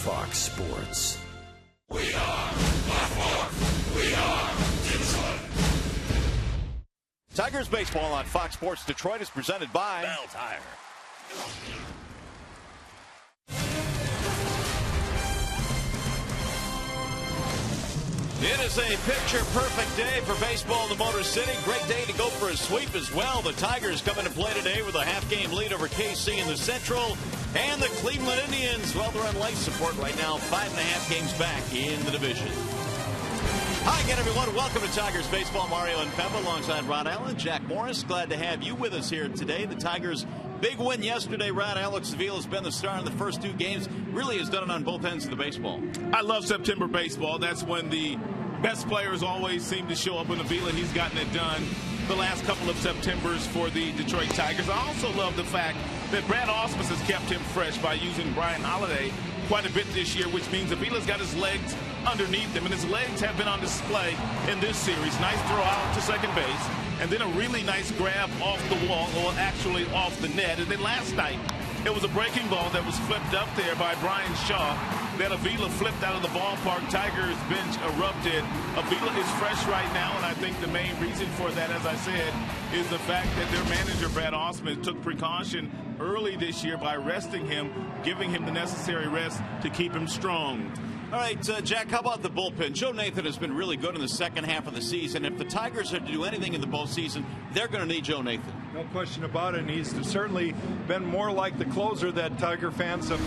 Fox Sports. We are Fox. We are Detroit. Tigers baseball on Fox Sports Detroit is presented by Bell Tire. It is a picture-perfect day for baseball in the Motor City. Great day to go for a sweep as well. The Tigers come into play today with a half-game lead over KC in the Central. And the Cleveland Indians, well, they're on life support right now, 5.5 games back in the division. Hi again, everyone. Welcome to Tigers Baseball. Mario and Pemba alongside Ron Allen, Jack Morris. Glad to have you with us here today. The Tigers' big win yesterday. Ron, Alex Seville has been the star in the first two games. Really has done it on both ends of the baseball. I love September baseball. That's when the best players always seem to show up in Avila. He's gotten it done the last couple of Septembers for the Detroit Tigers. I also love the fact that Brad Ausmus has kept him fresh by using Brian Holiday quite a bit this year, which means Avila's got his legs underneath him, and his legs have been on display in this series. Nice throw out to second base, and then a really nice grab off the wall, or actually off the net. And then last night, it was a breaking ball that was flipped up there by Brian Shaw that Avila flipped out of the ballpark. Tigers bench erupted. Avila is fresh right now, and I think the main reason for that, as I said, is the fact that their manager, Brad Ausmus, took precaution early this year by resting him, giving him the necessary rest to keep him strong. All right, Jack, how about the bullpen? Joe Nathan has been really good in the second half of the season. If the Tigers are to do anything in the postseason, they're going to need Joe Nathan. No question about it, and he's certainly been more like the closer that Tiger fans have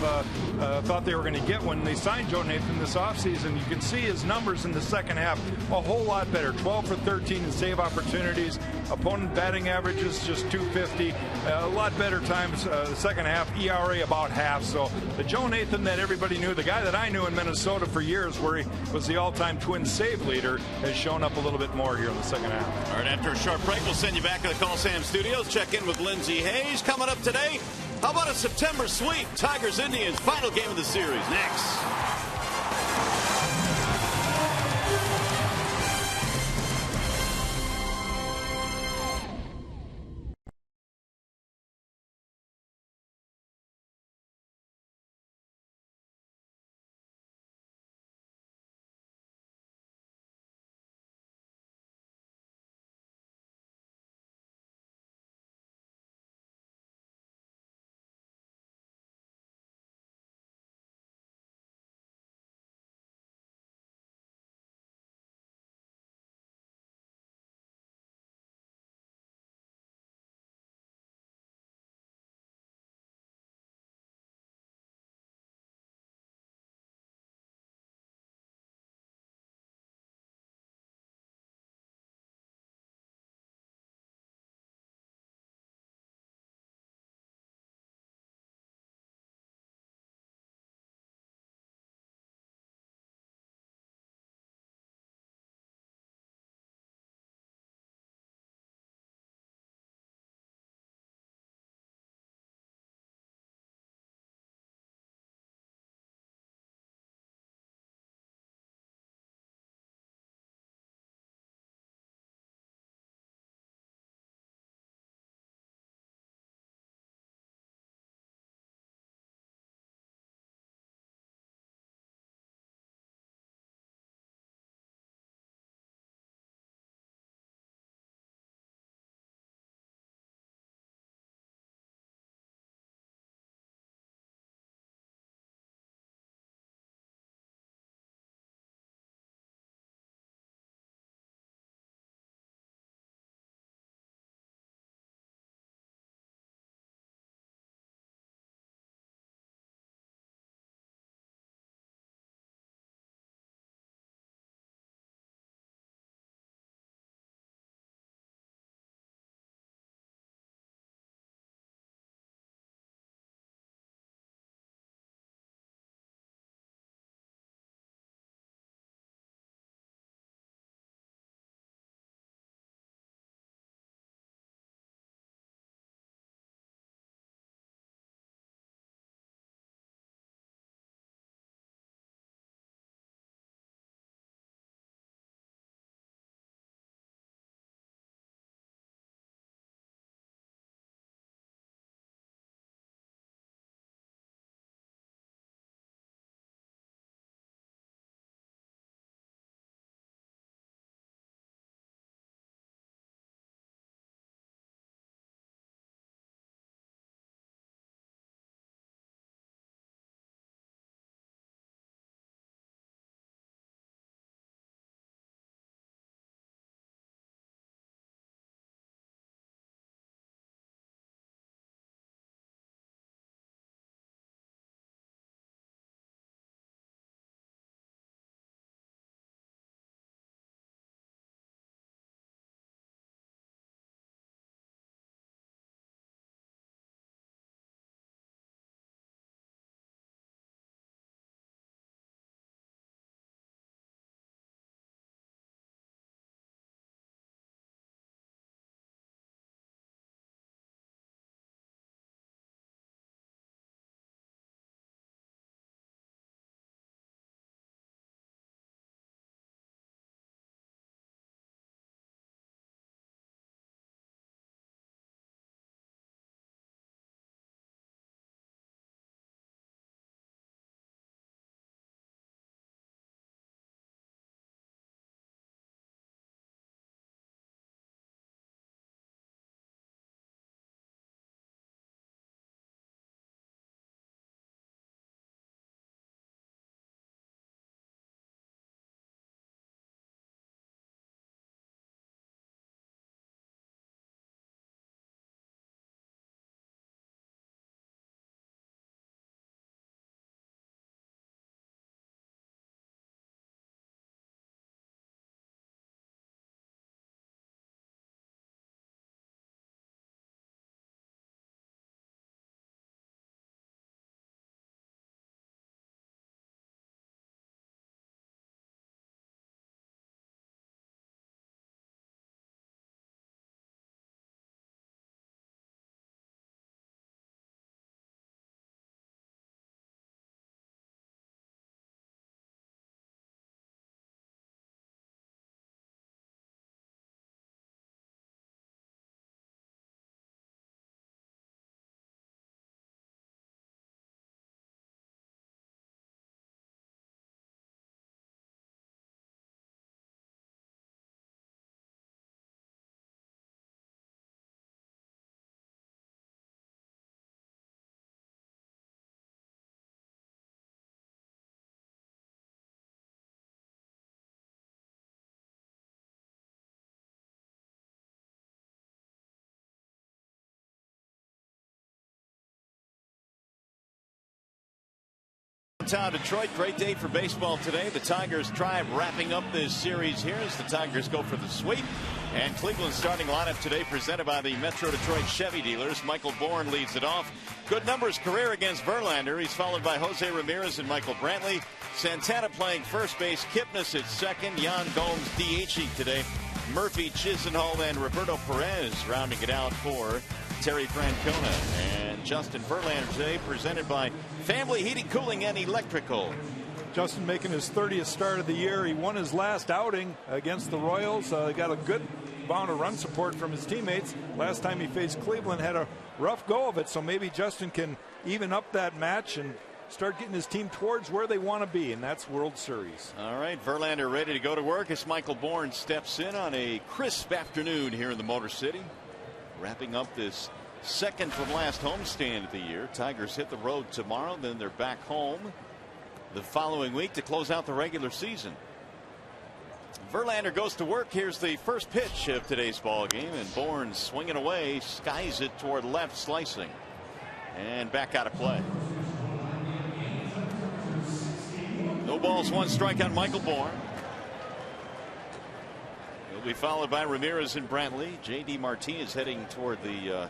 thought they were going to get when they signed Joe Nathan this offseason. You can see his numbers in the second half a whole lot better. 12 for 13 in save opportunities. Opponent batting averages just 250. A lot better times the second half. ERA about half. So the Joe Nathan that everybody knew, the guy that I knew in Minnesota for years, where he was the all-time twin save leader, has shown up a little bit more here in the second half. All right, after a short break, we'll send you back to the Coliseum Studios. Check in with Lindsey Hayes. Coming up today, how about a September sweep? Tigers-Indians, final game of the series. Next. downtown Detroit. Great day for baseball today. The Tigers try wrapping up this series here as the Tigers go for the sweep. And Cleveland's starting lineup today presented by the Metro Detroit Chevy dealers. Michael Bourne leads it off. Good numbers career against Verlander. He's followed by Jose Ramirez and Michael Brantley. Santana playing first base. Kipnis at second. Yan Gomes DHing today. Murphy, Chisenhall, and Roberto Perez rounding it out for Terry Francona. And Justin Verlander today presented by Family Heating, Cooling, and Electrical. Justin making his 30th start of the year. He won his last outing against the Royals. Got a good amount of run support from his teammates. Last time he faced Cleveland, had a rough go of it. So maybe Justin can even up that match and start getting his team towards where they want to be, and that's World Series. All right, Verlander ready to go to work as Michael Bourne steps in on a crisp afternoon here in the Motor City. Wrapping up this second from last homestand of the year. Tigers hit the road tomorrow, then they're back home the following week to close out the regular season. Verlander goes to work. Here's the first pitch of today's ball game, and Bourne swinging away, skies it toward left, slicing, and back out of play. No balls, one strike on Michael Bourne. He'll be followed by Ramirez and Brantley. J.D. Martinez heading toward the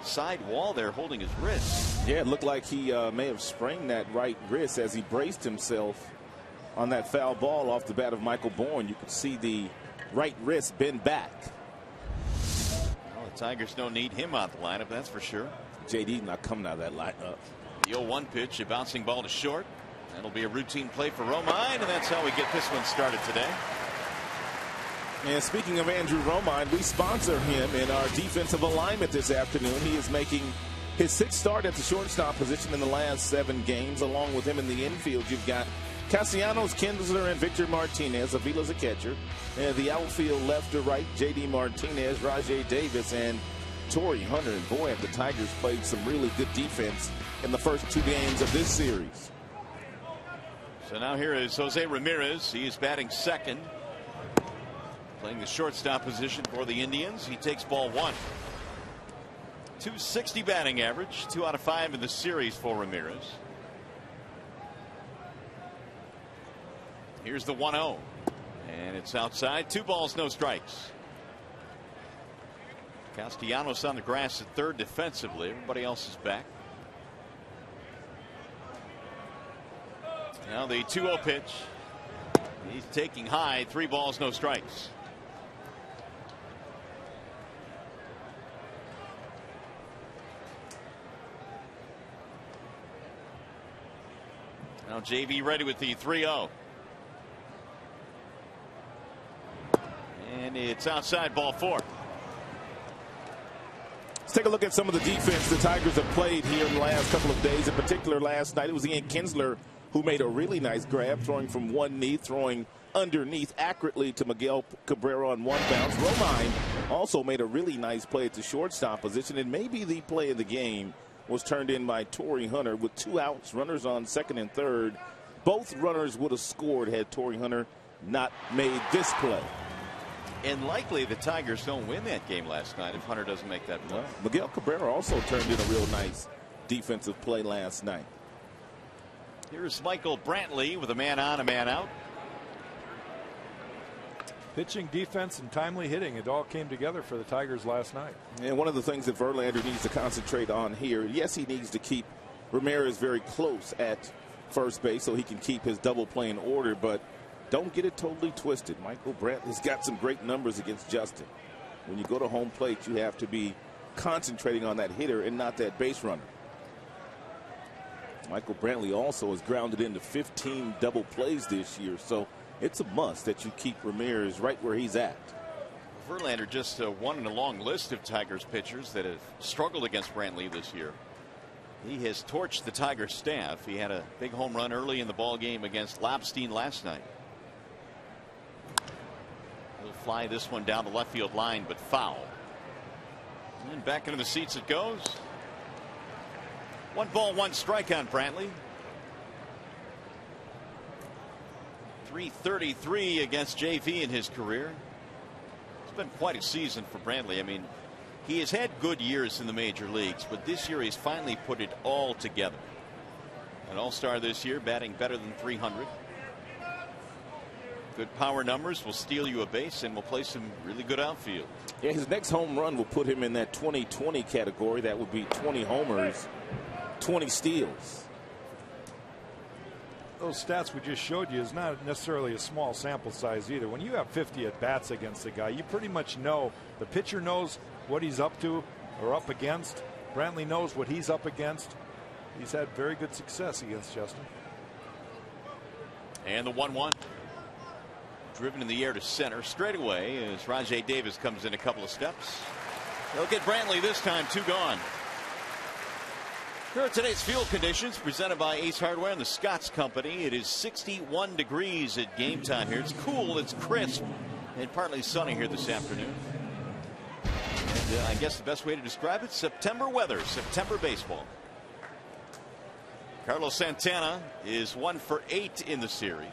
side wall there, holding his wrist. Yeah, it looked like he may have sprained that right wrist as he braced himself on that foul ball off the bat of Michael Bourne. You could see the right wrist bend back. Well, the Tigers don't need him out the lineup, that's for sure. J.D. not coming out of that lineup. The 0-1 pitch, a bouncing ball to short. That'll be a routine play for Romine, and that's how we get this one started today. And speaking of Andrew Romine, we sponsor him in our defensive alignment this afternoon. He is making his sixth start at the shortstop position in the last 7 games. Along with him in the infield, you've got Castellanos, Kinsler, and Victor Martinez. Avila's a catcher. And the outfield left to right, J.D. Martinez, Rajay Davis, and Torrey Hunter. And boy, have the Tigers played some really good defense in the first 2 games of this series. So now here is Jose Ramirez. He is batting second, playing the shortstop position for the Indians. He takes ball 1. 260 batting average, 2 out of 5 in the series for Ramirez. Here's the 1-0, and it's outside. 2 balls, no strikes. Castellanos on the grass at third defensively. Everybody else is back. Now the 2-0 pitch. He's taking high. 3 balls, no strikes. Now JV ready with the 3-0. And it's outside, ball 4. Let's take a look at some of the defense the Tigers have played here in the last couple of days. In particular, last night it was Ian Kinsler who made a really nice grab, throwing from one knee, throwing underneath accurately to Miguel Cabrera on 1 bounce. Romine also made a really nice play at the shortstop position, and maybe the play of the game was turned in by Torrey Hunter with 2 outs, runners on second and third. Both runners would have scored had Torrey Hunter not made this play. And likely the Tigers don't win that game last night if Hunter doesn't make that play. Well, Miguel Cabrera also turned in a real nice defensive play last night. Here's Michael Brantley with a man on, a man out. Pitching, defense, and timely hitting, it all came together for the Tigers last night. And one of the things that Verlander needs to concentrate on here, yes, he needs to keep Ramirez very close at first base so he can keep his double play in order, but don't get it totally twisted. Michael Brantley's got some great numbers against Justin. When you go to home plate, you have to be concentrating on that hitter and not that base runner. Michael Brantley also has grounded into 15 double plays this year, so it's a must that you keep Ramirez right where he's at. Verlander just one in a long list of Tigers pitchers that have struggled against Brantley this year. He has torched the Tigers staff. He had a big home run early in the ball game against Lobstein last night. He'll fly this one down the left field line, but foul. And back into the seats it goes. 1 ball, 1 strike on Brantley. .333 against JV in his career. It's been quite a season for Brantley. I mean, he has had good years in the major leagues, but this year he's finally put it all together. An all-star this year, batting better than 300. Good power numbers, will steal you a base, and will play some really good outfield. Yeah, his next home run will put him in that 20-20 category. That would be 20 homers, 20 steals. Those stats we just showed you is not necessarily a small sample size either. When you have 50 at-bats against a guy, you pretty much know the pitcher knows what he's up to or up against. Brantley knows what he's up against. He's had very good success against Justin. And the 1-1. Driven in the air to center straight away as Rajai Davis comes in a couple of steps. They'll get Brantley this time, 2 gone. Here are today's field conditions presented by Ace Hardware and the Scott's Company. It is 61 degrees at game time here. It's cool, it's crisp, and partly sunny here this afternoon. And I guess the best way to describe it, September weather, September baseball. Carlos Santana is 1 for 8 in the series.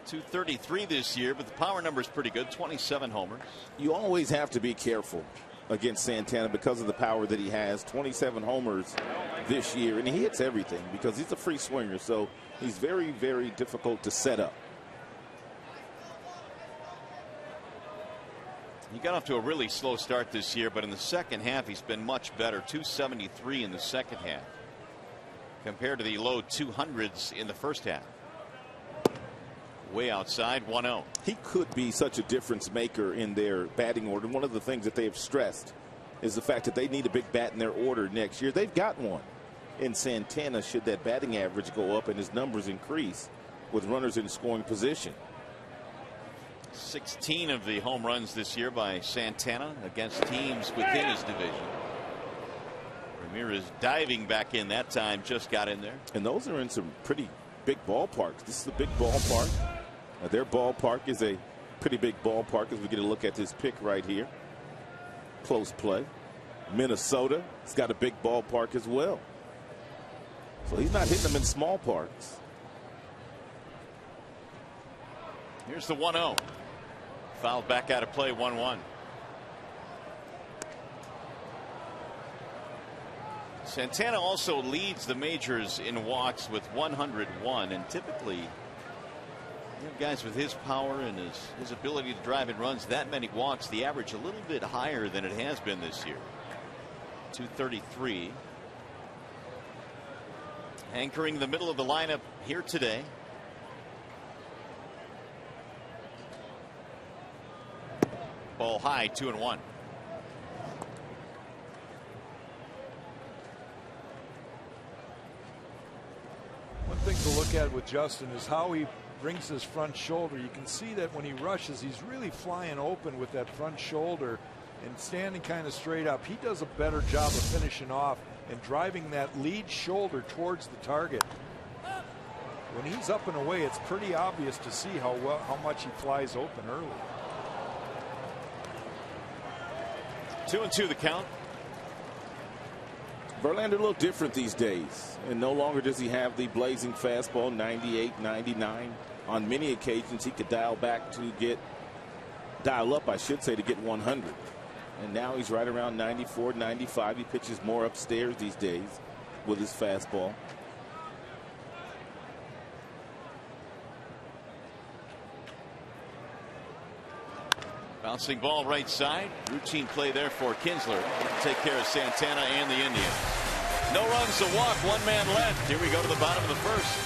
233 this year, but the power number is pretty good, 27 homers. You always have to be careful against Santana because of the power that he has. 27 homers this year, and he hits everything because he's a free swinger, so he's very, very difficult to set up. He got off to a really slow start this year, but in the second half he's been much better. 273 in the second half compared to the low 200s in the first half. Way outside, 1-0. He could be such a difference maker in their batting order. One of the things that they have stressed is the fact that they need a big bat in their order next year. They've got one in Santana should that batting average go up and his numbers increase with runners in scoring position. 16 of the home runs this year by Santana against teams within his division. Ramirez diving back in that time, just got in there. And those are in some pretty big ballparks. This is a big ballpark. Their ballpark is a pretty big ballpark as we get a look at this pick right here. Close play. Minnesota, it's got a big ballpark as well. So he's not hitting them in small parks. Here's the 1-0. Fouled back out of play, 1-1. Santana also leads the majors in walks with 101, and typically you know, guys with his power and his ability to drive in runs, that many walks, the average a little bit higher than it has been this year. 233. Anchoring the middle of the lineup here today. Ball high, 2-1. One thing to look at with Justin is how he brings his front shoulder. You can see that when he rushes, he's really flying open with that front shoulder and standing kind of straight up. He does a better job of finishing off and driving that lead shoulder towards the target. When he's up and away, it's pretty obvious to see how much he flies open early. 2-2 the count. Verlander a little different these days, and no longer does he have the blazing fastball 98, 99. On many occasions he could dial up I should say to get 100, and now he's right around 94, 95. He pitches more upstairs these days with his fastball. Bouncing ball right side. Routine play there for Kinsler. Take care of Santana and the Indians. No runs to walk. 1 man left. Here we go to the bottom of the first.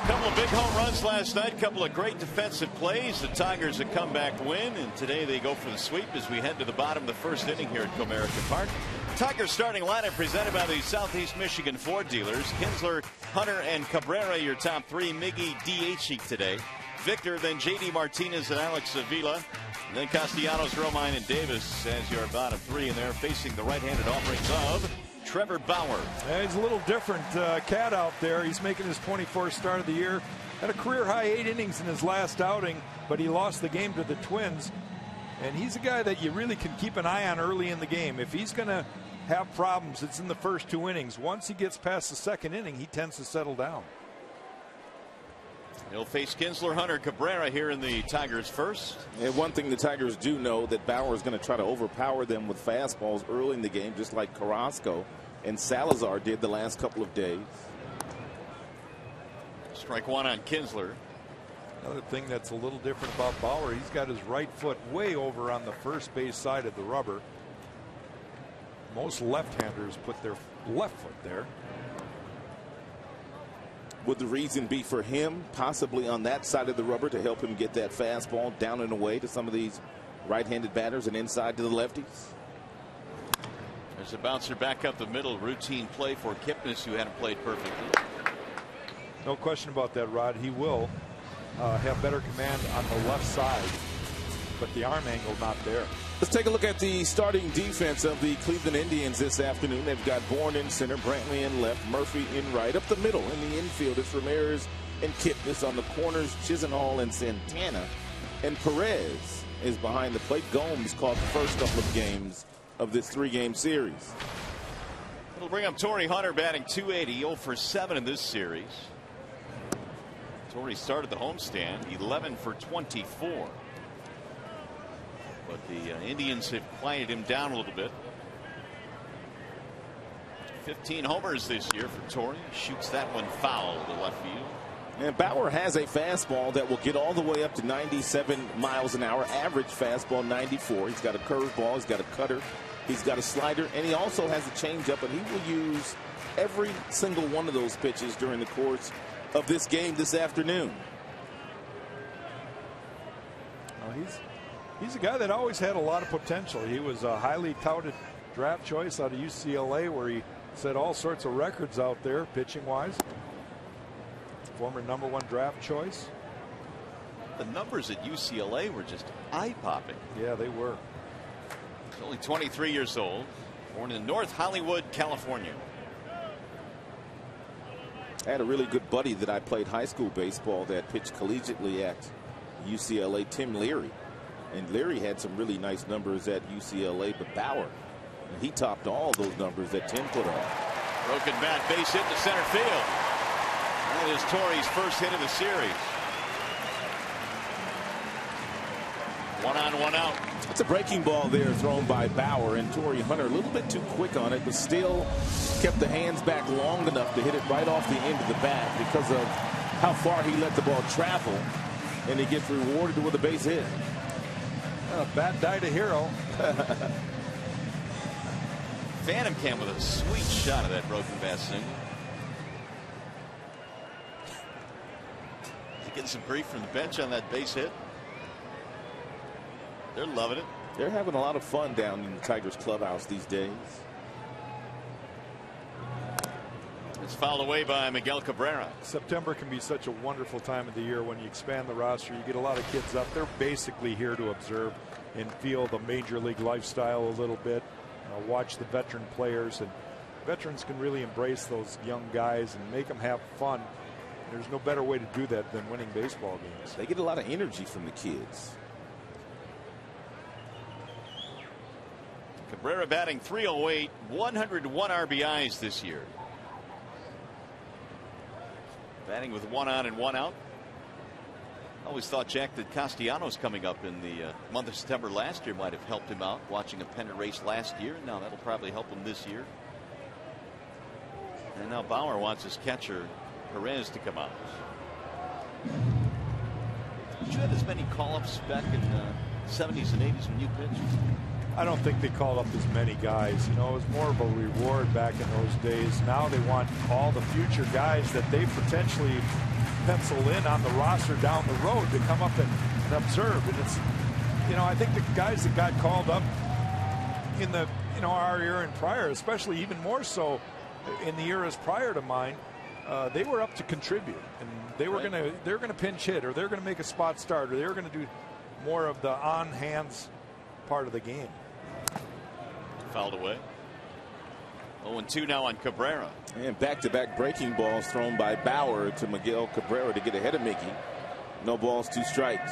couple of big home runs last night, a couple of great defensive plays. The Tigers a comeback win, and today they go for the sweep as we head to the bottom of the first inning here at Comerica Park. Tigers starting lineup presented by the Southeast Michigan Ford dealers. Kinsler, Hunter, and Cabrera your top three. Miggy DHing today. Victor, then J.D. Martinez and Alex Avila. And then Castellanos, Romine, and Davis as your bottom three, and they're facing the right-handed offerings of Trevor Bauer. Yeah, he's a little different cat out there. He's making his 24th start of the year. Had a career-high 8 innings in his last outing, but he lost the game to the Twins. And he's a guy that you really can keep an eye on early in the game. If he's going to have problems, it's in the first 2 innings. Once he gets past the second inning, he tends to settle down. He'll face Kinsler, Hunter, Cabrera here in the Tigers first. And one thing the Tigers do know, that Bauer is going to try to overpower them with fastballs early in the game, just like Carrasco and Salazar did the last couple of days. Strike one on Kinsler. Another thing that's a little different about Bauer, he's got his right foot way over on the first base side of the rubber. Most left-handers put their left foot there. Would the reason be for him possibly on that side of the rubber to help him get that fastball down and away to some of these right-handed batters and inside to the lefties? There's a bouncer back up the middle. Routine play for Kipnis, who hadn't played perfectly. No question about that, Rod. He will have better command on the left side, but the arm angle not there. Let's take a look at the starting defense of the Cleveland Indians this afternoon. They've got Bourne in center, Brantley in left, Murphy in right. Up the middle in the infield, it's Ramirez and Kipnis. On the corners, Chisenhall and Santana. And Perez is behind the plate. Gomes caught the first couple of games of this 3-game series. It'll bring up Torrey Hunter batting .280, 0 for 7 in this series. Torrey started the homestand 11 for 24. But the Indians have quieted him down a little bit. 15 homers this year for Torrey. Shoots that one foul to left field. And Bauer has a fastball that will get all the way up to 97 miles an hour. Average fastball 94. He's got a curveball. He's got a cutter. He's got a slider. And he also has a changeup. And he will use every single one of those pitches during the course of this game this afternoon. He's a guy that always had a lot of potential. He was a highly touted draft choice out of UCLA, where he set all sorts of records out there pitching wise. Former #1 draft choice. The numbers at UCLA were just eye-popping. Yeah, they were. He's only 23 years old, born in North Hollywood, California. I had a really good buddy that I played high school baseball that pitched collegiately at UCLA, Tim Leary. And Leary had some really nice numbers at UCLA, but Bauer, he topped all those numbers that Tim put on. Broken bat, base hit to center field. That is Torrey's first hit of the series. 1 on, 1 out. It's a breaking ball there thrown by Bauer, and Torrey Hunter a little bit too quick on it, but still kept the hands back long enough to hit it right off the end of the bat because of how far he let the ball travel, and he gets rewarded with a base hit. Bat died a hero. Phantom Cam with a sweet shot of that broken bat single. He's getting some grief from the bench on that base hit. They're loving it. They're having a lot of fun down in the Tigers clubhouse these days. It's fouled away by Miguel Cabrera. September can be such a wonderful time of the year when you expand the roster. You get a lot of kids up. They're basically here to observe and feel the major league lifestyle a little bit. Watch the veteran players, and veterans can really embrace those young guys and make them have fun. There's no better way to do that than winning baseball games. They get a lot of energy from the kids. Cabrera batting .308, 101 RBIs this year. Batting with 1 on and 1 out. I always thought, Jack, that Castellanos coming up in the month of September last year might have helped him out, watching a pennant race last year. Now that'll probably help him this year. And now Bauer wants his catcher, Perez, to come out. Did you have as many call-ups back in the 70s and 80s when you pitched? I don't think they called up as many guys. You know, it was more of a reward back in those days. Now they want all the future guys that they potentially penciled in on the roster down the road to come up and observe. And it's, I think the guys that got called up in the, our era and prior, especially even more so in the eras prior to mine, they were up to contribute, and they were gonna pinch hit, or they're gonna make a spot start, or they were gonna do more of the on hands part of the game. Fouled away. 0-2 now on Cabrera. And back-to-back breaking balls thrown by Bauer to Miguel Cabrera to get ahead of Mickey. No balls, 2 strikes.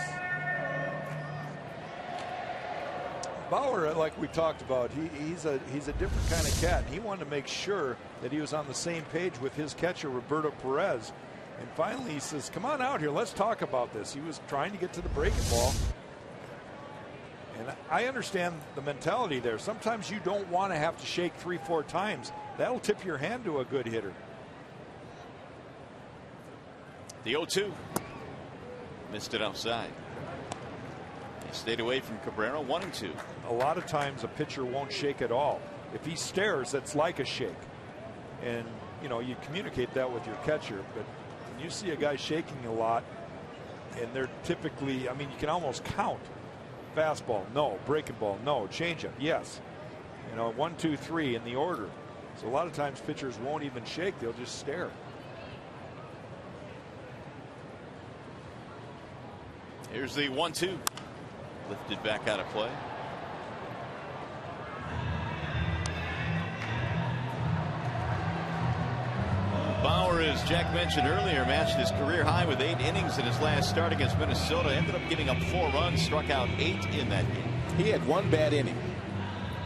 Bauer, like we talked about, he's a different kind of cat. He wanted to make sure that he was on the same page with his catcher, Roberto Perez. And finally he says, come on out here, let's talk about this. He was trying to get to the breaking ball. And I understand the mentality there. Sometimes you don't want to have to shake 3-4 times. That'll tip your hand to a good hitter. The 0-2. Missed it outside. They stayed away from Cabrera. 1-2. A lot of times a pitcher won't shake at all. If he stares, that's like a shake. And, you communicate that with your catcher. But when you see a guy shaking a lot, and they're typically, you can almost count. Fastball, no. Breaking ball, no. Changeup, yes. 1, 2, 3 in the order. So a lot of times pitchers won't even shake. They'll just stare. Here's the 1-2. Lifted back out of play. Bauer, as Jack mentioned earlier, matched his career high with 8 innings in his last start against Minnesota. Ended up giving up 4 runs, struck out 8 in that game. He had 1 bad inning.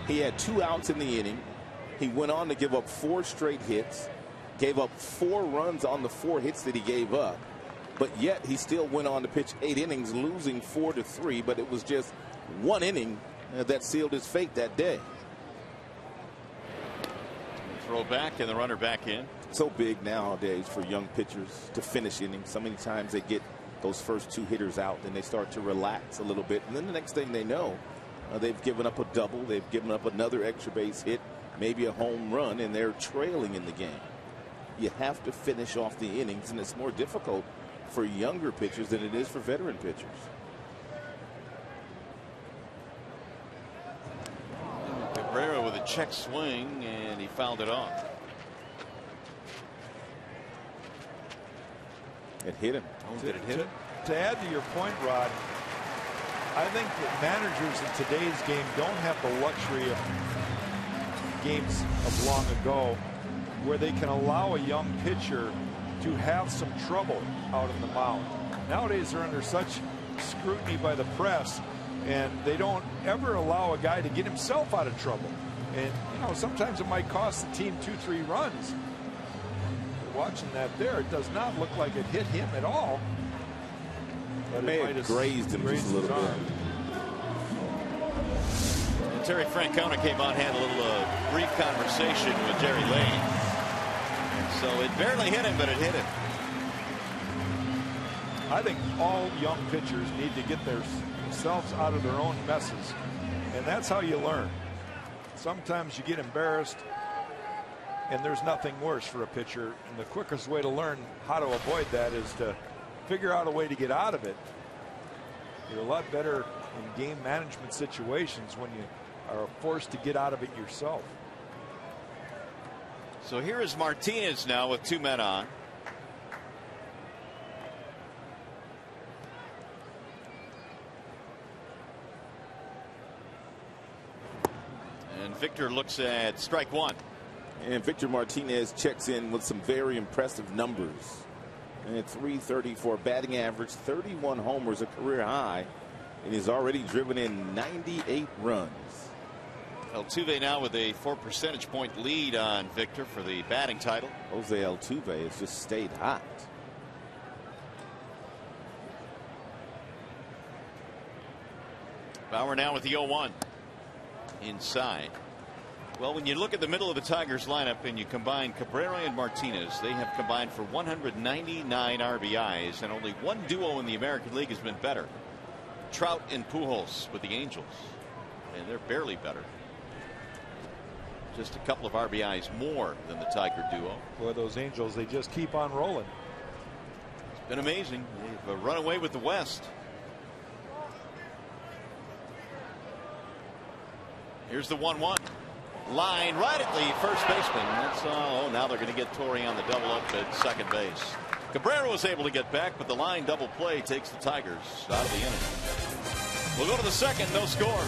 He had 2 outs in the inning. He went on to give up 4 straight hits, gave up 4 runs on the 4 hits that he gave up. But yet he still went on to pitch 8 innings, losing 4-3. But it was just 1 inning that sealed his fate that day. Throw back and the runner back in. So big nowadays for young pitchers to finish innings. So many times they get those first 2 hitters out, then they start to relax a little bit, and then the next thing they know, they've given up a double, they've given up another extra base hit, maybe a home run, and they're trailing in the game. You have to finish off the innings, and it's more difficult for younger pitchers than it is for veteran pitchers. Cabrera with a check swing, and he fouled it off. It hit him. Oh, did it hit him? To add to your point, Rod, I think that managers in today's game don't have the luxury of games of long ago where they can allow a young pitcher to have some trouble out on the mound. Nowadays they're under such scrutiny by the press, and they don't ever allow a guy to get himself out of trouble. And sometimes it might cost the team 2-3 runs. Watching that there, it does not look like it hit him at all. But it may have grazed him just a little bit. And Terry Francona came on, had a little brief conversation with Jerry Lane. So it barely hit him, but it hit him. I think all young pitchers need to get themselves out of their own messes, and that's how you learn. Sometimes you get embarrassed, and there's nothing worse for a pitcher, and the quickest way to learn how to avoid that is to figure out a way to get out of it. You're a lot better in game management situations when you are forced to get out of it yourself. So here is Martinez now with 2 men on. And Victor looks at strike 1. And Victor Martinez checks in with some very impressive numbers. And .334 batting average, 31 homers, a career high, and he's already driven in 98 runs. Altuve now with a 4 percentage point lead on Victor for the batting title. Jose Altuve has just stayed hot. Bauer now with the 0-1 inside. Well, when you look at the middle of the Tigers lineup and you combine Cabrera and Martinez, they have combined for 199 RBIs, and only one duo in the American League has been better. Trout and Pujols with the Angels, and they're barely better. Just a couple of RBIs more than the Tiger duo. Boy, those Angels, they just keep on rolling. Been amazing. They've run away with the West. Here's the 1-1. Line right at the first baseman. That's now they're going to get Torrey on the double up at second base. Cabrera was able to get back, but the line double play takes the Tigers out of the inning. We'll go to the second, no score.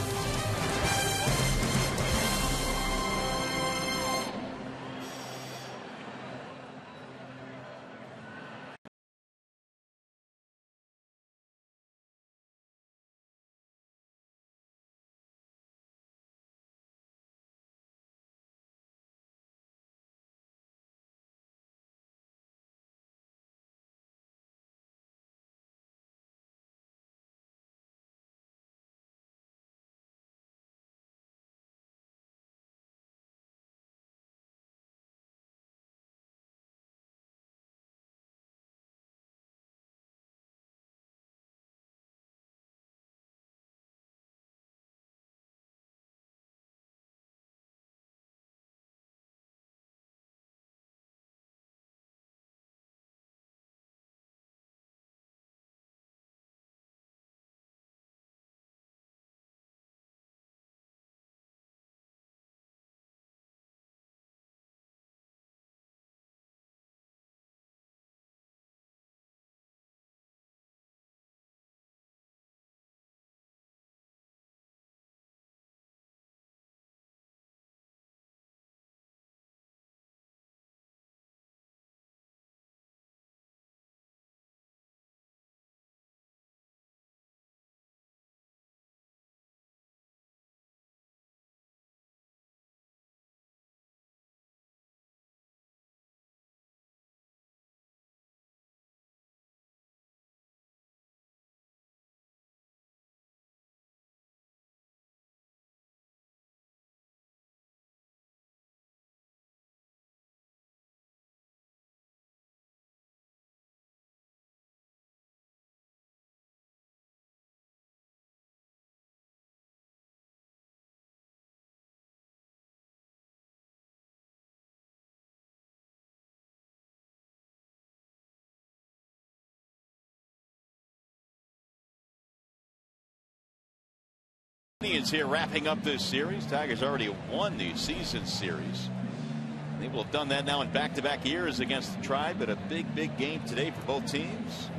Indians here wrapping up this series. Tigers already won the season series. They will have done that now in back-to-back years against the Tribe, but a big game today for both teams.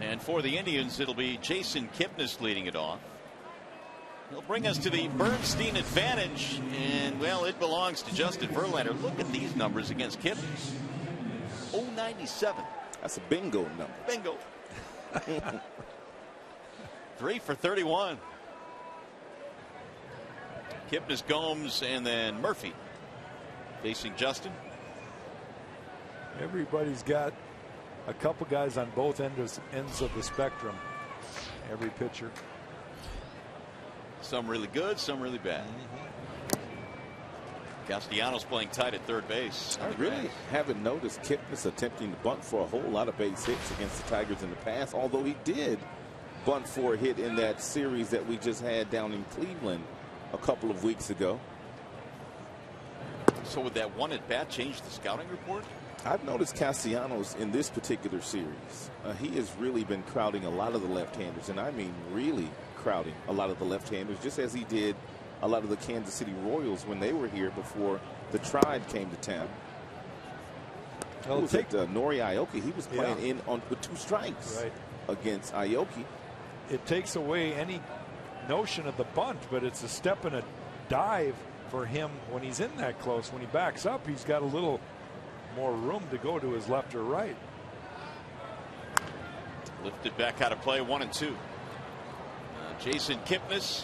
And for the Indians, it'll be Jason Kipnis leading it off. He'll bring us to the Bernstein advantage, and well, it belongs to Justin Verlander. Look at these numbers against Kipnis. 097. That's a bingo number. Bingo. 3 for 31. Kipnis, Gomes, and then Murphy facing Justin. Everybody's got a couple guys on both ends of the spectrum. Every pitcher. Some really good, some really bad. Castellanos playing tight at third base. I really haven't noticed Kipnis attempting to bunt for a whole lot of base hits against the Tigers in the past, although he did bunt for a hit in that series that we just had down in Cleveland a couple of weeks ago. So would that one at bat change the scouting report? I've noticed Castellanos in this particular series. He has really been crowding a lot of the left-handers, and I mean really crowding a lot of the left-handers, just as he did a lot of the Kansas City Royals when they were here before the Tribe came to town. Nori Aoki? He was playing with 2 strikes against Aoki. It takes away any notion of the bunt, but it's a step and a dive for him when he's in that close. When he backs up, he's got a little more room to go to his left or right. Lifted back out of play, 1-2. Jason Kipnis.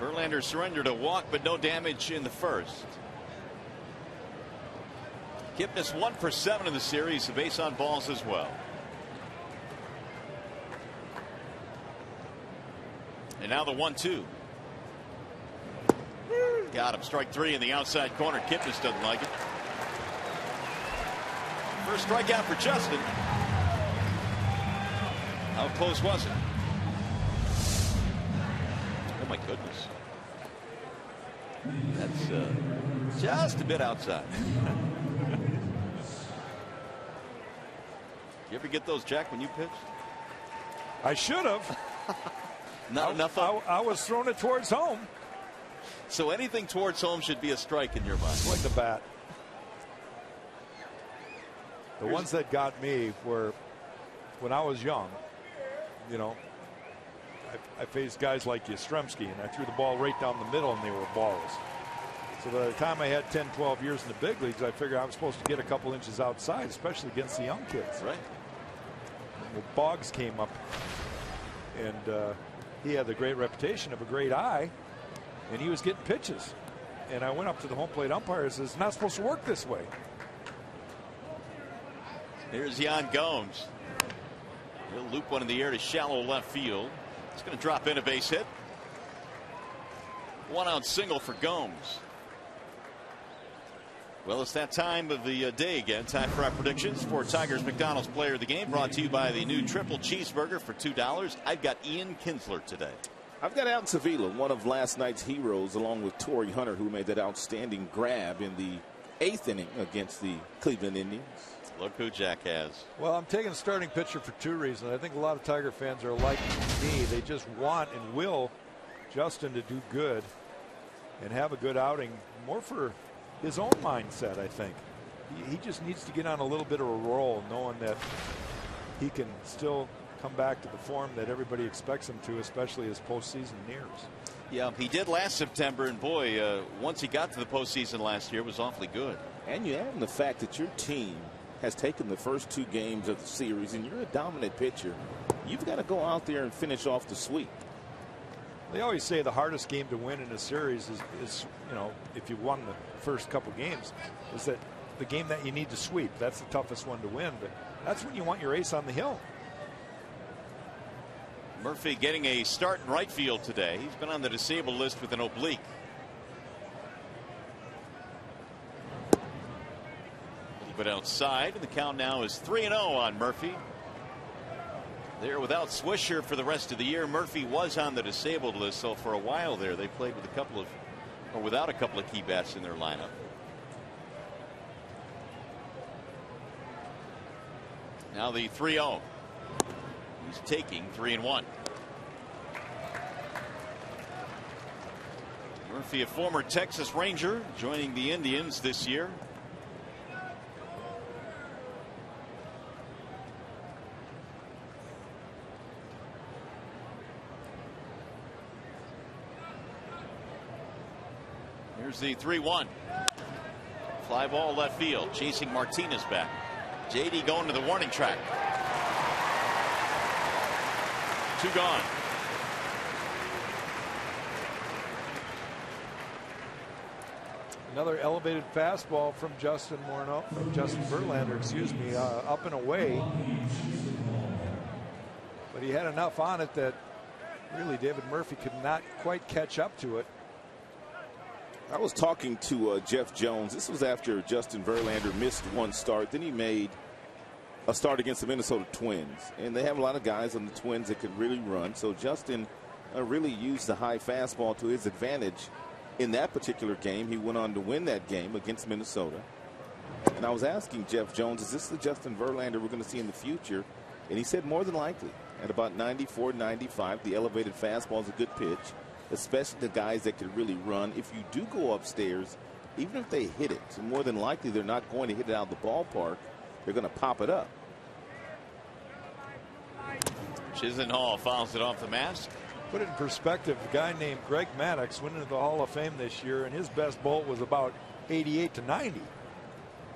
Verlander surrendered a walk, but no damage in the first. Kipnis 1 for 7 in the series, a base on balls as well. And now the 1-2. Got him. Strike 3 in the outside corner. Kipnis doesn't like it. First strikeout for Justin. How close was it? Oh my goodness. That's just a bit outside. You ever get those, Jack, when you pitched? I should have. Not enough. I was throwing it towards home. So anything towards home should be a strike in your mind. Like the bat. The ones that got me were when I was young. You know, I faced guys like Yastrzemski, and I threw the ball right down the middle, and they were balls. So by the time I had 10, 12 years in the big leagues, I figured I was supposed to get a couple inches outside, especially against the young kids. Right. And Boggs came up, and he had the great reputation of a great eye, and he was getting pitches. And I went up to the home plate umpire and says, "It's not supposed to work this way." Here's Yan Gomes. He'll loop one in the air to shallow left field. It's going to drop in a base hit. 1-out single for Gomes. Well, it's that time of the day again. Time for our predictions for Tigers McDonald's Player of the Game. Brought to you by the new triple cheeseburger for $2. I've got Ian Kinsler today. I've got Alton Sevilla, one of last night's heroes, along with Torrey Hunter, who made that outstanding grab in the 8th inning against the Cleveland Indians. Look who Jack has. Well, I'm taking a starting pitcher for two reasons. I think a lot of Tiger fans are like me. They just want and will Justin to do good and have a good outing, more for his own mindset, I think. He just needs to get on a little bit of a roll, knowing that he can still come back to the form that everybody expects him to, especially as postseason nears. Yeah, he did last September, and boy, once he got to the postseason last year, it was awfully good. And you add in the fact that your team has taken the first 2 games of the series, and you're a dominant pitcher. You've got to go out there and finish off the sweep. They always say the hardest game to win in a series is you know, if you won the first couple games, is that the game that you need to sweep. That's the toughest one to win, but that's when you want your ace on the hill. Murphy getting a start in right field today. He's been on the disabled list with an oblique. A little bit outside, and the count now is 3-0 on Murphy. They're without Swisher for the rest of the year. Murphy was on the disabled list, so for a while there they played with without a couple of key bats in their lineup. Now the 3-0. He's taking 3-1. Murphy, a former Texas Ranger, joining the Indians this year. Here's the 3-1. Fly ball left field, chasing Martinez back. JD going to the warning track. 2 gone. Another elevated fastball from Justin Verlander, excuse me, up and away. But he had enough on it that really David Murphy could not quite catch up to it. I was talking to Jeff Jones. This was after Justin Verlander missed one start. Then he made a start against the Minnesota Twins. And they have a lot of guys on the Twins that could really run. So Justin really used the high fastball to his advantage in that particular game. He went on to win that game against Minnesota. And I was asking Jeff Jones, is this the Justin Verlander we're going to see in the future? And he said more than likely. At about 94, 95, the elevated fastball is a good pitch, especially the guys that can really run. If you do go upstairs, even if they hit it, so more than likely they're not going to hit it out of the ballpark. They're going to pop it up. Chisenhall fouls it off the mask. Put it in perspective, a guy named Greg Maddux went into the Hall of Fame this year, and his best bolt was about 88 to 90.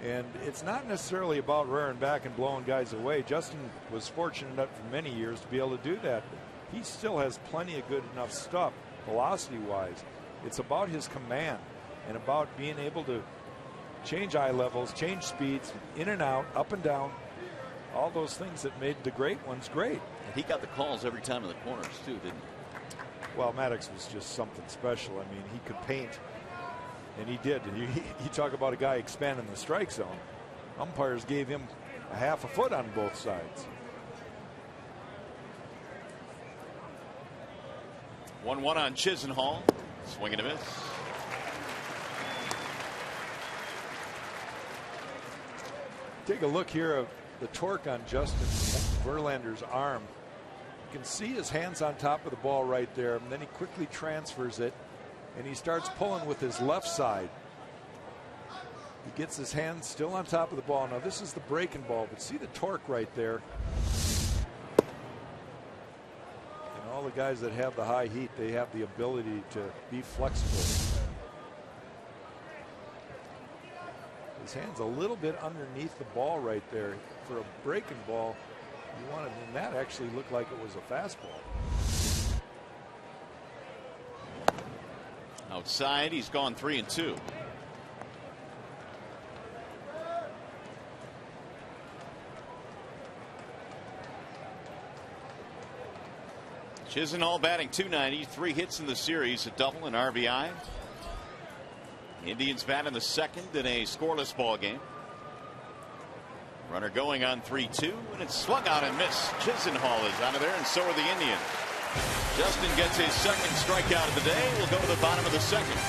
And it's not necessarily about rearing back and blowing guys away. Justin was fortunate enough for many years to be able to do that. He still has plenty of good enough stuff, velocity-wise. It's about his command and about being able to change eye levels, change speeds, in and out, up and down, all those things that made the great ones great. And he got the calls every time in the corners, too, didn't he? Well, Maddux was just something special. I mean, he could paint, and he did. You talk about a guy expanding the strike zone. Umpires gave him a half a foot on both sides. 1-1 on Chisenhall. Swing and a miss. Take a look here the torque on Justin Verlander's arm. You can see his hands on top of the ball right there, and then he quickly transfers it, and he starts pulling with his left side. He gets his hands still on top of the ball. Now this is the breaking ball, but see the torque right there. And all the guys that have the high heat, they have the ability to be flexible. His hand's a little bit underneath the ball right there. For a breaking ball, you wanted, and that actually looked like it was a fastball. Outside, he's gone 3-2. Chisenhall batting .290, 3 hits in the series, a double, an RBI. Indians bat in the second in a scoreless ball game. Runner going on 3-2, and it's swung out and missed. Chisenhall is out of there, and so are the Indians. Justin gets his second strikeout of the day. We'll go to the bottom of the second.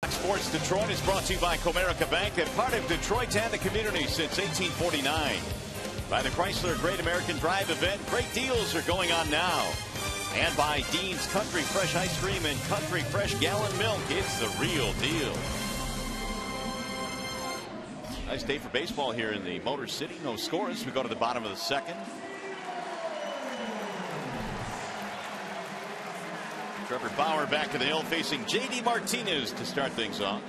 Sports Detroit is brought to you by Comerica Bank, and part of Detroit and the community since 1849. By the Chrysler Great American Drive event, great deals are going on now. And by Dean's Country Fresh Ice Cream and Country Fresh Gallon Milk. It's the real deal. Nice day for baseball here in the Motor City. No scores. We go to the bottom of the second. Trevor Bauer back to the hill facing J.D. Martinez to start things off.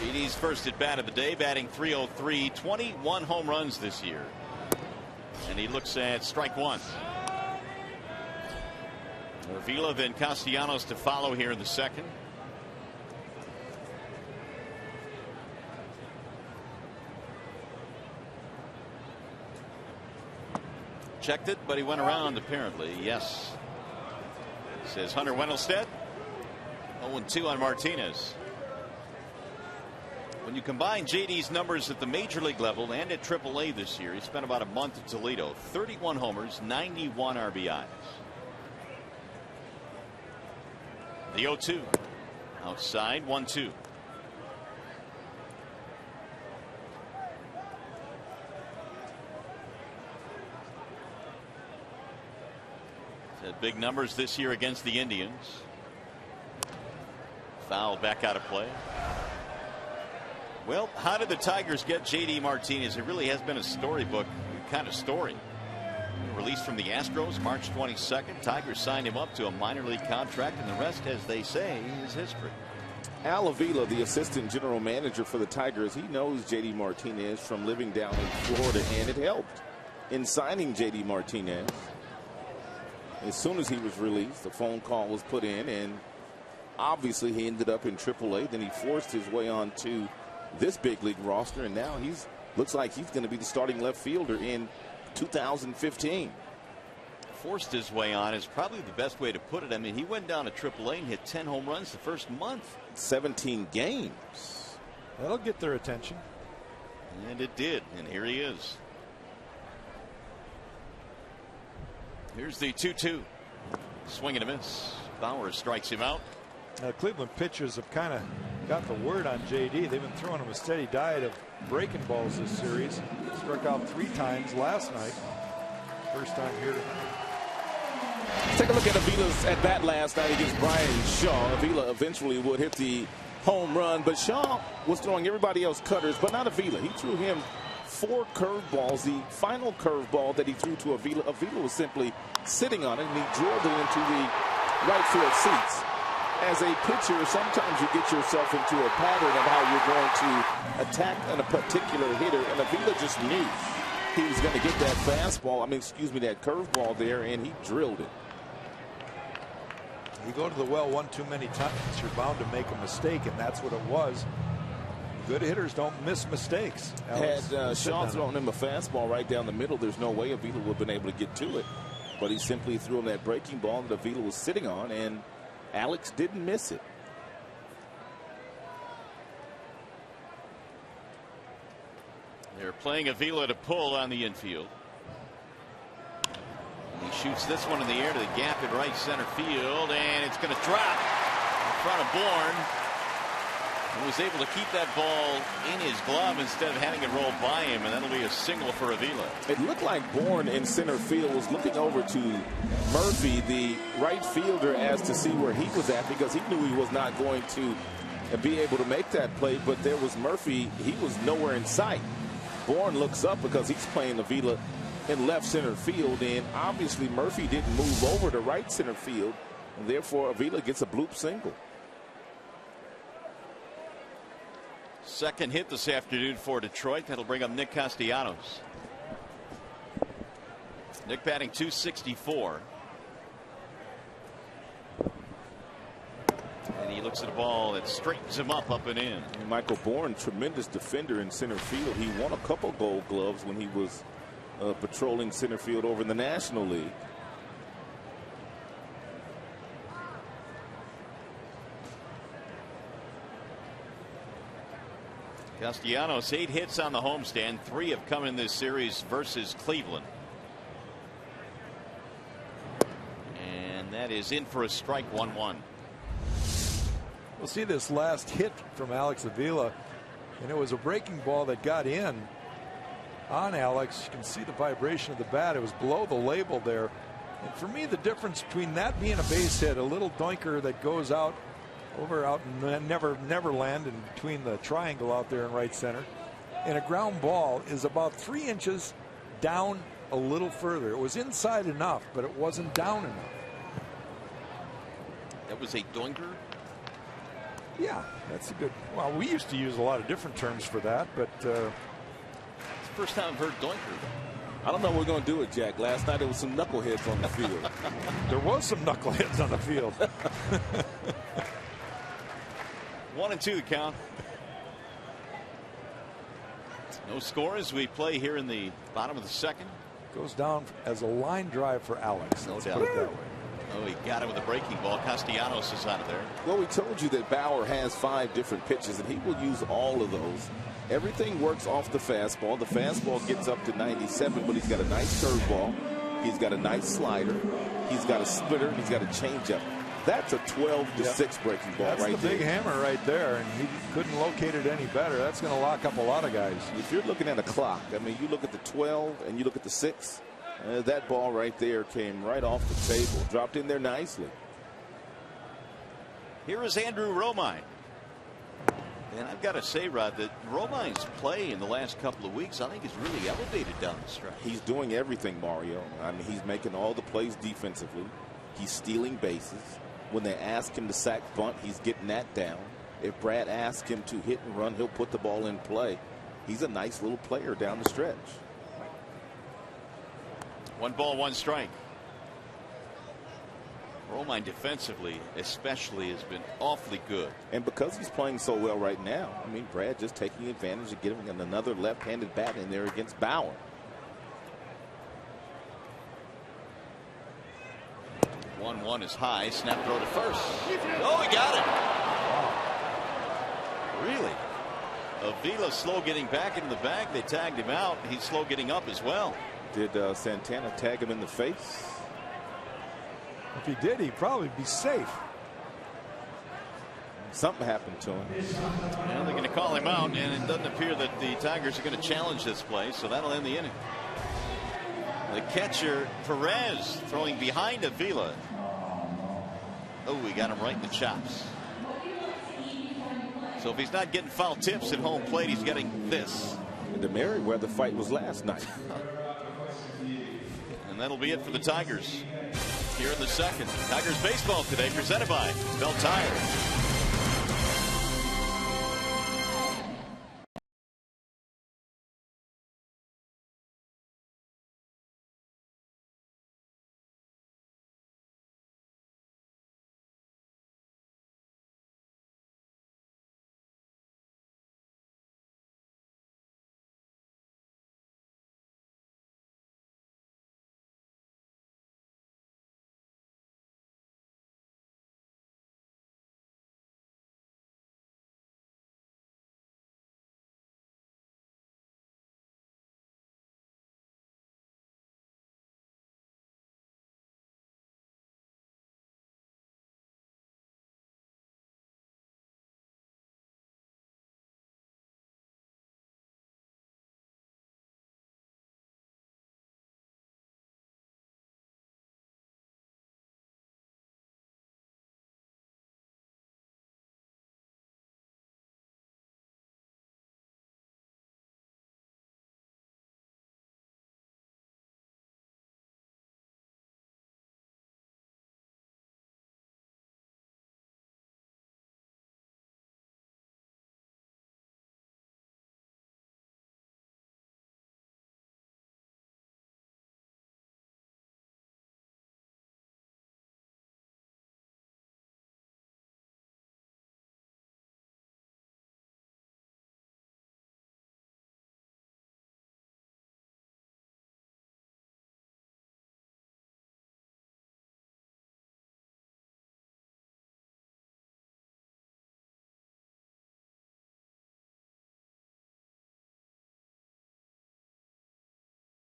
J.D.'s first at bat of the day, batting .303, 21 home runs this year. And he looks at strike one. Avila, then Castellanos to follow here in the second. Checked it, but he went around apparently. Yes. Says Hunter Wendelstedt. 0-2 on Martinez. When you combine JD's numbers at the major league level and at AAA this year, he spent about a month at Toledo. 31 homers, 91 RBIs. The 0-2. Outside, 1-2. Had big numbers this year against the Indians. Foul back out of play. Well, how did the Tigers get J.D. Martinez? It really has been a storybook kind of story. released from the Astros March 22nd. Tigers signed him up to a minor league contract, and the rest, as they say, is history. Al Avila, the assistant general manager for the Tigers, he knows J.D. Martinez from living down in Florida, and it helped in signing J.D. Martinez. As soon as he was released, a phone call was put in, and obviously he ended up in AAA. Then he forced his way onto this big league roster, and now looks like he's going to be the starting left fielder in 2015. Forced his way on is probably the best way to put it. I mean, he went down to AAA and hit 10 home runs the first month. 17 games. That'll get their attention. And it did, and here he is. Here's the 2-2. Swing and a miss. Bauer strikes him out. Now, Cleveland pitchers have kind of got the word on J.D. They've been throwing him a steady diet of breaking balls this series. Struck out 3 times last night. First time here tonight. Let's take a look at Avila's at bat last night against Brian Shaw. Avila eventually would hit the home run, but Shaw was throwing everybody else cutters, but not Avila. He threw him 4 curveballs. The final curveball that he threw to Avila was simply sitting on it, and he drilled it into the right field seats. As a pitcher, sometimes you get yourself into a pattern of how you're going to attack a particular hitter, and Avila just knew he was going to get that fastball, that curveball there, and he drilled it. You go to the well one too many times, you're bound to make a mistake, and that's what it was. Good hitters don't miss mistakes. Had Shaw thrown him a fastball right down the middle, there's no way Avila would have been able to get to it. But he simply threw him that breaking ball that Avila was sitting on, and Alex didn't miss it. They're playing Avila to pull on the infield. He shoots this one in the air to the gap in right center field, and it's going to drop in front of Bourne. He was able to keep that ball in his glove instead of having it roll by him, and that'll be a single for Avila. It looked like Bourne in center field was looking over to Murphy, the right fielder, as to see where he was at, because he knew he was not going to be able to make that play. But there was Murphy. He was nowhere in sight. Bourne looks up because he's playing Avila in left center field, and obviously Murphy didn't move over to right center field, and therefore Avila gets a bloop single. Second hit this afternoon for Detroit. That'll bring up Nick Castellanos. Nick batting .264. And he looks at a ball that straightens him up and in. And Michael Bourne, tremendous defender in center field. He won a couple Gold Gloves when he was patrolling center field over in the National League. Castellanos, 8 hits on the homestand. 3 have come in this series versus Cleveland. And that is in for a strike, 1-1. We'll see this last hit from Alex Avila, and it was a breaking ball that got in on Alex. You can see the vibration of the bat. It was below the label there. And for me, the difference between that being a base hit, a little doinker that goes out in Neverland, in between the triangle out there in right center, and a ground ball is about 3 inches down a little further. It was inside enough, but it wasn't down enough. That was a doinker? Yeah, that's a good. Well, we used to use a lot of different terms for that, but it's the first time I've heard doinker. I don't know what we're going to do with Jack. Last night there was some knuckleheads on the field. There was some knuckleheads on the field. 1-2 the count. No score as we play here in the bottom of the second. Goes down as a line drive for Alex. Let's put it that way. Oh, he got it with a breaking ball. Castellanos is out of there. Well, we told you that Bauer has 5 different pitches, and he will use all of those. Everything works off the fastball. The fastball gets up to 97, but he's got a nice curveball. He's got a nice slider. He's got a splitter. And he's got a changeup. That's a 12-6 breaking ball. That's right the big hammer right there, and he couldn't locate it any better. That's going to lock up a lot of guys. If you're looking at a clock, I mean, you look at the 12 and you look at the 6. That ball right there came right off the table, dropped in there nicely. Here is Andrew Romine. And I've got to say, Rod, that Romine's play in the last couple of weeks, I think, is really elevated down the stretch. He's doing everything, Mario. I mean, he's making all the plays defensively. He's stealing bases. When they ask him to sack bunt, he's getting that down. If Brad asks him to hit and run, he'll put the ball in play. He's a nice little player down the stretch. 1 ball, 1 strike. Romine defensively especially has been awfully good. And because he's playing so well right now, I mean, Brad just taking advantage of giving him another left-handed bat in there against Bauer. One is high. Snap throw to first. Oh, he got it. Really? Avila slow getting back into the bag. They tagged him out. He's slow getting up as well. Did Santana tag him in the face? If he did, he'd probably be safe. Something happened to him. Well, they're going to call him out, and it doesn't appear that the Tigers are going to challenge this play, so that'll end the inning. The catcher, Perez, throwing behind Avila. Oh, we got him right in the chops. So if he's not getting foul tips at home plate, he's getting this. And the Merriweather fight was last night. And that'll be it for the Tigers here in the second. Tigers baseball today presented by Bell Tire.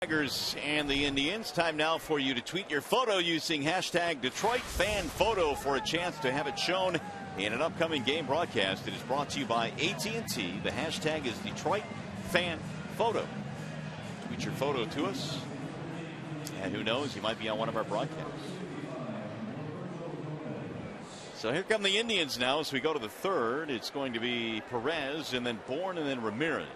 Tigers and the Indians. Time now for you to tweet your photo using hashtag Detroit Fan Photo for a chance to have it shown in an upcoming game broadcast. It is brought to you by AT&T. The hashtag is Detroit Fan Photo. Tweet your photo to us, and who knows, you might be on one of our broadcasts. So here come the Indians now as we go to the third. It's going to be Perez and then Bourne and then Ramirez.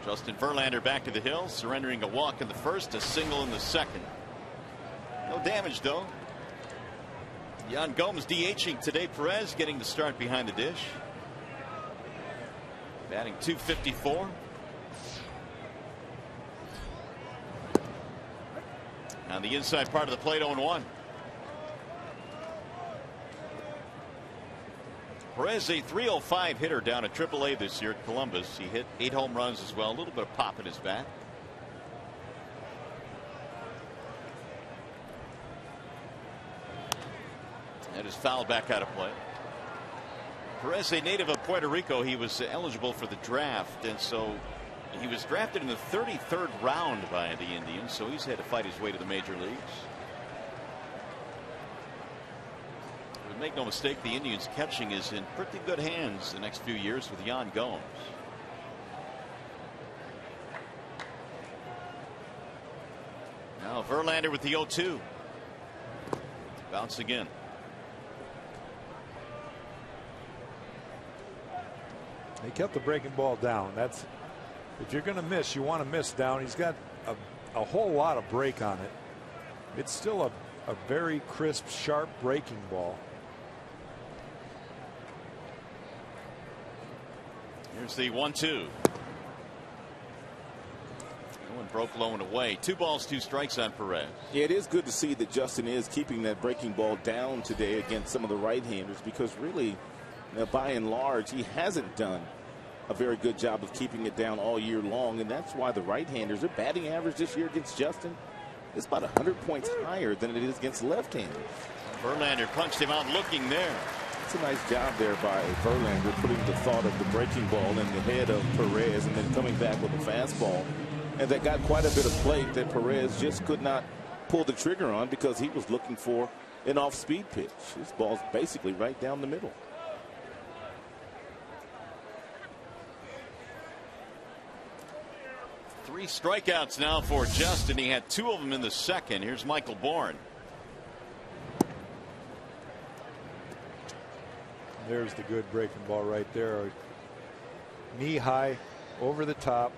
Justin Verlander back to the hill, surrendering a walk in the first, a single in the second. No damage though. Yan Gomes DHing today. Perez getting the start behind the dish. Batting .254. On the inside part of the plate, 0-1. Perez, a .305 hitter down at AAA this year at Columbus. He hit 8 home runs as well. A little bit of pop in his bat. That is fouled back out of play. Perez, a native of Puerto Rico, he was eligible for the draft, and so he was drafted in the 33rd round by the Indians, so he's had to fight his way to the major leagues. Make no mistake, the Indians catching is in pretty good hands the next few years with Yan Gomes. Now Verlander with the 0-2. Bounce again. He kept the breaking ball down. That's, if you're going to miss, you want to miss down. He's got a whole lot of break on it. It's still a very crisp, sharp breaking ball. Here's the 1-2. One broke low and away. 2 balls, 2 strikes on Perez. Yeah, it is good to see that Justin is keeping that breaking ball down today against some of the right-handers, because really, by and large, he hasn't done a very good job of keeping it down all year long, and that's why the right-handers, their batting average this year against Justin is about 100 points higher than it is against left-handers. Verlander punched him out looking there. It's a nice job there by Verlander, putting the thought of the breaking ball in the head of Perez and then coming back with a fastball. And that got quite a bit of plate that Perez just could not pull the trigger on because he was looking for an off-speed pitch. His ball's basically right down the middle. Three strikeouts now for Justin. He had 2 of them in the second. Here's Michael Bourne. There's the good breaking ball right there. Knee high, over the top.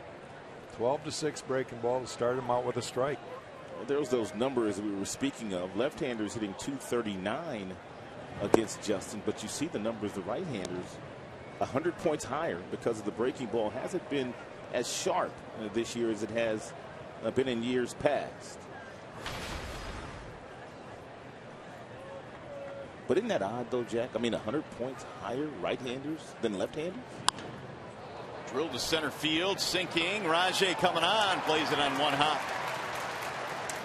12-6 breaking ball to start him out with a strike. Well, there's those numbers we were speaking of. Left-handers hitting .239 against Justin, but you see the numbers, the right-handers 100 points higher because of the breaking ball. Hasn't been as sharp this year as it has been in years past. But isn't that odd, though, Jack? I mean, 100 points higher right-handers than left-handers? Drilled to center field, sinking. Rajay coming on, plays it on 1 hop.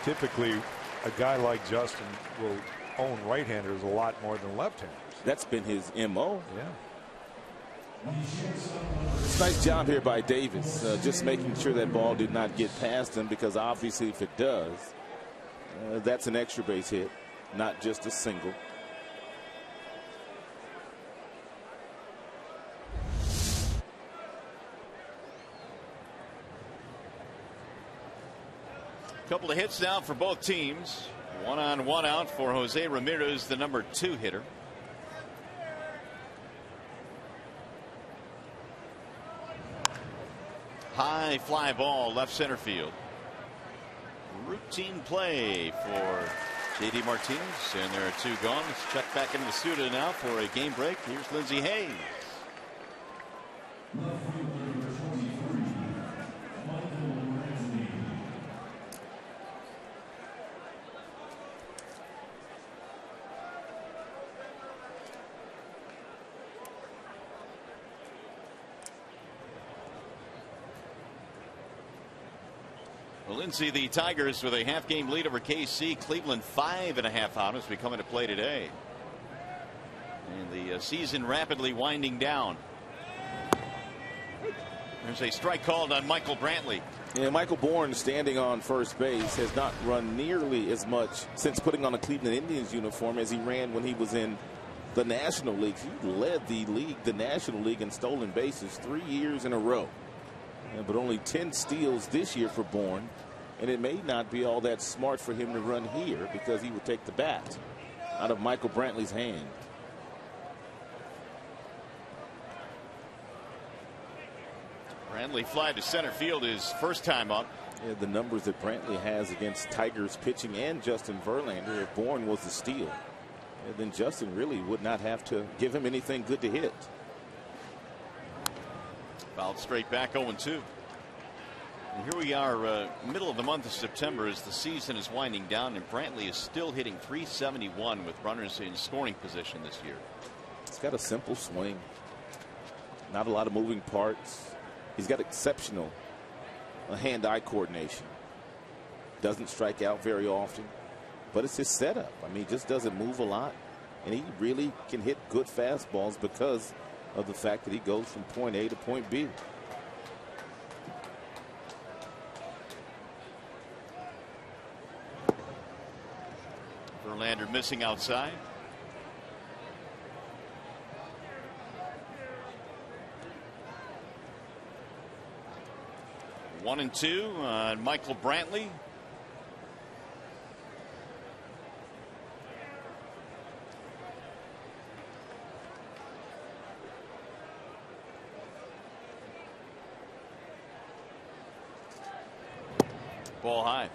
Typically, a guy like Justin will own right-handers a lot more than left-handers. That's been his MO. Yeah. It's a nice job here by Davis, just making sure that ball did not get past him, because obviously if it does, that's an extra base hit, not just a single. Couple of hits now for both teams. 1 on 1 out for Jose Ramirez, the number 2 hitter. High fly ball left center field. Routine play for J.D. Martinez, and there are 2 gone. Let's check back into the studio now for a game break. Here's Lindsey Hayes. Lindsey, the Tigers with a half-game lead over KC. Cleveland 5.5 out as we come into play today. And the season rapidly winding down. There's a strike called on Michael Brantley. Yeah, Michael Bourne, standing on first base, has not run nearly as much since putting on a Cleveland Indians uniform as he ran when he was in the National League. He led the league, the National League, in stolen bases 3 years in a row. But only 10 steals this year for Bourne. And it may not be all that smart for him to run here, because he would take the bat out of Michael Brantley's hand. Brantley fly to center field his first time up. Yeah, the numbers that Brantley has against Tigers pitching and Justin Verlander, if Bourne was the steal, then Justin really would not have to give him anything good to hit. Fouled straight back 0-2. And here we are, middle of the month of September, as the season is winding down, and Brantley is still hitting .371 with runners in scoring position this year. He's got a simple swing, not a lot of moving parts. He's got exceptional hand-eye coordination. Doesn't strike out very often, but it's his setup. I mean, he just doesn't move a lot, and he really can hit good fastballs because of the fact that he goes from point A to point B. Verlander missing outside. One and 2 on Michael Brantley. ball high.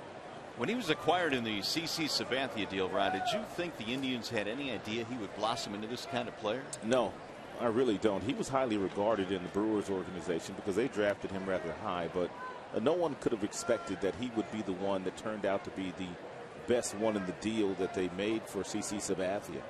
When he was acquired in the CC Sabathia deal, Rod, did you think the Indians had any idea he would blossom into this kind of player? No, I really don't. He was highly regarded in the Brewers organization because they drafted him rather high, but no one could have expected that he would be the one that turned out to be the best one in the deal that they made for CC Sabathia.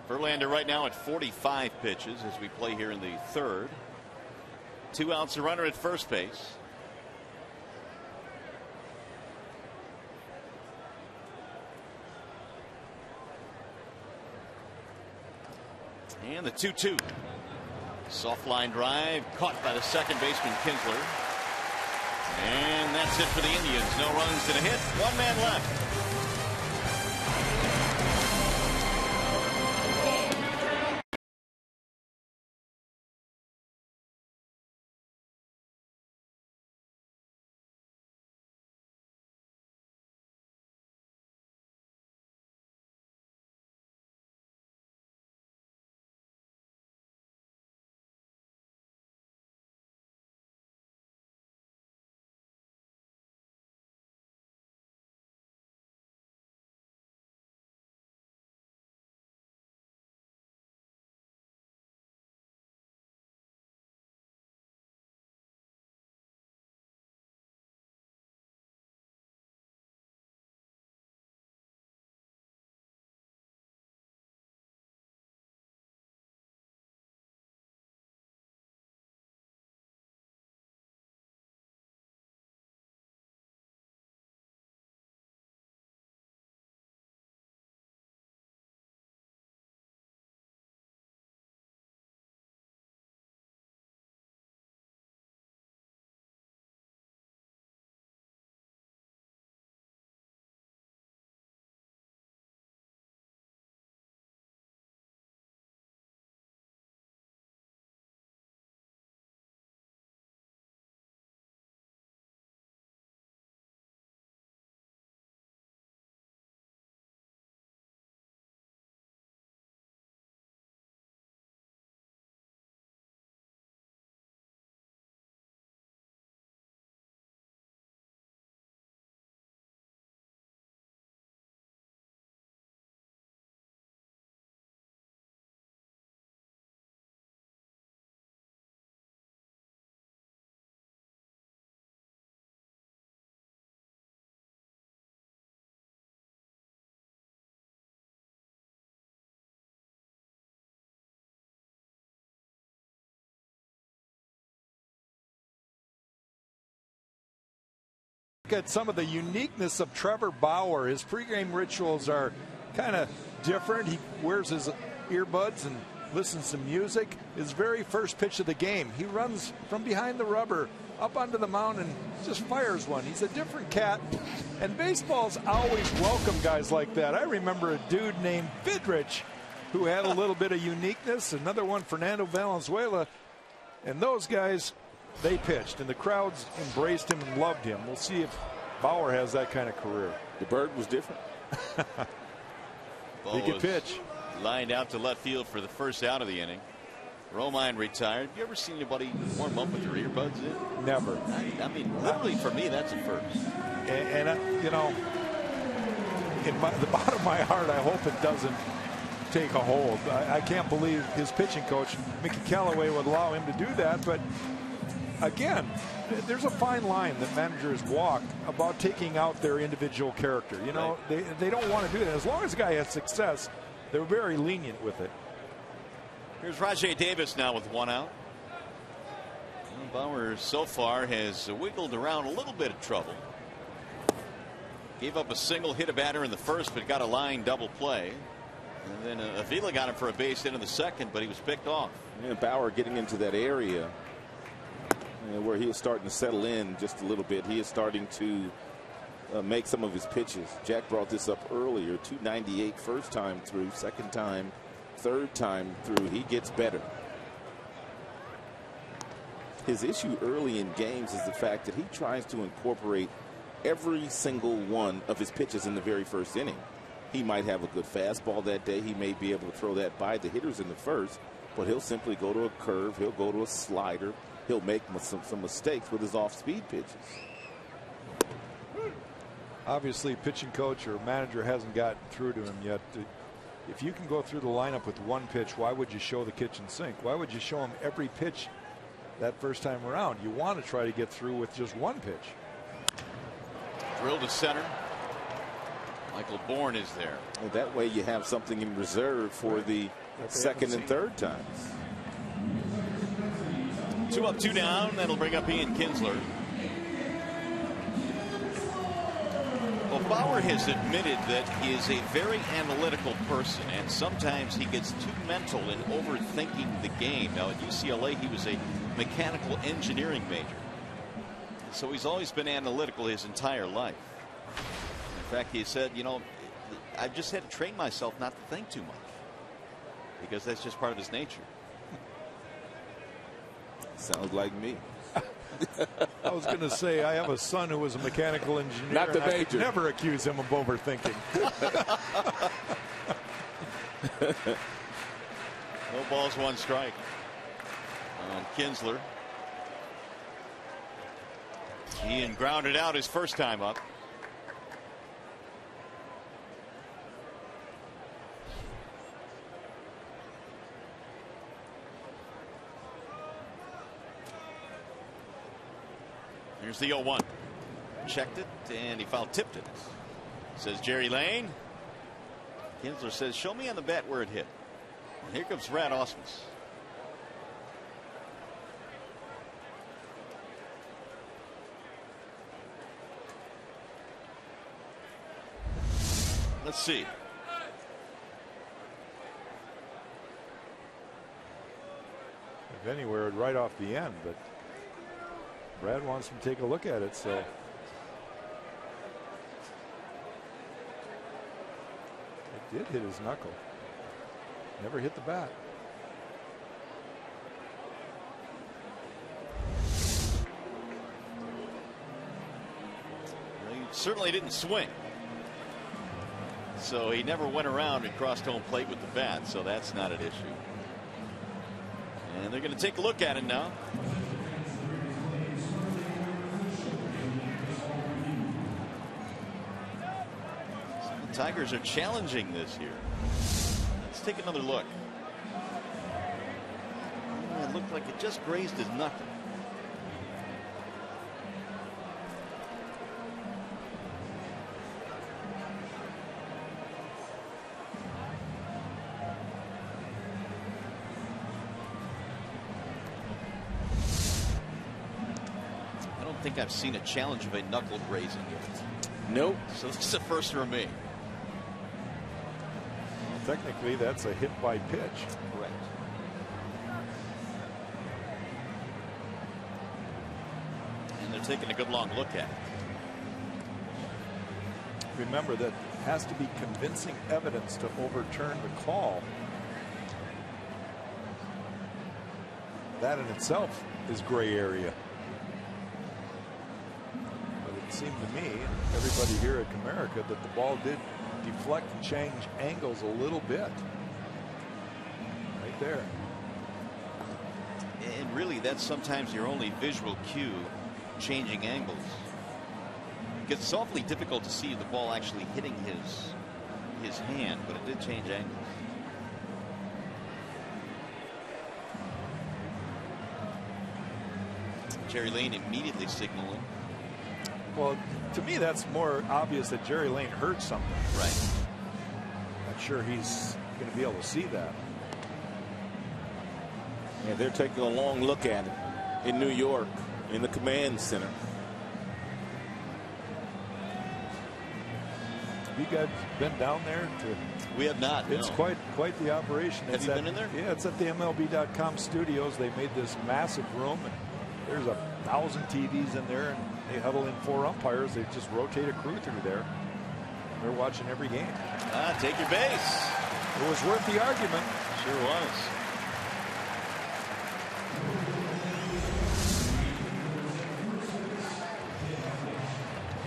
Verlander right now at 45 pitches as we play here in the third. 2 outs, a runner at first base. And the 2-2. Soft line drive caught by the second baseman Kinsler. And that's it for the Indians. No runs and a hit. 1 man left. At some of the uniqueness of Trevor Bauer. His pregame rituals are kind of different. He wears his earbuds and listens to music. His very first pitch of the game, he runs from behind the rubber up onto the mound and just fires one. He's a different cat, and baseball's always welcome guys like that. I remember a dude named Vidrich who had a little bit of uniqueness. Another one, Fernando Valenzuela, and those guys, they pitched, and the crowds embraced him and loved him. We'll see if Bauer has that kind of career. The bird was different. He could pitch. Lined out to left field for the first out of the inning. Romine retired. You ever seen anybody warm up with their earbuds in? Never. I mean, literally for me, that's a first. And you know, in the bottom of my heart, I hope it doesn't take a hold. I can't believe his pitching coach, Mickey Callaway, would allow him to do that. But again, there's a fine line that managers walk about taking out their individual character. You know, they don't want to do that. As long as a guy has success, they're very lenient with it. Here's Rajai Davis now with 1 out. Bauer so far has wiggled around a little bit of trouble. Gave up a single, hit a batter in the first, but got a line double play. And then Avila got him for a base hit in the second, but he was picked off. And Bauer getting into that area where he is starting to settle in just a little bit. He is starting to make some of his pitches. Jack brought this up earlier. 298 first time through, second time, third time through. He gets better. His issue early in games is the fact that he tries to incorporate every single one of his pitches in the very first inning. He might have a good fastball that day. He may be able to throw that by the hitters in the first, but he'll simply go to a curve. He'll go to a slider. He'll make some mistakes with his off-speed pitches. Obviously, pitching coach or manager hasn't gotten through to him yet. If you can go through the lineup with one pitch, why would you show the kitchen sink? Why would you show him every pitch that first time around? You want to try to get through with just one pitch. Drill to center. Michael Bourne is there. Well, that way you have something in reserve for the second and third times. 2 up, 2 down. That'll bring up Ian Kinsler. Well, Bauer has admitted that he is a very analytical person, and sometimes he gets too mental in overthinking the game. Now, at UCLA, he was a mechanical engineering major, so he's always been analytical his entire life. In fact, he said, you know, I've just had to train myself not to think too much, because that's just part of his nature. Sounds like me. I was going to say, I have a son who was a mechanical engineer. Not the major. I could never accuse him of overthinking. No balls, 1 strike on Kinsler. Ian grounded out his first time up. Here's the 0-1. Checked it, and he foul tipped it. Says Jerry Lane. Kinsler says, show me on the bat where it hit. And here comes Brad Ausmus. Let's see. If anywhere, right off the end, but Brad wants him to take a look at it, so it did hit his knuckle. Never hit the bat. Well, he certainly didn't swing, so he never went around and crossed home plate with the bat, so that's not an issue. And they're going to take a look at it now. Tigers are challenging this here. Let's take another look. It looked like it just grazed his knuckle. I don't think I've seen a challenge of a knuckle grazing yet. Nope. So this is a first for me. Technically, that's a hit by pitch. Correct. And they're taking a good long look at it. Remember that has to be convincing evidence to overturn the call. That in itself is gray area. But it seemed to me, and everybody here at Comerica, that the ball did deflect and change angles a little bit. Right there. And really, that's sometimes your only visual cue, changing angles. Because it's awfully difficult to see the ball actually hitting his hand, but it did change angles. Jerry Lane immediately signaling. Well, to me, that's more obvious that Jerry Lane heard something. Right. Not sure he's going to be able to see that. Yeah, they're taking a long look at it in New York in the command center. Have you guys been down there? We have not. It's no. quite the operation. Have you been in there? Yeah, it's at the MLB.com studios. They made this massive room, and there's 1,000 TVs in there, and they huddle in 4 umpires. They just rotate a crew through there. They're watching every game. Take your base. It was worth the argument. Sure was.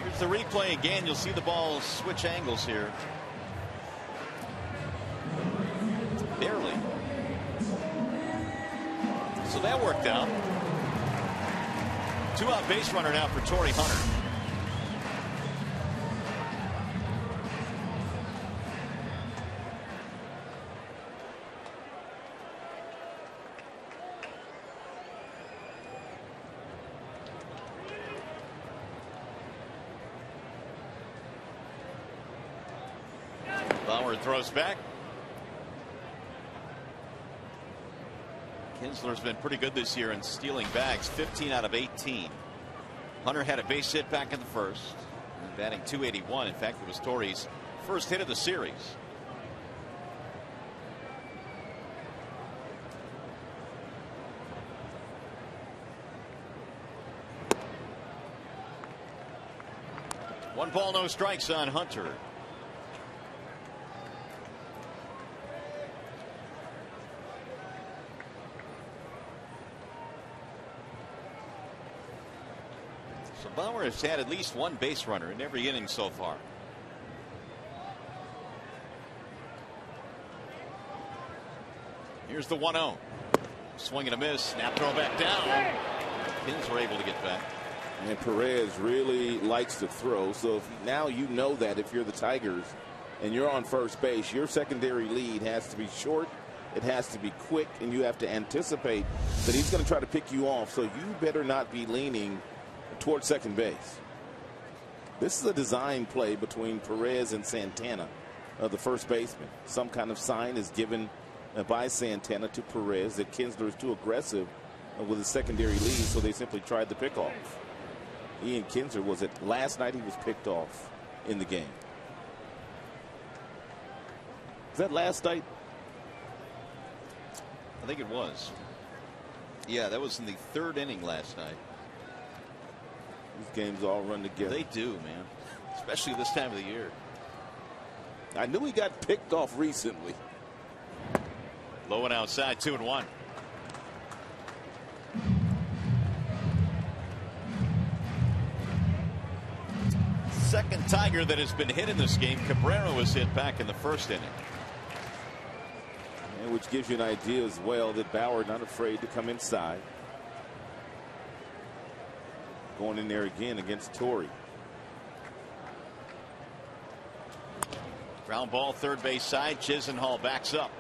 Here's the replay again. You'll see the ball switch angles here. Barely. So that worked out. 2-out base runner now for Torrey Hunter. Bauer throws back. Kinsler's been pretty good this year in stealing bags, 15 out of 18. Hunter had a base hit back in the first, and batting .281. In fact, it was Torrey's first hit of the series. One ball, no strikes on Hunter. So Bauer has had at least one base runner in every inning so far. Here's the 1-0. Swing and a miss. Snap throw back down. Pins were able to get back. And Perez really likes to throw. So now you know that if you're the Tigers and you're on first base, your secondary lead has to be short. It has to be quick, and you have to anticipate that he's going to try to pick you off. So you better not be leaning towards second base. This is a design play between Perez and Santana, the first baseman. Some kind of sign is given by Santana to Perez that Kinsler is too aggressive with his secondary lead, so they simply tried the pickoff. Ian Kinsler was it last night? He was picked off in the game. Is that last night? I think it was. Yeah, that was in the third inning last night. These games all run together. They do, man. Especially this time of the year. I knew he got picked off recently. Low and outside, 2-1. Second Tiger that has been hit in this game. Cabrera was hit back in the first inning. And which gives you an idea as well that Bauer not afraid to come inside. Going in there again against Torrey. Ground ball, third base side. Chisenhall backs up.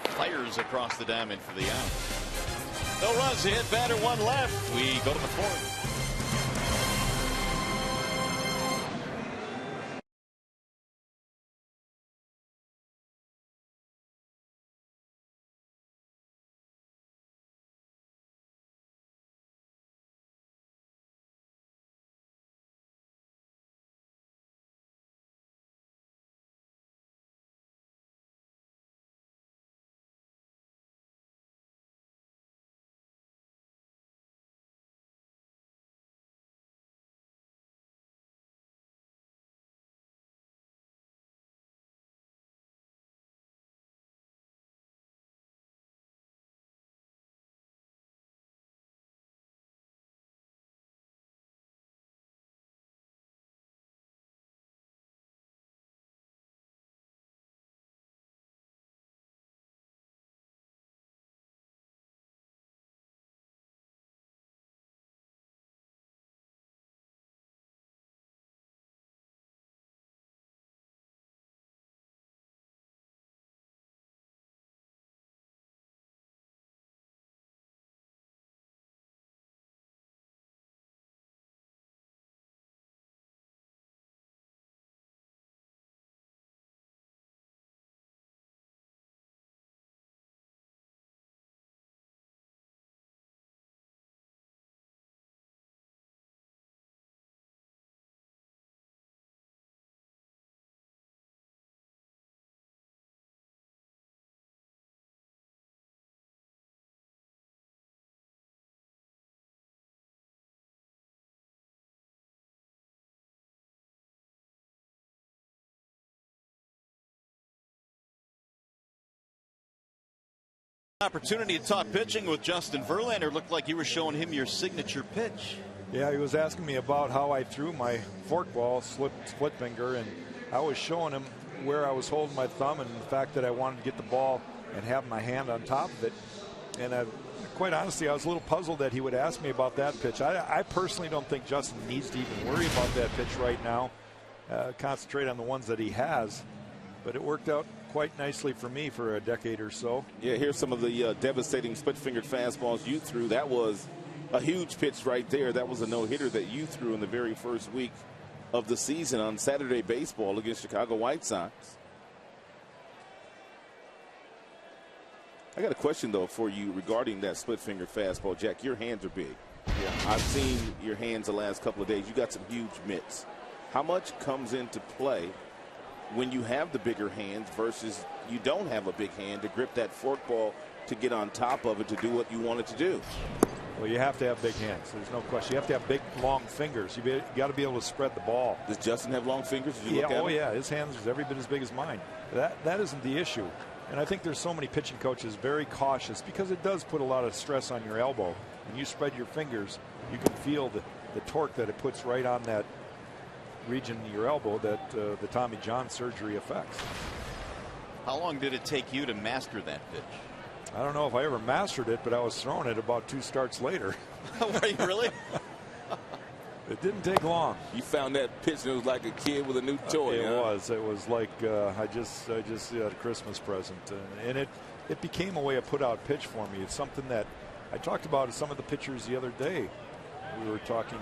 Fires across the diamond for the out. No runs hit, batter one left. We go to the fourth. Opportunity to talk pitching with Justin Verlander. Looked like you were showing him your signature pitch. Yeah, he was asking me about how I threw my forkball, split finger, and I was showing him where I was holding my thumb and the fact that I wanted to get the ball and have my hand on top of it. And quite honestly, I was a little puzzled that he would ask me about that pitch. I personally don't think Justin needs to even worry about that pitch right now. Concentrate on the ones that he has. But it worked out quite nicely for me for a decade or so. Yeah, here's some of the devastating split-fingered fastballs you threw. That was a huge pitch right there. That was a no-hitter that you threw in the very first week of the season on Saturday baseball against Chicago White Sox. I got a question, though, for you regarding that split-fingered fastball. Jack, your hands are big. Yeah, I've seen your hands the last couple of days. You got some huge mitts. How much comes into play when you have the bigger hands versus you don't have a big hand to grip that forkball to get on top of it to do what you want it to do? Well, you have to have big hands. There's no question. You have to have big, long fingers. You got to be able to spread the ball. Does Justin have long fingers? Did you look at him? Yeah. His hands are every bit as big as mine. That isn't the issue. And I think there's so many pitching coaches very cautious because it does put a lot of stress on your elbow. When you spread your fingers, you can feel the torque that it puts right on that region of your elbow that the Tommy John surgery affects. How long did it take you to master that pitch? I don't know if I ever mastered it, but I was throwing it about 2 starts later. Were you really? It didn't take long. You found that pitch and it was like a kid with a new toy. It was like I just had a Christmas present, and it became a way of put out pitch for me. It's something that I talked about with some of the pitchers the other day. We were talking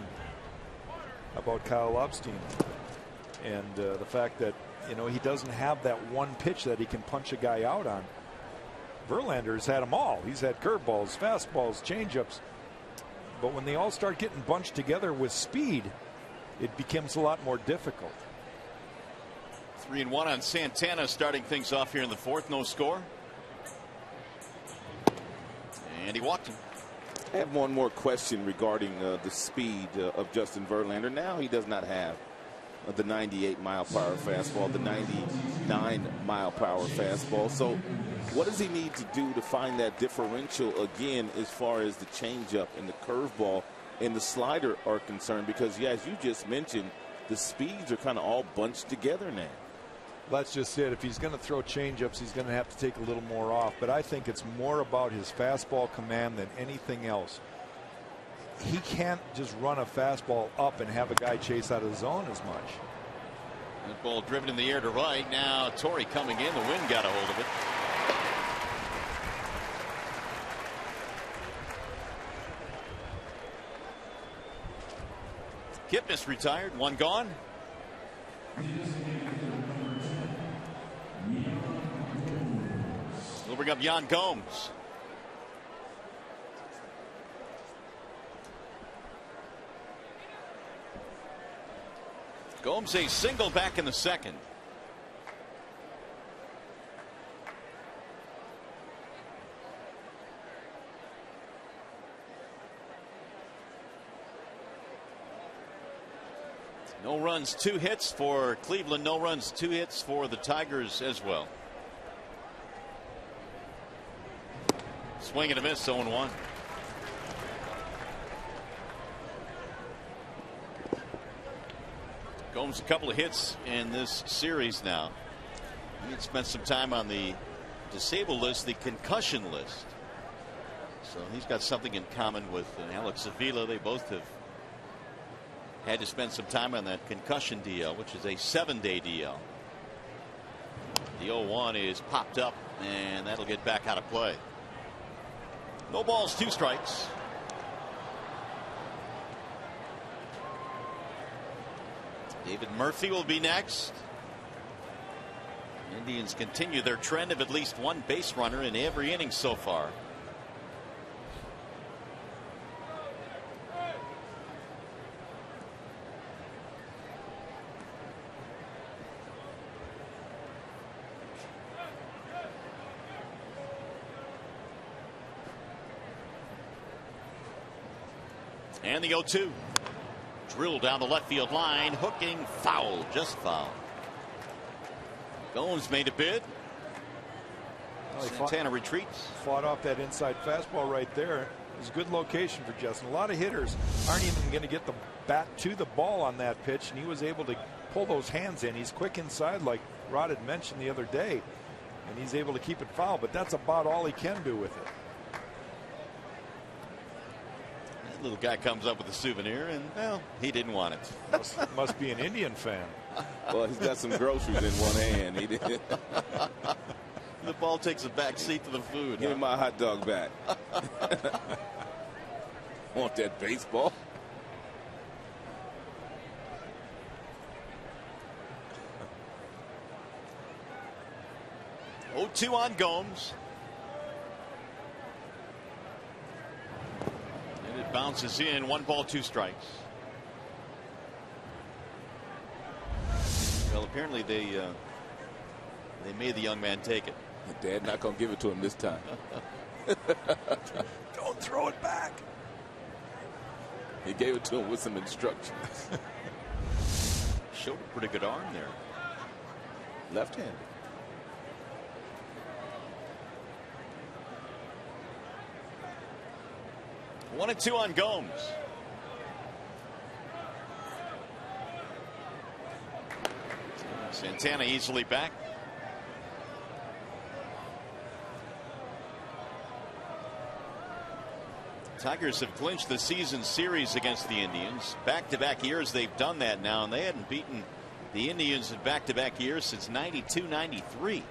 about Kyle Lobstein and the fact that he doesn't have that one pitch that he can punch a guy out on. Verlander's had them all. He's had curveballs, fastballs, changeups. But when they all start getting bunched together with speed, it becomes a lot more difficult. 3-1 on Santana, starting things off here in the fourth. No score. And he walked him. I have one more question regarding the speed of Justin Verlander. Now he does not have the 98-mile-per-hour fastball, the 99-mile-per-hour fastball. So what does he need to do to find that differential again as far as the changeup and the curveball and the slider are concerned? Because, yeah, as you just mentioned, the speeds are kind of all bunched together now. That's just it. If he's going to throw changeups, he's going to have to take a little more off. But I think it's more about his fastball command than anything else. He can't just run a fastball up and have a guy chase out of the zone as much. That ball driven in the air to right. Now Torrey coming in. The wind got a hold of it. Kipnis retired. One gone. We'll bring up Yan Gomes. Gomes a single back in the second. No runs, 2 hits for Cleveland. No runs, 2 hits for the Tigers as well. Swing and a miss, 0-1. Gomes a couple of hits in this series now. He had spent some time on the disabled list, the concussion list. So he's got something in common with Alex Avila. They both have had to spend some time on that concussion DL, which is a 7-day DL. The 0-1 is popped up, and that'll get back out of play. No balls, 2 strikes. David Murphy will be next. Indians continue their trend of at least 1 base runner in every inning so far. And the 0-2. Drilled down the left field line, hooking, foul, just foul. Gomes made a bid. Santana retreats. Fought off that inside fastball right there. It was a good location for Justin. A lot of hitters aren't even going to get the bat to the ball on that pitch, and he was able to pull those hands in. He's quick inside like Rod had mentioned the other day, and he's able to keep it foul, but that's about all he can do with it. That little guy comes up with a souvenir, and, well, he didn't want it. Must be an Indian fan. Well, he's got some groceries in one hand. He did. The ball takes a back seat to the food. Give me my hot dog back. Want that baseball? Oh, 2 on Gomes. And it bounces in. 1 ball, 2 strikes. Well, apparently they made the young man take it. Dad not going to give it to him this time. Don't throw it back. He gave it to him with some instructions. Showed a pretty good arm there. Left-handed. One and 2 on Gomes. Santana easily back. Tigers have clinched the season series against the Indians. Back-to-back years they've done that now, and they hadn't beaten the Indians in back-to-back years since 92-93.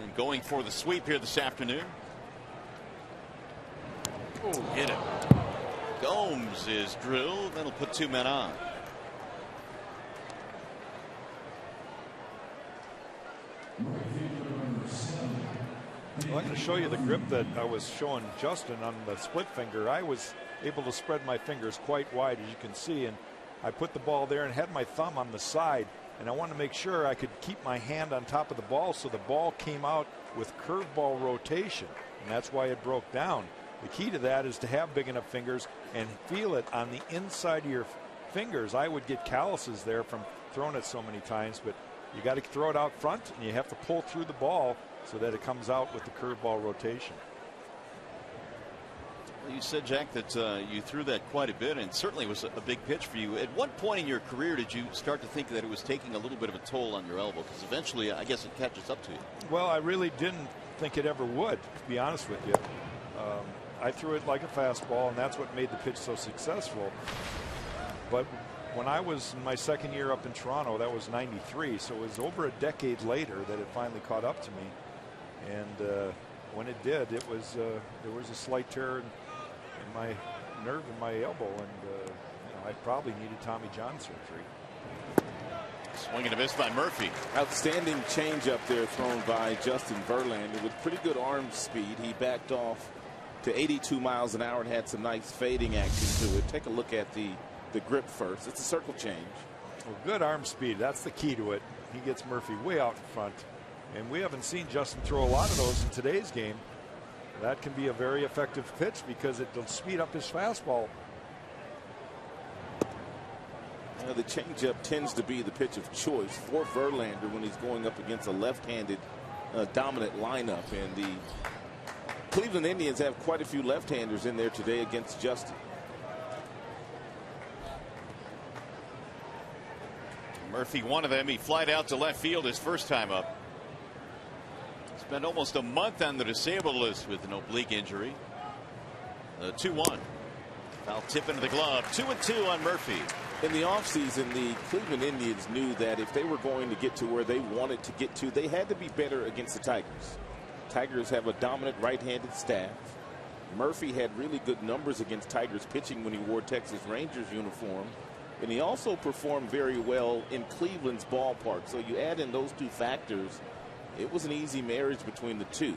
And going for the sweep here this afternoon. Oh, hit it. Gomes is drilled. That'll put 2 men on. Well, I'm going to show you the grip that I was showing Justin on the split finger. I was able to spread my fingers quite wide, as you can see, and I put the ball there and had my thumb on the side, and I wanted to make sure I could keep my hand on top of the ball so the ball came out with curveball rotation, and that's why it broke down. The key to that is to have big enough fingers and feel it on the inside of your fingers. I would get calluses there from throwing it so many times, but you got to throw it out front, and you have to pull through the ball so that it comes out with the curveball rotation. Well, you said, Jack, that you threw that quite a bit, and certainly was a big pitch for you. At what point in your career did you start to think that it was taking a little bit of a toll on your elbow? Because eventually, I guess it catches up to you. Well, I really didn't think it ever would, to be honest with you. I threw it like a fastball, and that's what made the pitch so successful. But when I was in my second year up in Toronto, that was '93, so it was over a decade later that it finally caught up to me. And when it did, it was there was a slight tear in my nerve in my elbow, and I probably needed Tommy John surgery. Swing and a miss by Murphy. Outstanding changeup there thrown by Justin Verlander with pretty good arm speed. He backed off to 82 miles an hour and had some nice fading action to it. Take a look at the grip first. It's a circle change. Well, good arm speed. That's the key to it. He gets Murphy way out in front. And we haven't seen Justin throw a lot of those in today's game. That can be a very effective pitch because it'll speed up his fastball. The changeup tends to be the pitch of choice for Verlander when he's going up against a left-handed dominant lineup. And the Cleveland Indians have quite a few left-handers in there today against Justin. Murphy, one of them. He flied out to left field his first time up. Spent almost a month on the disabled list with an oblique injury. 2-1. Foul tip into the glove. 2-2 on Murphy. In the offseason, the Cleveland Indians knew that if they were going to get to where they wanted to get to, they had to be better against the Tigers. Tigers have a dominant right-handed staff. Murphy had really good numbers against Tigers pitching when he wore Texas Rangers uniform. And he also performed very well in Cleveland's ballpark. So you add in those two factors, it was an easy marriage between the two,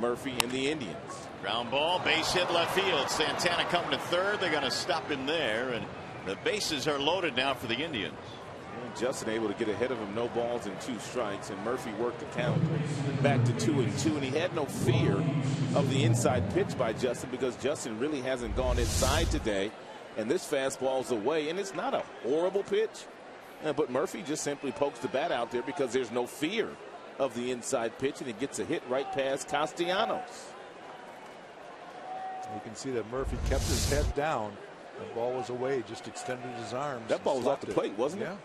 Murphy and the Indians. Ground ball, base hit left field. Santana coming to third. They're going to stop him there, and the bases are loaded now for the Indians. And Justin able to get ahead of him, no balls and 2 strikes, and Murphy worked the count back to 2-2, and he had no fear of the inside pitch by Justin because Justin really hasn't gone inside today, and this fastball's away, and it's not a horrible pitch, but Murphy just simply pokes the bat out there because there's no fear of the inside pitch, and it gets a hit right past Castellanos. You can see that Murphy kept his head down The ball was away, just extended his arms. That ball was off the plate, wasn't it? Yeah.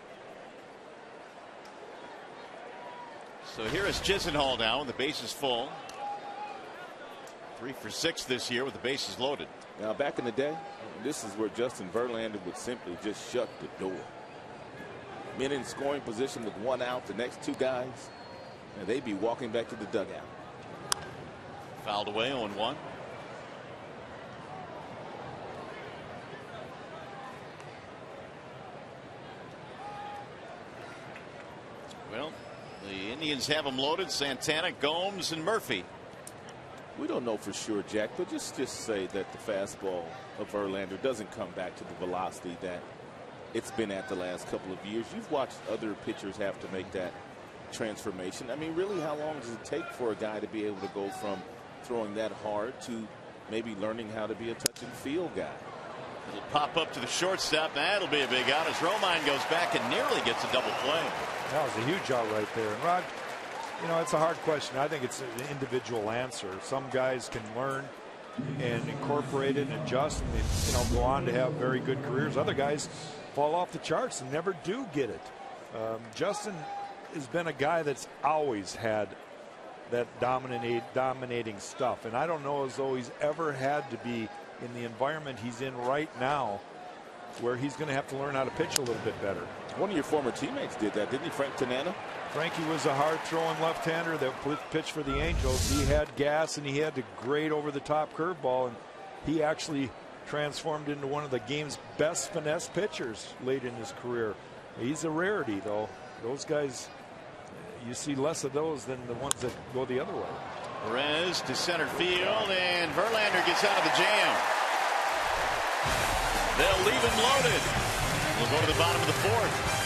So here is Chisenhall now, and the bases full. 3 for 6 this year with the bases loaded. Now, back in the day, this is where Justin Verlander would simply just shut the door. Men in scoring position with 1 out, the next 2 guys, and they'd be walking back to the dugout. Fouled away, 0-1. Well, the Indians have them loaded. Santana, Gomes, and Murphy. We don't know for sure, Jack, but just say that the fastball of Verlander doesn't come back to the velocity that it's been at the last couple of years. You've watched other pitchers have to make that transformation. I mean, really, how long does it take for a guy to be able to go from throwing that hard to maybe learning how to be a touch and feel guy? It'll pop up to the shortstop. That'll be a big out as Romine goes back and nearly gets a double play. That was a huge out right there. And Rod, you know, it's a hard question. I think it's an individual answer. Some guys can learn and incorporate it and adjust and, you know, go on to have very good careers. Other guys fall off the charts and never do get it. Justin has been a guy that's always had that dominating stuff. And I don't know as though he's ever had to be in the environment he's in right now where he's going to have to learn how to pitch a little bit better. One of your former teammates did that, didn't he, Frank Tanana? Frankie was a hard-throwing left-hander that pitched for the Angels. He had gas and he had the great over-the-top curveball, and he actually transformed into one of the game's best finesse pitchers late in his career. He's a rarity, though. Those guys, you see less of those than the ones that go the other way. Perez to center field, and Verlander gets out of the jam. They'll leave him loaded. We'll go to the bottom of the 4th.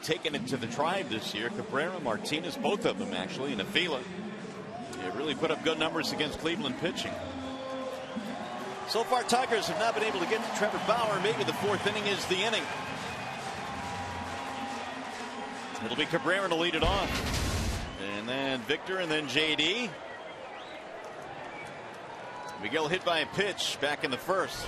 Taking it to the Tribe this year. Cabrera, Martinez, both of them actually, and Avila. They really put up good numbers against Cleveland pitching. So far, Tigers have not been able to get to Trevor Bauer. Maybe the 4th inning is the inning. It'll be Cabrera to lead it off. And then Victor, and then JD. Miguel hit by a pitch back in the 1st.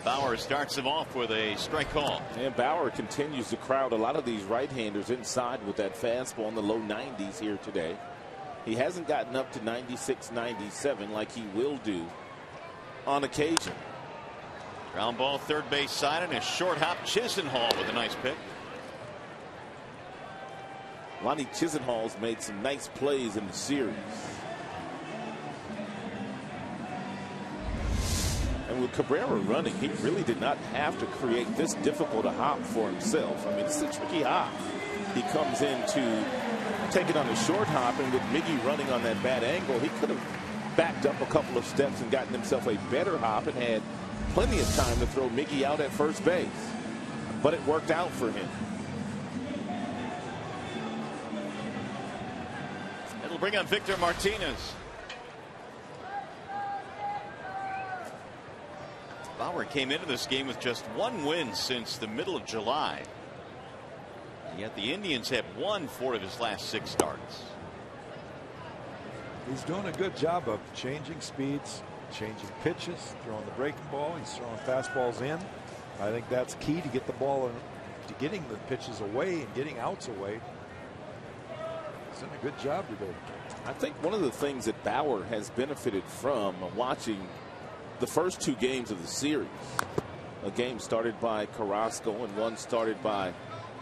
Bauer starts him off with a strike call. And Bauer continues to crowd a lot of these right-handers inside with that fastball in the low 90s here today. He hasn't gotten up to 96, 97 like he will do on occasion. Ground ball, third base side, and a short hop. Chisenhall with a nice pick. Lonnie Chisenhall's made some nice plays in the series. And with Cabrera running, he really did not have to create this difficult a hop for himself. I mean, it's a tricky hop. He comes in to take it on a short hop, and with Miggy running on that bad angle, he could have backed up a couple of steps and gotten himself a better hop and had plenty of time to throw Miggy out at first base. But it worked out for him. It'll bring on Victor Martinez. Bauer came into this game with just one win since the middle of July. Yet the Indians have won 4 of his last 6 starts. He's doing a good job of changing speeds, changing pitches, throwing the breaking ball. He's throwing fastballs in. I think that's key to get the ball to getting the pitches away and getting outs away. He's done a good job today. I think one of the things that Bauer has benefited from watching the first 2 games of the series, a game started by Carrasco and one started by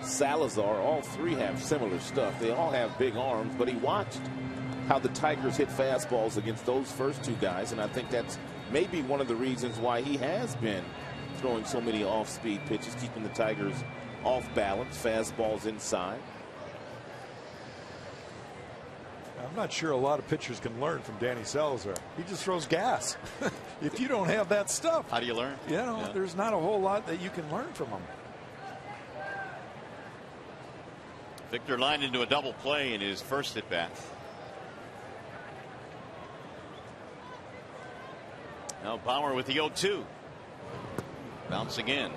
Salazar, all 3 have similar stuff. They all have big arms, but he watched how the Tigers hit fastballs against those first 2 guys, and I think that's maybe one of the reasons why he has been throwing so many off-speed pitches, keeping the Tigers off balance, fastballs inside. I'm not sure a lot of pitchers can learn from Danny Salazar. He just throws gas. If you don't have that stuff, how do you learn? You know, yeah. There's not a whole lot that you can learn from him. Victor lined into a double play in his first at bat. Now Bauer with the 0-2. Bouncing in.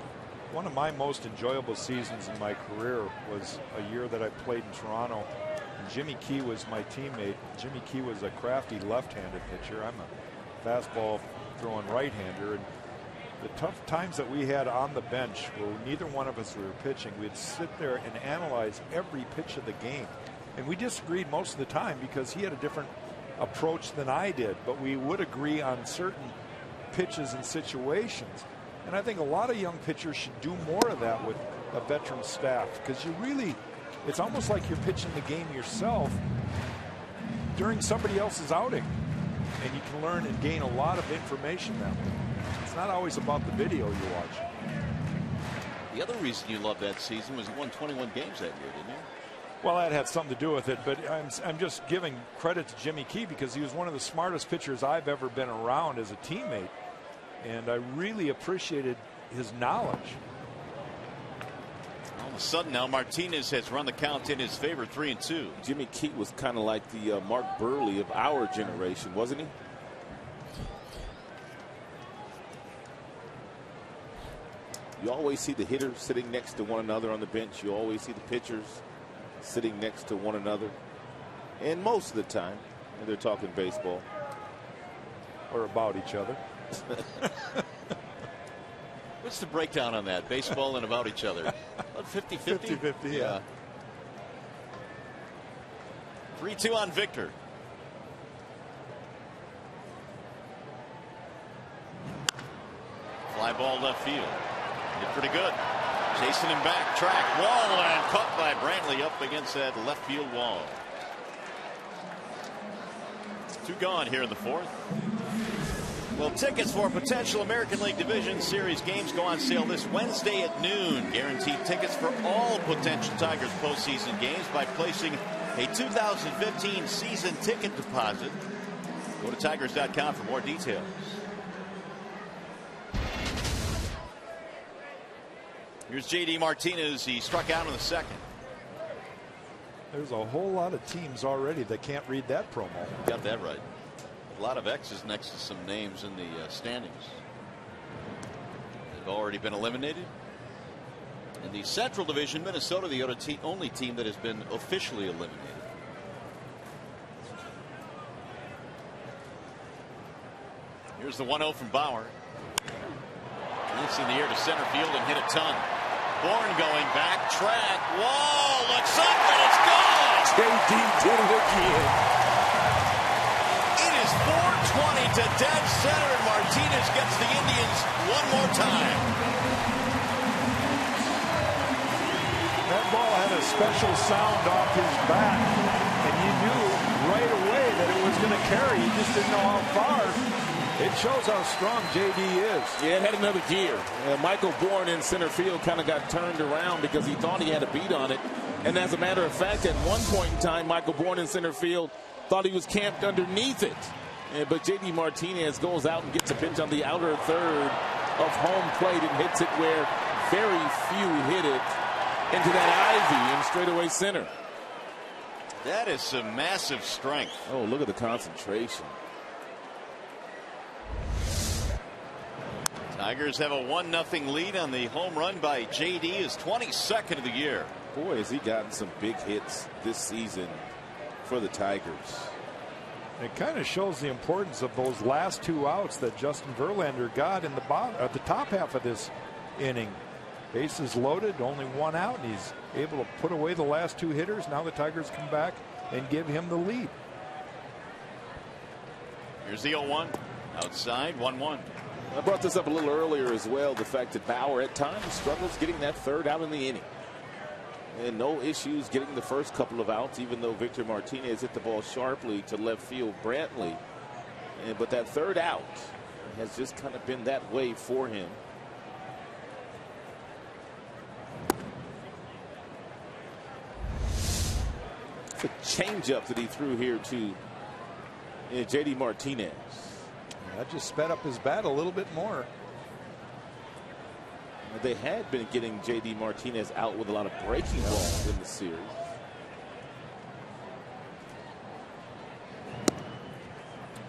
One of my most enjoyable seasons in my career was a year that I played in Toronto. And Jimmy Key was my teammate. Jimmy Key was a crafty left-handed pitcher. I'm a fastball throwing right-hander. And the tough times that we had on the bench where neither one of us were pitching, we'd sit there and analyze every pitch of the game. And we disagreed most of the time because he had a different approach than I did. But we would agree on certain pitches and situations. And I think a lot of young pitchers should do more of that with a veteran staff, because you really, it's almost like you're pitching the game yourself during somebody else's outing. And you can learn and gain a lot of information that way. It's not always about the video you watch. The other reason you loved that season was you won 21 games that year, didn't you? Well, that had something to do with it, but I'm just giving credit to Jimmy Key because he was one of the smartest pitchers I've ever been around as a teammate. And I really appreciated his knowledge. All of a sudden now Martinez has run the count in his favor, 3-2. Jimmy Key was kind of like the Mark Burley of our generation, wasn't he? You always see the hitters sitting next to one another on the bench. You always see the pitchers sitting next to one another. And most of the time, they're talking baseball. Or about each other. What's the breakdown on that? Baseball and about each other? About 50-50? 50-50, yeah. 3-2 on Victor. Fly ball left field. Did pretty good. Chasing him back, track, wall, and caught by Brantley up against that left field wall. 2 gone here in the 4th. Well, tickets for potential American League Division Series games go on sale this Wednesday at noon. Guaranteed tickets for all potential Tigers postseason games by placing a 2015 season ticket deposit. Go to Tigers.com for more details. Here's J.D. Martinez. He struck out in the 2nd. There's a whole lot of teams already that can't read that promo. Got that right. A lot of X's next to some names in the standings. They've already been eliminated. In the Central Division, Minnesota, the only team that has been officially eliminated. Here's the 1-0 from Bauer. Leaps in the air to center field and hit a ton. Bourne going back, track, wall, looks up, and it's gone! J.D. did it again. It is 4:20 Ohtani to dead center, and Martinez gets the Indians one more time. That ball had a special sound off his bat, and you knew right away that it was going to carry. You just didn't know how far. It shows how strong J.D. is. Yeah, it had another gear. Michael Bourne in center field kind of got turned around because he thought he had a beat on it. And as a matter of fact, at one point in time, Michael Bourne in center field thought he was camped underneath it. But J.D. Martinez goes out and gets a pitch on the outer third of home plate and hits it where very few hit it, into that ivy in straightaway center. That is some massive strength. Oh, look at the concentration. Tigers have a 1-0 lead on the home run by J.D. his 22nd of the year. Boy, has he gotten some big hits this season for the Tigers. It kind of shows the importance of those last 2 outs that Justin Verlander got in the top half of this inning. Bases loaded, only 1 out, and he's able to put away the last 2 hitters. Now the Tigers come back and give him the lead. Here's the 0-1. Outside, 1-1. I brought this up a little earlier as well, the fact that Bauer at times struggles getting that third out in the inning. And no issues getting the first couple of outs, even though Victor Martinez hit the ball sharply to left field Brantley. But that third out has just kind of been that way for him. It's a changeup that he threw here to J.D. Martinez. That just sped up his bat a little bit more. They had been getting J.D. Martinez out with a lot of breaking balls in the series.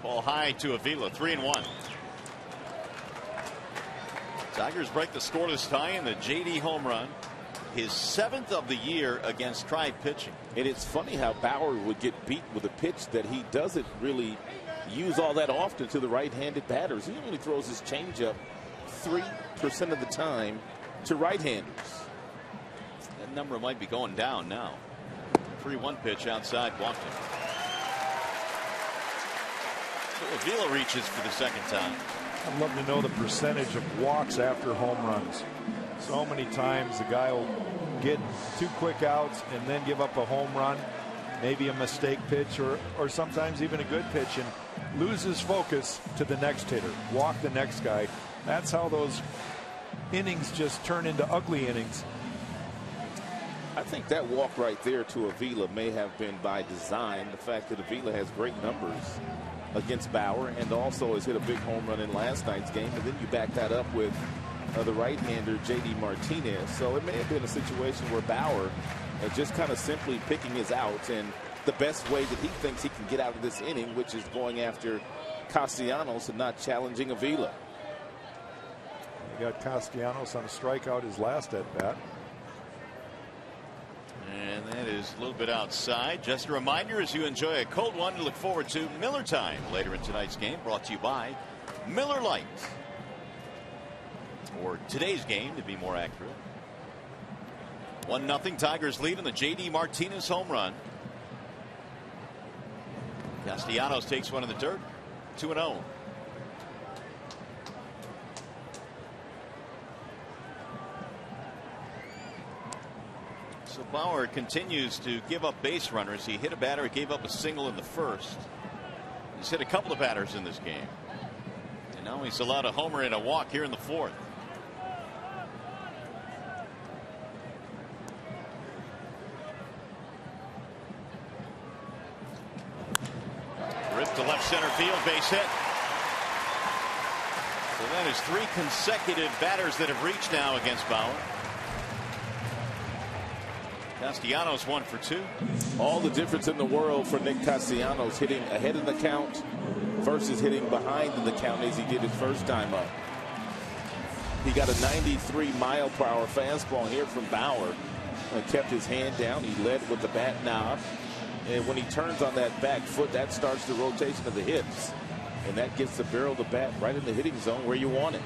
Ball high to Avila, 3-1. Tigers break the scoreless tie in the J.D. home run. His 7th of the year against Tribe pitching. And it's funny how Bauer would get beat with a pitch that he doesn't really use all that often to the right-handed batters. He only throws his changeup 3% of the time to right-handers. That number might be going down now. 3-1 pitch outside, walked him. So Avila reaches for the second time. I'd love to know the percentage of walks after home runs. So many times the guy will get 2 quick outs and then give up a home run, maybe a mistake pitch, or sometimes even a good pitch, and lose his focus to the next hitter, walk the next guy. That's how those innings just turn into ugly innings. I think that walk right there to Avila may have been by design. The fact that Avila has great numbers against Bauer and also has hit a big home run in last night's game, and then you back that up with the right-hander J.D. Martinez. So it may have been a situation where Bauer just kind of simply picking his outs, and the best way that he thinks he can get out of this inning, which is going after Castellanos and not challenging Avila. You got Castellanos on a strikeout his last at bat. And that is a little bit outside. Just a reminder, as you enjoy a cold one to look forward to, Miller Time later in tonight's game, brought to you by Miller Lite. Or today's game, to be more accurate. 1-0 Tigers lead in the J.D. Martinez home run. Castellanos takes one in the dirt. 2-0. So Bauer continues to give up base runners. He hit a batter, gave up a single in the first. He's hit a couple of batters in this game. And now he's allowed a homer and a walk here in the fourth. Ripped to left center field, base hit. So that is 3 consecutive batters that have reached now against Bauer. Castellanos 1 for 2. All the difference in the world for Nick Castellanos, hitting ahead of the count versus hitting behind in the count as he did his first time up. He got a 93-mile-per-hour fastball here from Bauer. Kept his hand down. He led with the bat knob. And when he turns on that back foot, that starts the rotation of the hips. And that gets the barrel of the bat right in the hitting zone where you want it.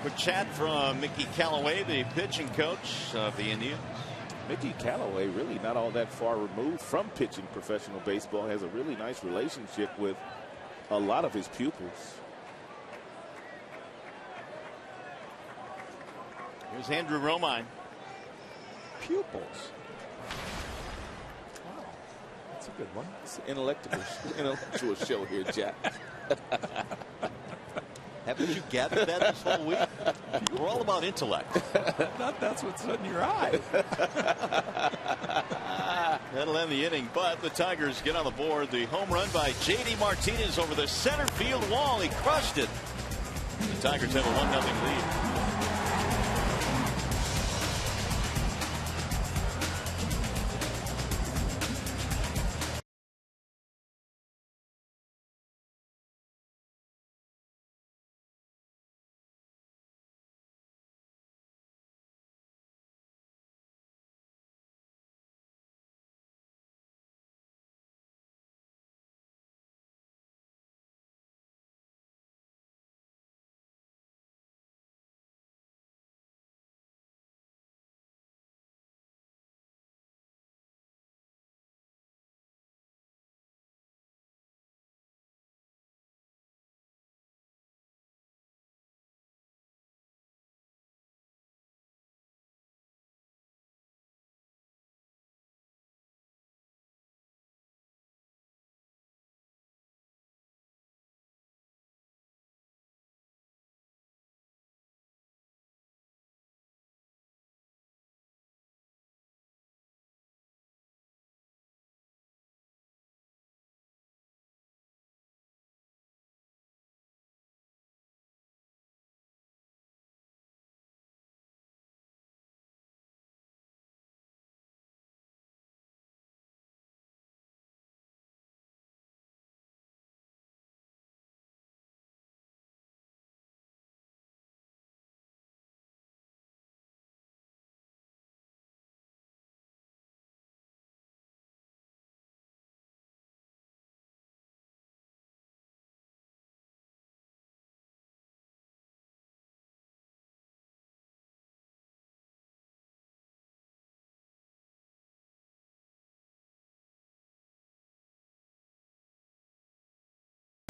Quick chat from Mickey Callaway, the pitching coach of the Indians. Mickey Callaway really not all that far removed from pitching professional baseball. Has a really nice relationship with a lot of his pupils. Here's Andrew Romine. Pupils. Wow, that's a good one. It's an intellectual show here, Jack. Haven't you gathered that this whole week? We're all about intellect. That's what's in your eye. That'll end the inning, but the Tigers get on the board. The home run by J.D. Martinez over the center field wall. He crushed it. The Tigers have a 1-0 lead.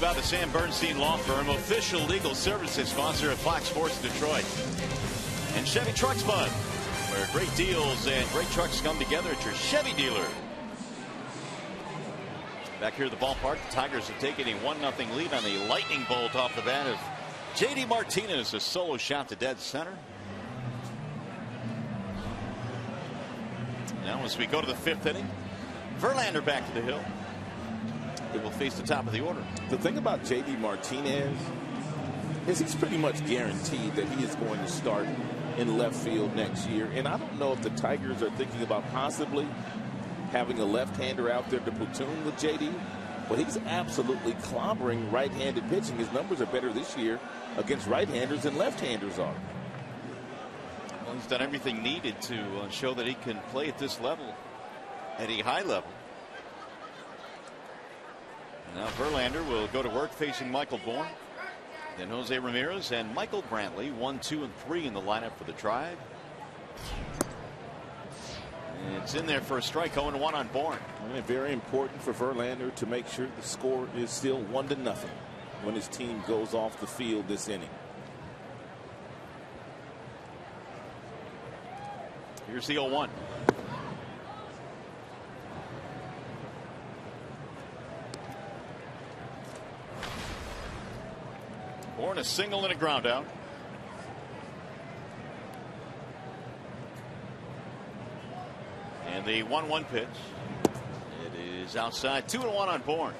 About the Sam Bernstein Law Firm, official legal services sponsor of Fox Sports Detroit. And Chevy Trucks Bud, where great deals and great trucks come together at your Chevy dealer. Back here at the ballpark, the Tigers have taken a 1-0 lead on the lightning bolt off the bat of J.D. Martinez, a solo shot to dead center. Now as we go to the 5th inning, Verlander back to the hill. They will face the top of the order. The thing about J.D. Martinez is he's pretty much guaranteed that he is going to start in left field next year. And I don't know if the Tigers are thinking about possibly having a left-hander out there to platoon with J.D., but he's absolutely clobbering right-handed pitching. His numbers are better this year against right-handers than left-handers are. Well, he's done everything needed to show that he can play at this level, at a high level. Now Verlander will go to work facing Michael Bourne. Then Jose Ramirez and Michael Brantley, 1, 2, and 3 in the lineup for the Tribe. And it's in there for a strike, 0-1 on Bourne. Very important for Verlander to make sure the score is still 1-0 when his team goes off the field this inning. Here's the 0-1. Bourne a single and a ground out. And the 1-1 pitch. It is outside. 2-1 on Bourne.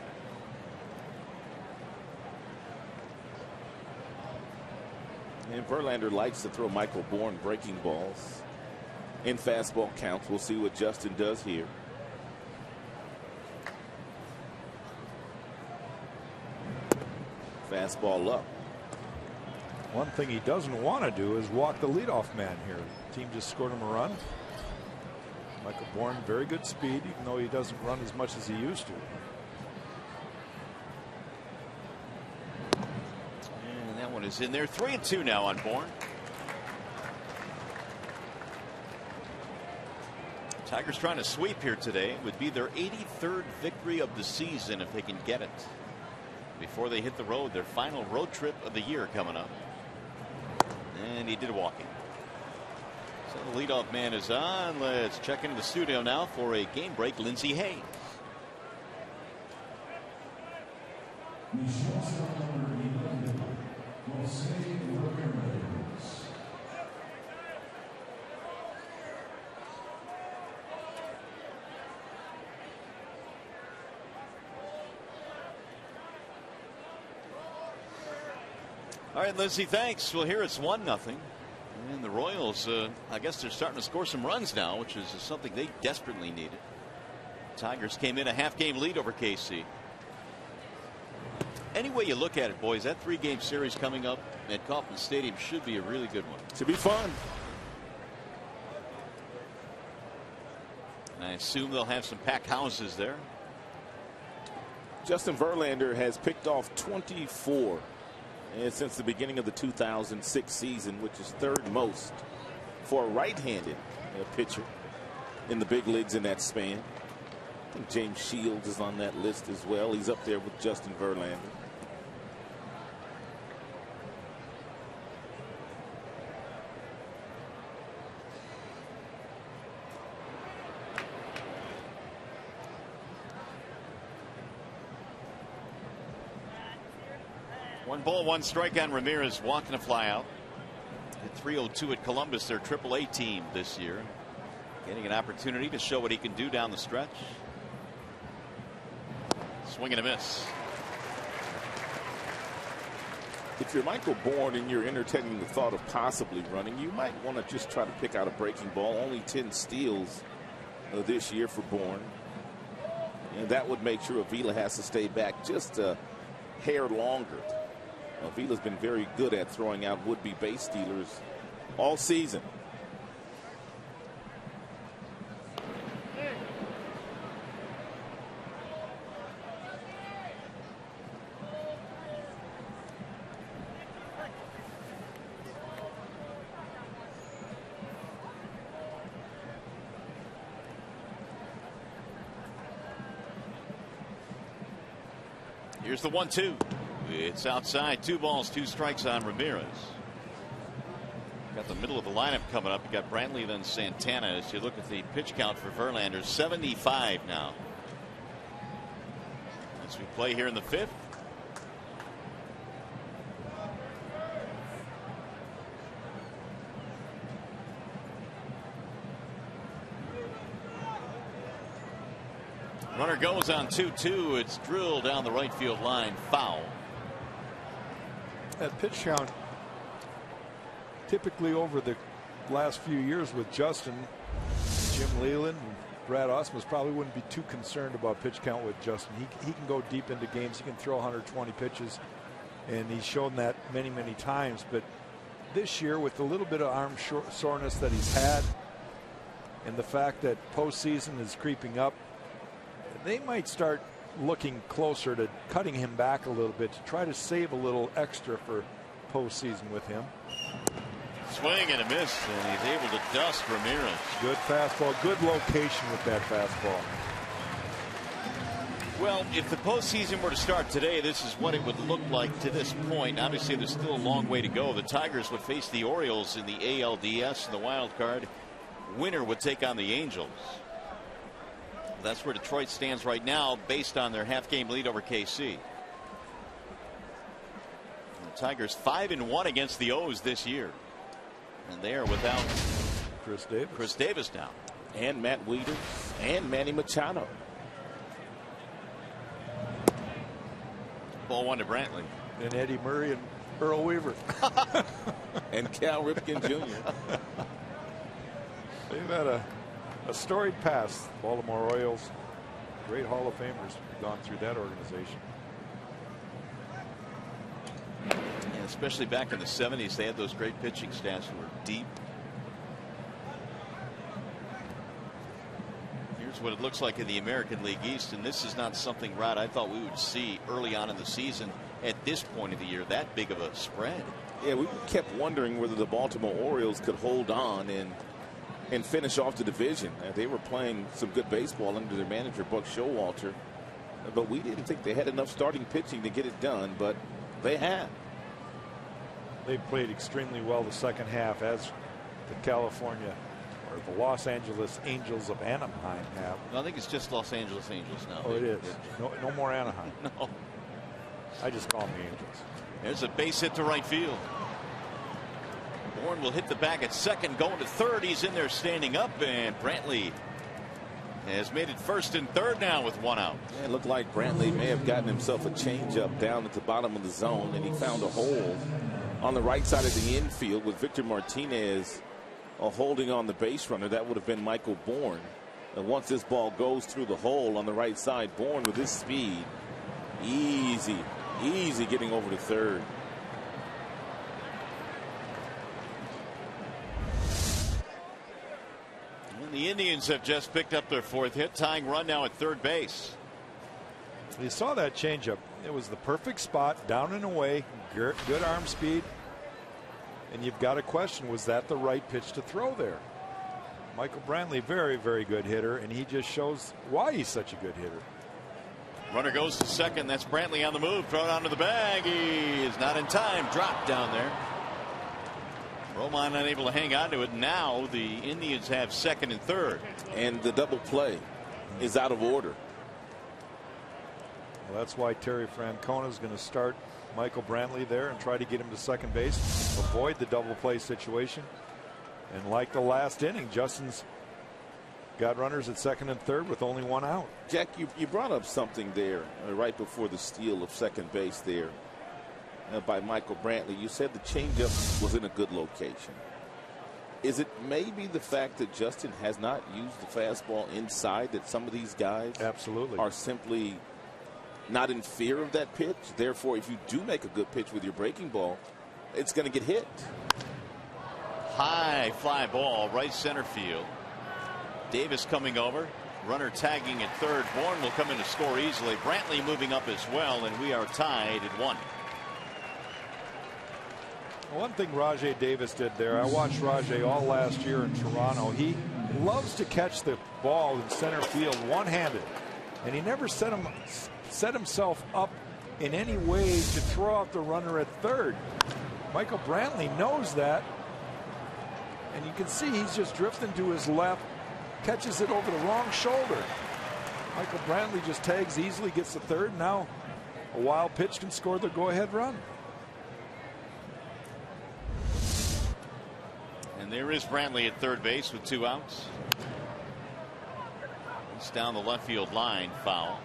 And Verlander likes to throw Michael Bourne breaking balls in fastball counts. We'll see what Justin does here. Fastball up. One thing he doesn't want to do is walk the leadoff man here. The team just scored him a run. Michael Bourne, very good speed, even though he doesn't run as much as he used to. And that one Count is in there. 3-2 now on Bourne. Tigers trying to sweep here today. It would be their 83rd victory of the season if they can get it before they hit the road. Their final road trip of the year coming up. And he did walking. So the leadoff man is on. Let's check into the studio now for a game break. Lindsey Hayes. All right, Lindsey, thanks. Well, here it's 1-0. And the Royals, I guess they're starting to score some runs now, which is something they desperately needed. Tigers came in a half-game lead over KC. Any way you look at it, boys, that 3-game series coming up at Kauffman Stadium should be a really good one. Should be fun. I assume they'll have some packed houses there. Justin Verlander has picked off 24 since the beginning of the 2006 season, which is third most for a right-handed pitcher in the big leagues in that span. I think James Shields is on that list as well. He's up there with Justin Verlander. One ball, one strike on Ramirez, walking a fly out. Hit 302 at Columbus, their AAA team this year. Getting an opportunity to show what he can do down the stretch. Swing and a miss. If you're Michael Bourne and you're entertaining the thought of possibly running, you might want to just try to pick out a breaking ball. Only 10 steals this year for Bourne. And that would make sure Avila has to stay back just a hair longer. Avila's been very good at throwing out would-be base stealers all season. Here's the 1-2. It's outside. 2 balls, 2 strikes on Ramirez. Got the middle of the lineup coming up. You got Brantley, then Santana. As you look at the pitch count for Verlander, 75 now. As we play here in the 5th. Runner goes on 2-2. It's drilled down the right field line. Foul. That pitch count, typically over the last few years with Justin, Jim Leyland and Brad Ausmus probably wouldn't be too concerned about pitch count with Justin. He can go deep into games. He can throw 120 pitches, and he's shown that many times. But this year, with a little bit of arm soreness that he's had, and the fact that postseason is creeping up, they might start looking closer to cutting him back a little bit to try to save a little extra for postseason with him. Swing and a miss, and he's able to dust Ramirez. Good fastball, good location with that fastball. Well, if the postseason were to start today, this is what it would look like to this point. Obviously, there's still a long way to go. The Tigers would face the Orioles in the ALDS in the wild card. Winner would take on the Angels. That's where Detroit stands right now based on their half-game lead over KC. The Tigers 5-1 against the O's this year. And they are without Chris Davis now. And Matt Wieters and Manny Machado. Ball 1 to Brantley. And Eddie Murray and Earl Weaver. And Cal Ripken Jr. They've had a storied past. Baltimore Orioles, great Hall of Famers gone through that organization. Yeah, especially back in the 70s, they had those great pitching staffs who were deep. Here's what it looks like in the American League East, and this is not something, Rod, I thought we would see early on in the season. at this point of the year that big of a spread. Yeah, we kept wondering whether the Baltimore Orioles could hold on and finish off the division. They were playing some good baseball under their manager Buck Showalter, but we didn't think they had enough starting pitching to get it done, but they have. They played extremely well the second half, as the California or the Los Angeles Angels of Anaheim have. No, I think it's just Los Angeles Angels now. Oh, it is. No more Anaheim. No. I just call them the Angels. There's a base hit to right field. Bourne will hit the bag at second, going to third. He's in there standing up, and Brantley has made it first and third now with one out. Yeah, it looked like Brantley may have gotten himself a changeup down at the bottom of the zone, and he found a hole on the right side of the infield with Victor Martinez holding on the base runner. That would have been Michael Bourne. And once this ball goes through the hole on the right side, Bourne with his speed, easy getting over to third. And the Indians have just picked up their fourth hit, tying run now at third base. You saw that changeup. It was the perfect spot, down and away, good arm speed. And you've got to question, was that the right pitch to throw there? Michael Brantley, very, very good hitter, and he just shows why he's such a good hitter. Runner goes to second. That's Brantley on the move. Thrown onto the bag. He is not in time. Dropped down there. Romine unable to hang on to it. Now the Indians have second and third. And the double play is out of order. Well, that's why Terry Francona is going to start Michael Brantley there and try to get him to second base, avoid the double play situation. And like the last inning, Justin's got runners at second and third with only one out. Jack, you brought up something there right before the steal of second base there by Michael Brantley. You said the changeup was in a good location. Is it maybe the fact that Justin has not used the fastball inside that some of these guys absolutely are simply not in fear of that pitch? Therefore, if you do make a good pitch with your breaking ball, it's going to get hit. High fly ball, right center field. Davis coming over. Runner tagging at third. Bourne will come in to score easily. Brantley moving up as well, and we are tied at 1. One thing Rajai Davis did there, I watched Rajai all last year in Toronto. He loves to catch the ball in center field one-handed, and he never set himself up in any way to throw out the runner at third. Michael Brantley knows that, and you can see he's just drifting to his left, catches it over the wrong shoulder. Michael Brantley just tags easily, gets the third. Now a wild pitch can score the go-ahead run. And there is Brantley at third base with 2 outs. It's down the left field line, foul.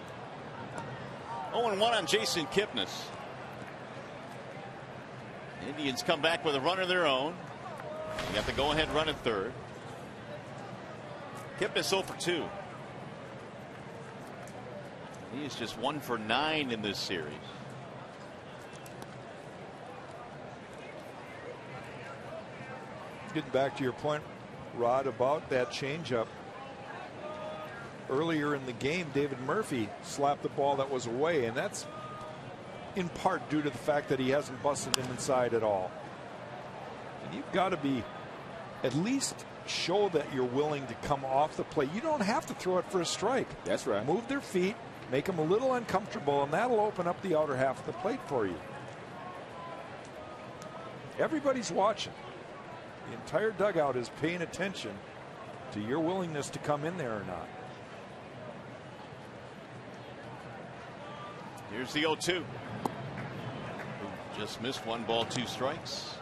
0-1 on Jason Kipnis. Indians come back with a run of their own. They got the go-ahead run at third. Kipnis 0 for 2. He is just 1 for 9 in this series. Getting back to your point, Rod, about that changeup. Earlier in the game, David Murphy slapped the ball that was away, and that's in part due to the fact that he hasn't busted him inside at all. And you've got to be at least show that you're willing to come off the plate. You don't have to throw it for a strike. That's right. Move their feet, make them a little uncomfortable, and that'll open up the outer half of the plate for you. Everybody's watching. The entire dugout is paying attention to your willingness to come in there or not. Here's the 0-2. Just missed 1 ball, 2 strikes.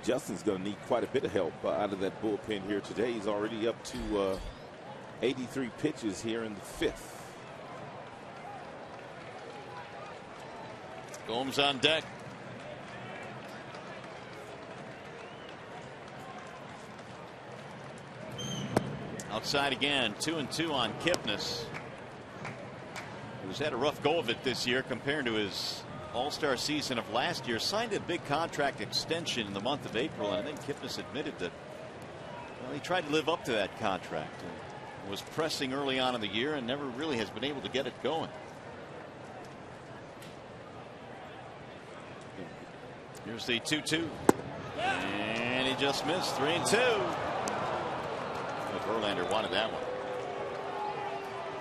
Justin's going to need quite a bit of help out of that bullpen here today. He's already up to 83 pitches here in the 5th. Gomes on deck. Outside again, 2-2 on Kipnis, who's had a rough go of it this year compared to his all-star season of last year. Signed a big contract extension in the month of April, and I think Kipnis admitted that, well, he tried to live up to that contract. And was pressing early on in the year and never really has been able to get it going. Here's the 2-2. And he just missed. 3-2. Verlander wanted that one.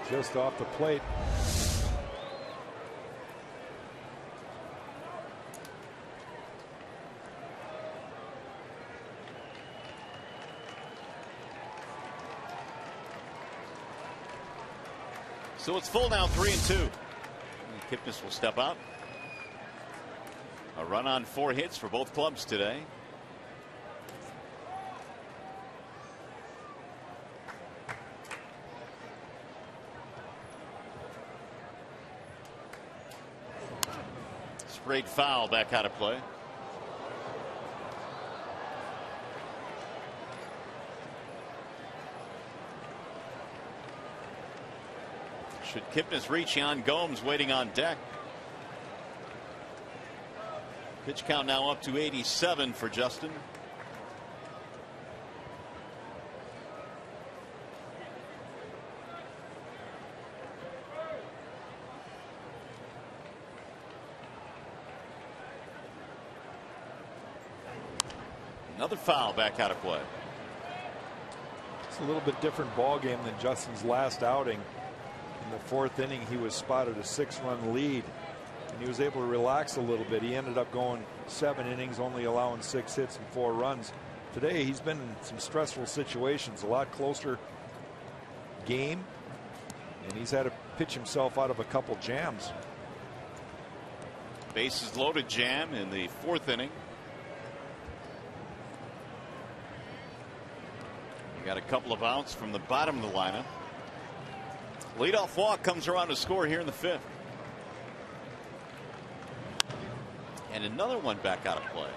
Just off the plate. So it's full now, 3-2. Kipnis will step out. A run on 4 hits for both clubs today. Sprayed foul, back out of play. Should Kipnis reach? Yan Gomes waiting on deck. Pitch count now up to 87 for Justin. Another foul, back out of play. It's a little bit different ball game than Justin's last outing. In the 4th inning, he was spotted a 6-run lead, and he was able to relax a little bit. He ended up going 7 innings, only allowing 6 hits and 4 runs. Today, he's been in some stressful situations, a lot closer game, and he's had to pitch himself out of a couple jams. Bases loaded jam in the 4th inning. We got a couple of outs from the bottom of the lineup. Leadoff walk comes around to score here in the 5th. And another one back out of play.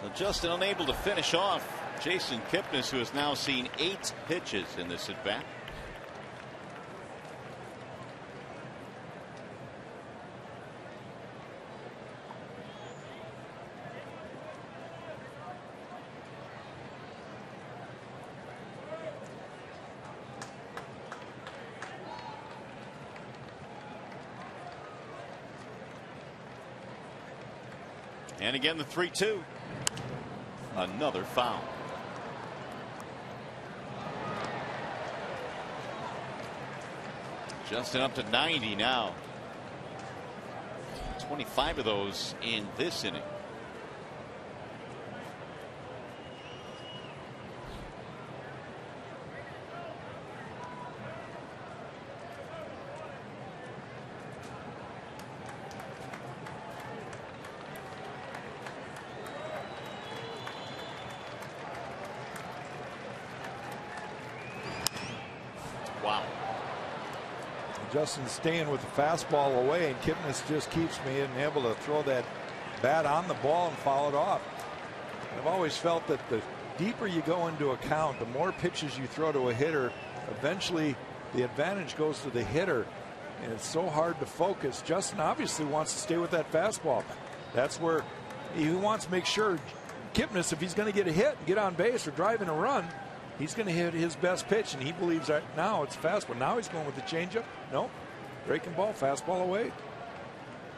So Justin unable to finish off Jason Kipnis, who has now seen 8 pitches in this at bat. And again, the 3-2. Another foul. Justin up to 90 now. 25 of those in this inning. Wow. Justin's staying with the fastball away, and Kipnis just keeps being able to throw that bat on the ball and foul it off. I've always felt that the deeper you go into a count, the more pitches you throw to a hitter, eventually the advantage goes to the hitter, and it's so hard to focus. Justin obviously wants to stay with that fastball. That's where he wants to make sure Kipnis, if he's going to get a hit and get on base or drive in a run, he's going to hit his best pitch, and he believes that now it's fastball. Now he's going with the changeup. No, breaking ball, fastball away.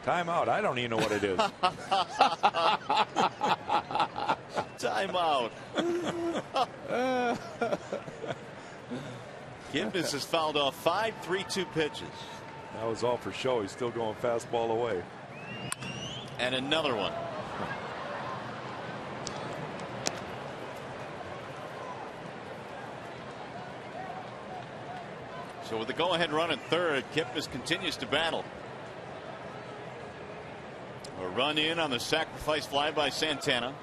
Timeout. I don't even know what it is. Timeout. Kipnis has fouled off 5 3-2 pitches. That was all for show. He's still going fastball away. And another one. So with the go-ahead run at third, Kipnis continues to battle. A run in on the sacrifice fly by Santana.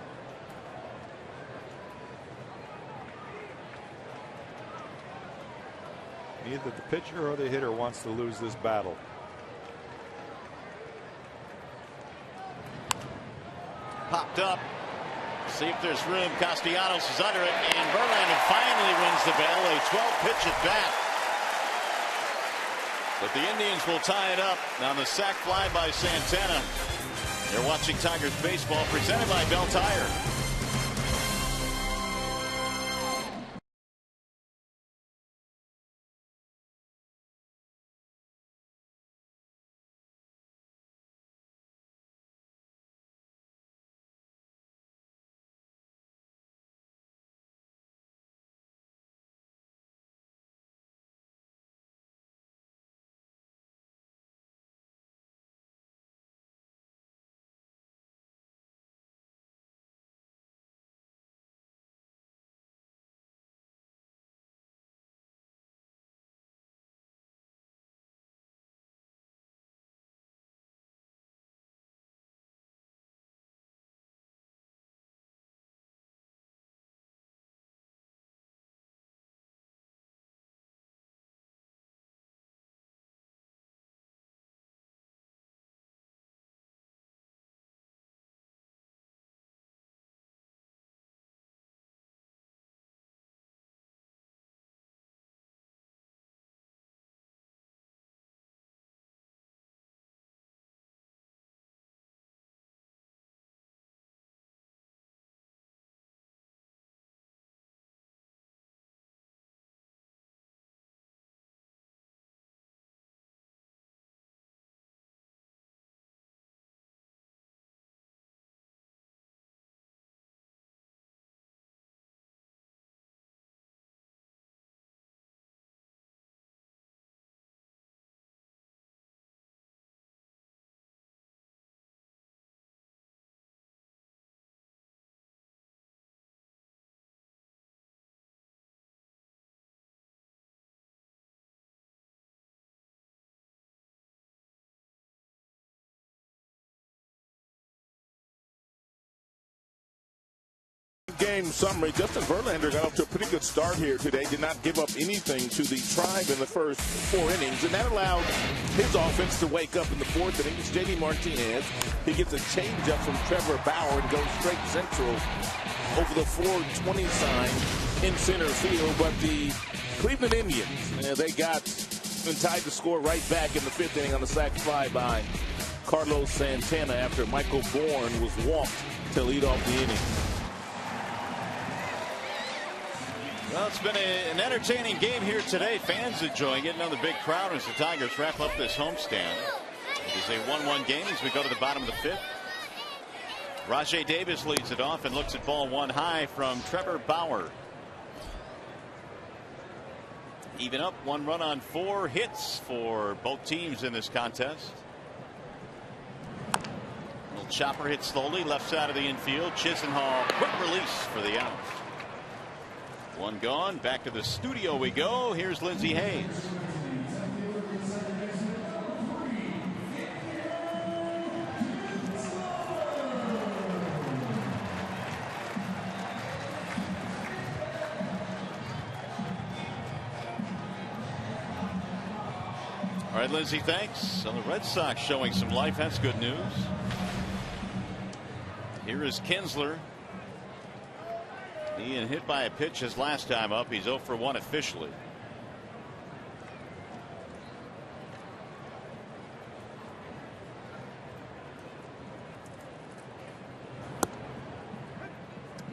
Neither the pitcher or the hitter wants to lose this battle. Popped up. See if there's room. Castellanos is under it, and Verlander finally wins the battle. A 12-pitch at bat. But the Indians will tie it up on the sac fly by Santana. You're watching Tigers baseball presented by Bell Tire. game summary. Justin Verlander got off to a pretty good start here today. Did not give up anything to the Tribe in the first 4 innings, and that allowed his offense to wake up in the 4th inning. It's J.D. Martinez. He gets a changeup from Trevor Bauer and goes straight central over the 420 sign in center field. But the Cleveland Indians, they got and tied the score right back in the 5th inning on the sac fly by Carlos Santana after Michael Bourne was walked to lead off the inning. Well, it's been an entertaining game here today. Fans enjoying it. Another big crowd as the Tigers wrap up this homestand. It is a 1-1 game as we go to the bottom of the 5th. Rajai Davis leads it off and looks at ball 1 high from Trevor Bauer. Even up, 1 run on 4 hits for both teams in this contest. Little chopper hit slowly left side of the infield. Chisenhall, quick release for the out. 1 gone. Back to the studio we go. Here's Lindsey Hayes. All right, Lindsey, thanks. So the Red Sox showing some life. That's good news. Here is Kinsler. He hit by a pitch his last time up. He's 0 for 1 officially.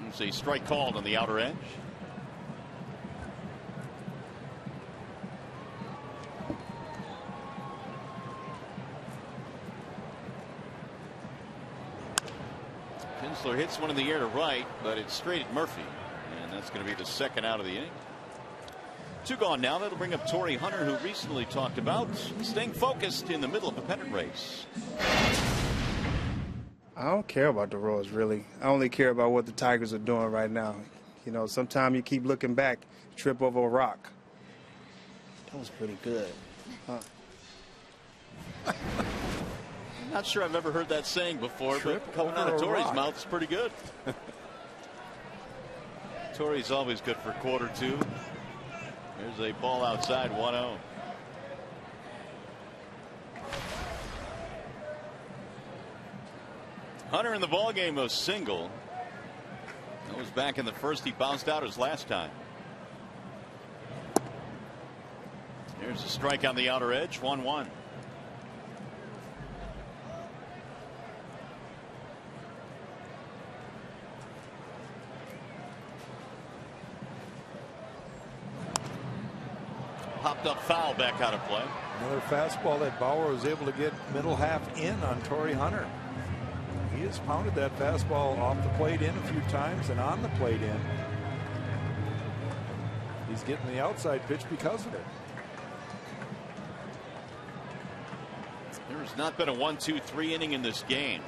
It's a strike called on the outer edge. Kinsler hits one in the air to right, but it's straight at Murphy, and that's going to be the 2nd out of the inning. 2 gone now. That'll bring up Torrey Hunter, who recently talked about staying focused in the middle of a pennant race. I don't care about the Royals, really. I only care about what the Tigers are doing right now. You know, sometimes you keep looking back, trip over a rock. That was pretty good. Huh? Not sure I've ever heard that saying before, but coming out of Torrey's mouth is pretty good. Torrey's always good for quarter 2. There's a ball outside, 1-0. Hunter in the ballgame was single. That was back in the 1st. He bounced out his last time. There's a strike on the outer edge, 1-1. Popped up foul back out of play. Another fastball that Bauer was able to get middle half in on Torrey Hunter. He has pounded that fastball off the plate in a few times and on the plate in. He's getting the outside pitch because of it. There's not been a 1-2-3 inning in this game.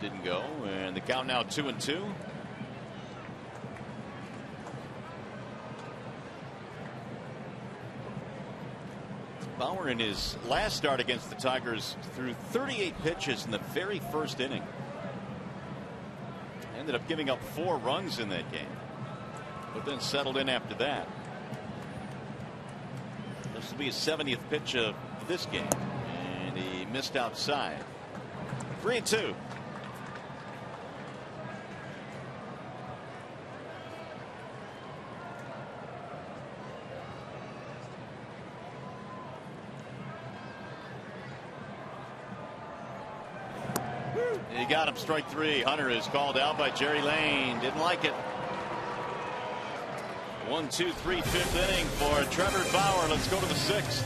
Didn't go, and the count now 2-2. Bauer in his last start against the Tigers threw 38 pitches in the very 1st inning. Ended up giving up 4 runs in that game, but then settled in after that. This will be his 70th pitch of this game, and he missed outside. 3-2. He got him, strike 3. Hunter is called out by Jerry Lane. Didn't like it. 1-2-3, 5th inning for Trevor Bauer. Let's go to the 6th.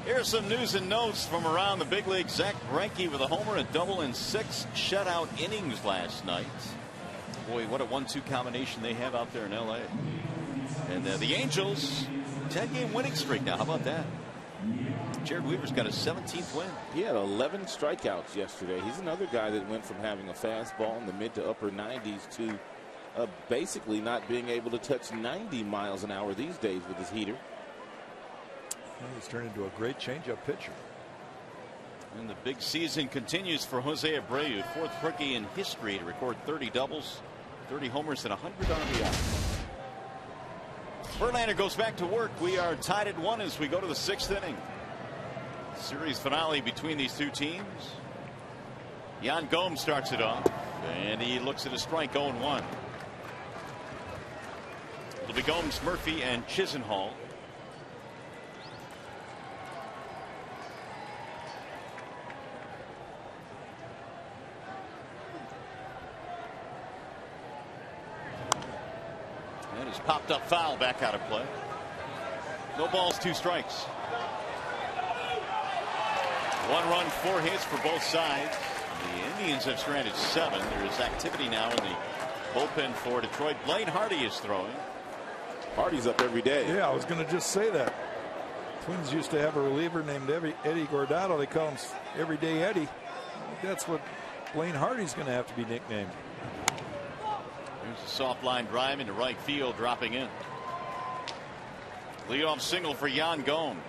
Here's some news and notes from around the big league. Zach Greinke with a homer, a double, and 6 shutout innings last night. Boy, what a 1-2 combination they have out there in L.A. And the Angels, 10-game winning streak now. How about that? Jared Weaver's got a 17th win. He had 11 strikeouts yesterday. He's another guy that went from having a fastball in the mid to upper 90s to basically not being able to touch 90 miles an hour these days with his heater. He's turned into a great changeup pitcher. And the big season continues for Jose Abreu, 4th rookie in history to record 30 doubles, 30 homers, and 100 RBI. Verlander goes back to work. We are tied at 1 as we go to the 6th inning. Series finale between these two teams. Yan Gomes starts it off, and he looks at a strike, 0-1. It'll be Gomes, Murphy, and Chisenhall. And his popped up foul back out of play. No balls, 2 strikes. 1 run, 4 hits for both sides. The Indians have stranded 7. There is activity now in the bullpen for Detroit. Blaine Hardy is throwing. Hardy's up every day. Yeah, I was going to just say that. Twins used to have a reliever named Eddie Guardado. They call him Everyday Eddie. That's what Blaine Hardy's going to have to be nicknamed. Here's a soft line drive into right field, dropping in. Leadoff single for Yan Gomes.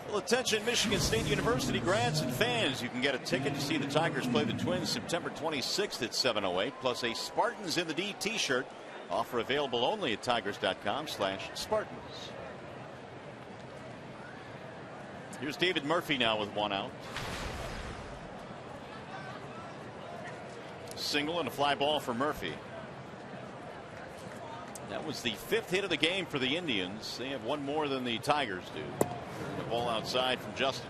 Well, attention Michigan State University grads and fans. You can get a ticket to see the Tigers play the Twins September 26th at 7:08, plus a Spartans in the D t-shirt. Offer available only at tigers.com/Spartans. Here's David Murphy now with 1 out. Single and a fly ball for Murphy. That was the 5th hit of the game for the Indians. They have 1 more than the Tigers do. The ball outside from Justin.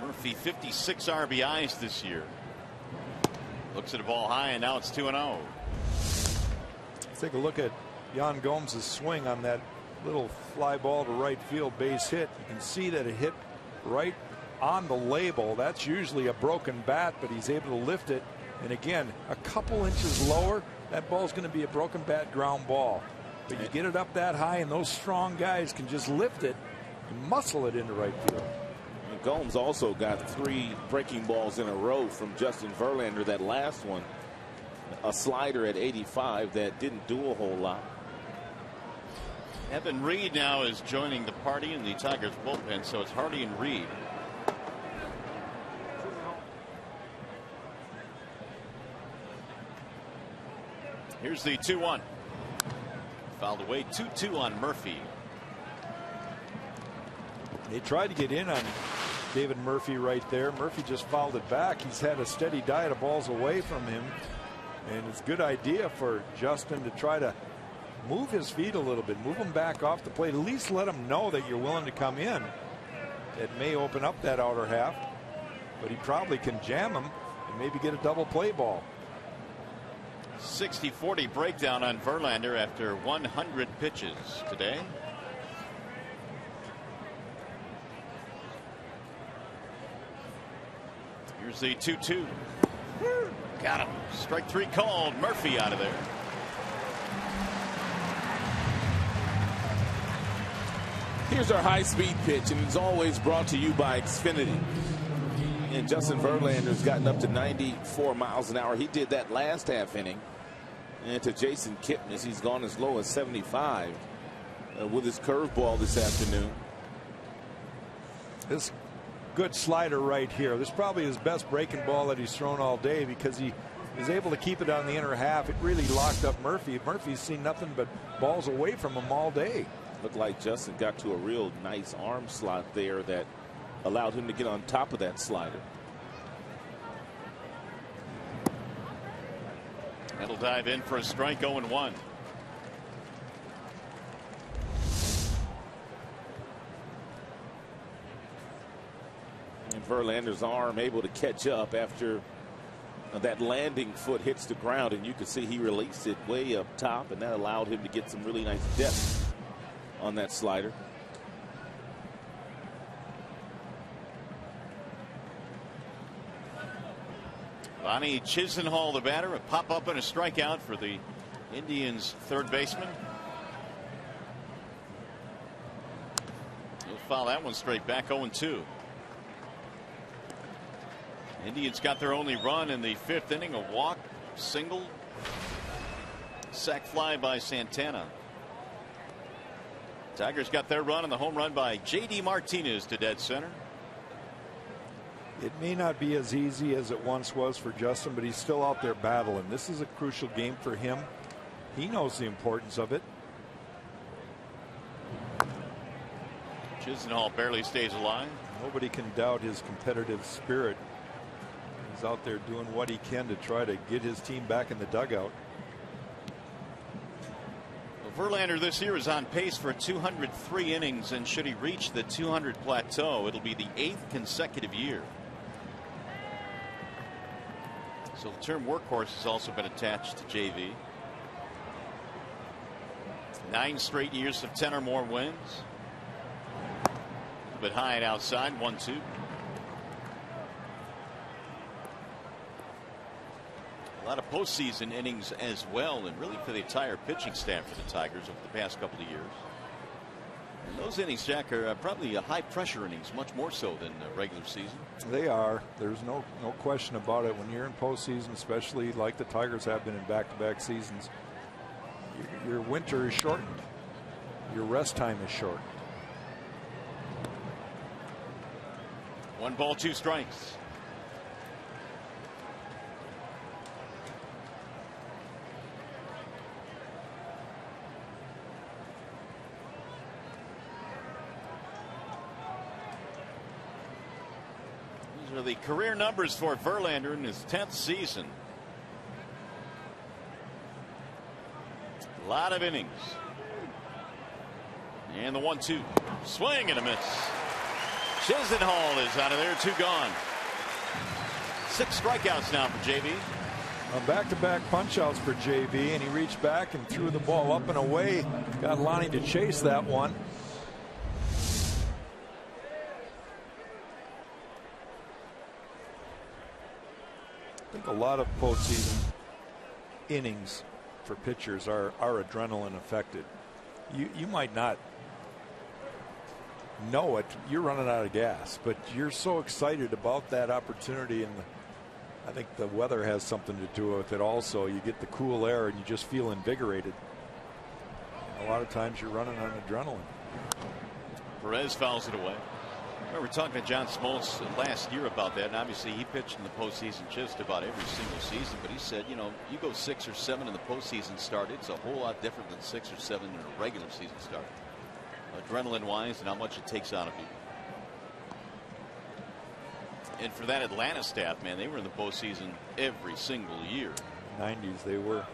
Murphy 56 RBIs this year. Looks at a ball high, and now it's 2-0. Let's take a look at Yan Gomes' swing on that little fly ball to right field base hit. You can see that it hit right on the label. That's usually a broken bat, but he's able to lift it. And again, a couple inches lower, that ball's going to be a broken bat ground ball. But you get it up that high, and those strong guys can just lift it and muscle it into right field. And Gomes also got 3 breaking balls in a row from Justin Verlander. That last one, a slider at 85 that didn't do a whole lot. Evan Reed now is joining the party in the Tigers bullpen, so it's Hardy and Reed. Here's the 2-1. Fouled away, 2-2 on Murphy. They tried to get in on David Murphy right there. Murphy just fouled it back. He's had a steady diet of balls away from him, and it's a good idea for Justin to try to move his feet a little bit, move him back off the plate, at least let him know that you're willing to come in. It may open up that outer half, but he probably can jam him and maybe get a double play ball. 60-40 breakdown on Verlander after 100 pitches today. Here's the 2-2. Got him. Strike 3 called. Murphy out of there. Here's our high-speed pitch, and it's always brought to you by Xfinity. And Justin Verlander's gotten up to 94 miles an hour. He did that last half inning. And to Jason Kipnis, he's gone as low as 75 with his curveball this afternoon. This good slider right here. This is probably his best breaking ball that he's thrown all day, because he is able to keep it on the inner half. It really locked up Murphy. Murphy's seen nothing but balls away from him all day. Looked like Justin got to a real nice arm slot there that allowed him to get on top of that slider. That'll dive in for a strike, 0-1. Verlander's arm able to catch up after that landing foot hits the ground, and you could see he released it way up top, and that allowed him to get some really nice depth on that slider. Lonnie Chisenhall, the batter, a pop up and a strikeout for the Indians' third baseman. He'll foul that one straight back. 0-2. Indians got their only run in the fifth inning. A walk, single, sac fly by Santana. Tigers got their run, and the home run by J.D. Martinez to dead center. It may not be as easy as it once was for Justin, but he's still out there battling. This is a crucial game for him. He knows the importance of it. Chisenhall barely stays alive. Nobody can doubt his competitive spirit. He's out there doing what he can to try to get his team back in the dugout. Verlander this year is on pace for 203 innings, and should he reach the 200 plateau, it'll be the 8th consecutive year. So the term workhorse has also been attached to JV. 9 straight years of 10 or more wins. A bit high and outside. 1-2. A lot of postseason innings as well, and really for the entire pitching staff for the Tigers over the past couple of years. And those innings, Jack, are probably high pressure innings, much more so than the regular season. They are. There's no question about it. When you're in postseason, especially like the Tigers have been in back-to-back seasons, your winter is shortened. Your rest time is shortened. 1 ball, 2 strikes. These are the career numbers for Verlander in his 10th season. A lot of innings. And the 1-2. Swing and a miss. Chisenhall is out of there. 2 gone. 6 strikeouts now for JV. Back-to-back punch-outs for JV, and he reached back and threw the ball up and away. Got Lonnie to chase that one. I think a lot of postseason innings for pitchers are adrenaline affected. You might not know it, you're running out of gas, but you're so excited about that opportunity, and I think the weather has something to do with it also. You get the cool air and you just feel invigorated. A lot of times you're running on adrenaline. Perez fouls it away. I remember talking to John Smoltz last year about that, and obviously he pitched in the postseason just about every single season, but he said, you know, you go 6 or 7 in the postseason start, it's a whole lot different than 6 or 7 in a regular season start, adrenaline wise, and how much it takes out of you. And for that Atlanta staff, man, they were in the postseason every single year. 90s they were.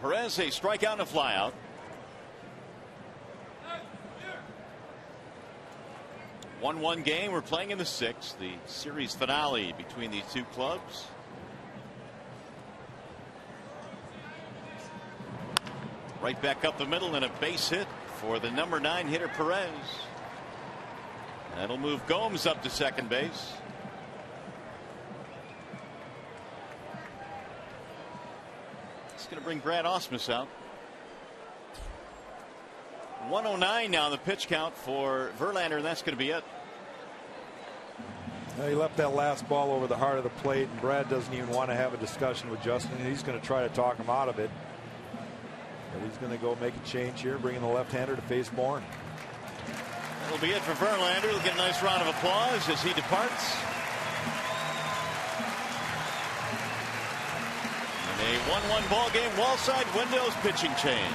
Perez, a strikeout and a flyout. One game. We're playing in the 6th, the series finale between these two clubs. Right back up the middle, and a base hit for the number 9 hitter Perez. That'll move Gomes up to second base. It's going to bring Brad Ausmus out. 109 now, the pitch count for Verlander, and that's going to be it. He left that last ball over the heart of the plate, and Brad doesn't even want to have a discussion with Justin. He's going to try to talk him out of it. But he's going to go make a change here, bringing the left-hander to face Bourne. That'll be it for Verlander. He'll get a nice round of applause as he departs. And a 1-1 ball game, Wallside Windows pitching change.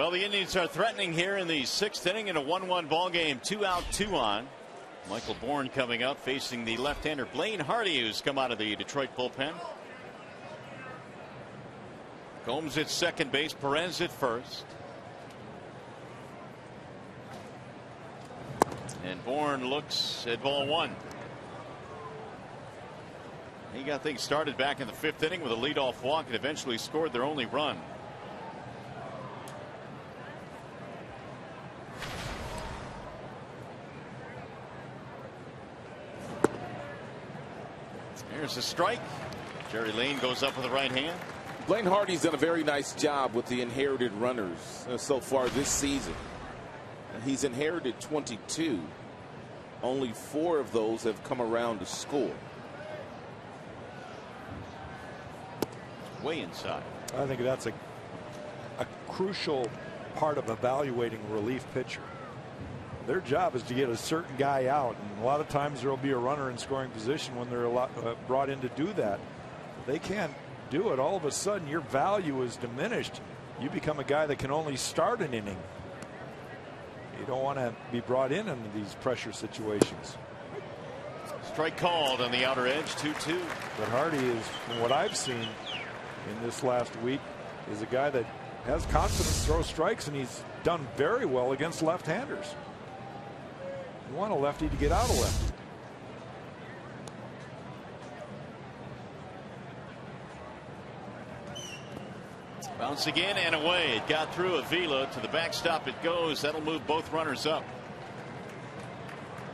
Well, the Indians are threatening here in the 6th inning in a 1-1 ball game. 2 out, 2 on. Michael Bourne coming up facing the left-hander Blaine Hardy, who's come out of the Detroit bullpen. Gomes at second base, Perez at first. And Bourne looks at ball 1. He got things started back in the 5th inning with a leadoff walk and eventually scored their only run. There's a strike. Jerry Lane goes up with the right hand. Blaine Hardy's done a very nice job with the inherited runners so far this season. He's inherited 22. Only 4 of those have come around to score. Way inside. I think that's a crucial part of evaluating a relief pitcher. Their job is to get a certain guy out, and a lot of times there will be a runner in scoring position when they're brought in to do that. If they can't do it, all of a sudden your value is diminished. You become a guy that can only start an inning. You don't want to be brought in into these pressure situations. Strike called on the outer edge, 2-2. But Hardy is, from what I've seen in this last week, is a guy that has confidence, throws strikes, and he's done very well against left-handers. You want a lefty to get out of lefty. Bounce again and away. It got through Avila. To the backstop it goes. That'll move both runners up.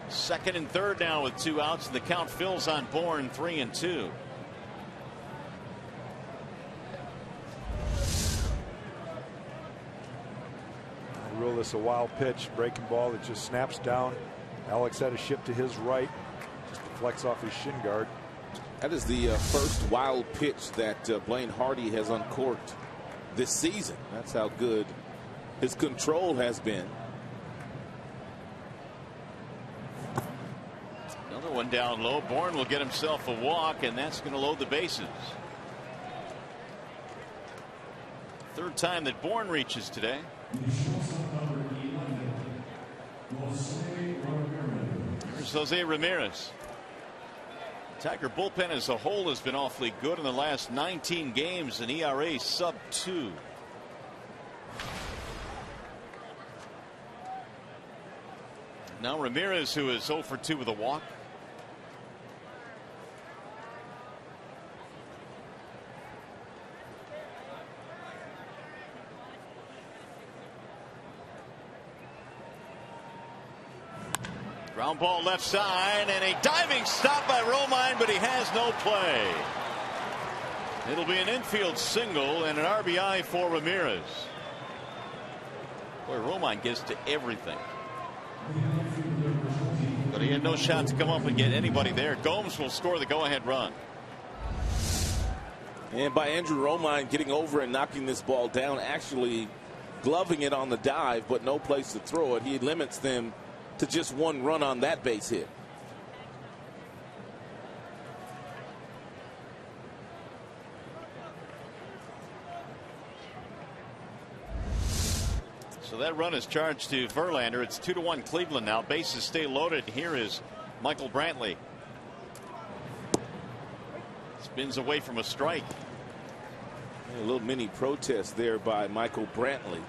2nd and 3rd now with 2 outs, and the count fills on Bourne, 3-2. Rule this a wild pitch, breaking ball that just snaps down. Alex had a shift to his right, just deflects off his shin guard. That is the first wild pitch that Blaine Hardy has uncorked this season. That's how good his control has been. Another one down low. Bourne will get himself a walk, and that's going to load the bases. 3rd time that Bourne reaches today. Here's Jose Ramirez. Tiger bullpen as a whole has been awfully good in the last 19 games, an ERA sub 2. Now Ramirez, who is 0 for 2 with a walk. Ground ball left side, and a diving stop by Romine, but he has no play. It'll be an infield single and an RBI for Ramirez. Boy, Romine gets to everything. But he had no shot to come up and get anybody there. Gomes will score the go-ahead run. And by Andrew Romine getting over and knocking this ball down, actually gloving it on the dive, but no place to throw it. He limits them to just 1 run on that base hit. So that run is charged to Verlander. It's 2-1 Cleveland now. Bases stay loaded. Here is Michael Brantley. Spins away from a strike. A little mini protest there by Michael Brantley.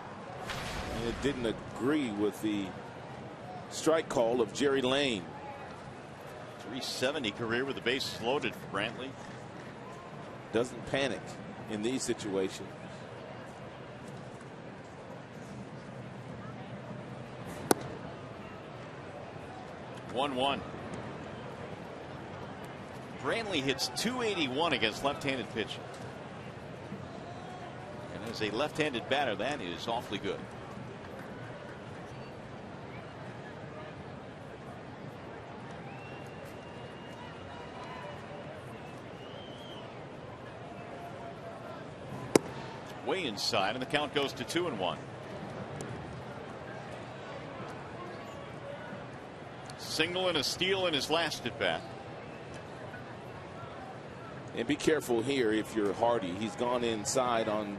And it didn't agree with the strike call of Jerry Lane. 370 career with the bases loaded for Brantley. Doesn't panic in these situations. Brantley hits .281 against left-handed pitching. And as a left-handed batter, that is awfully good. Way inside, and the count goes to 2-1. Single and a steal in his last at bat. And be careful here if you're Hardy. He's gone inside on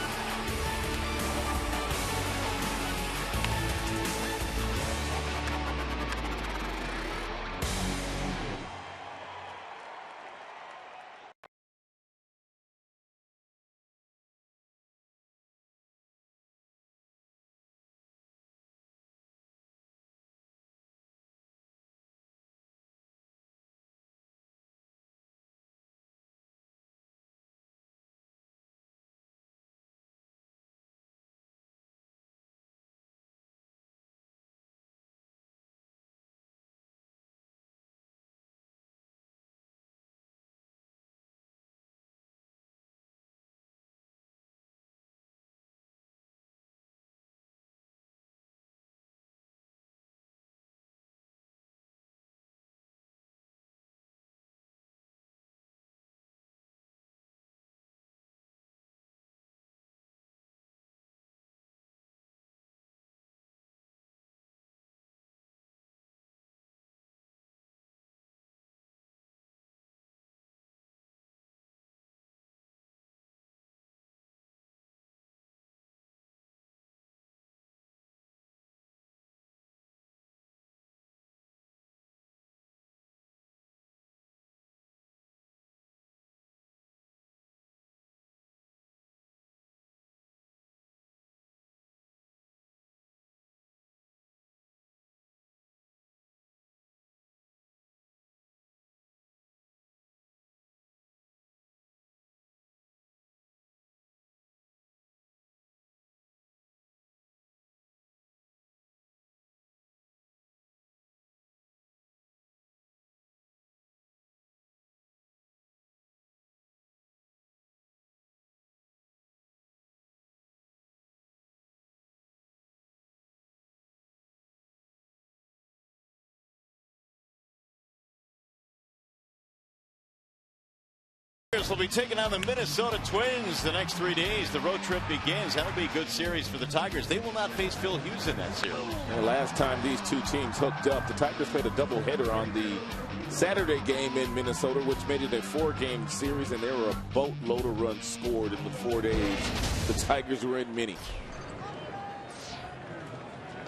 Tigers will be taking on the Minnesota Twins the next 3 days. The road trip begins. That'll be a good series for the Tigers. They will not face Phil Hughes in that series. And last time these two teams hooked up, the Tigers played a doubleheader on the Saturday game in Minnesota, which made it a 4-game series, and there were a boatload of runs scored in the 4 days. The Tigers were in many.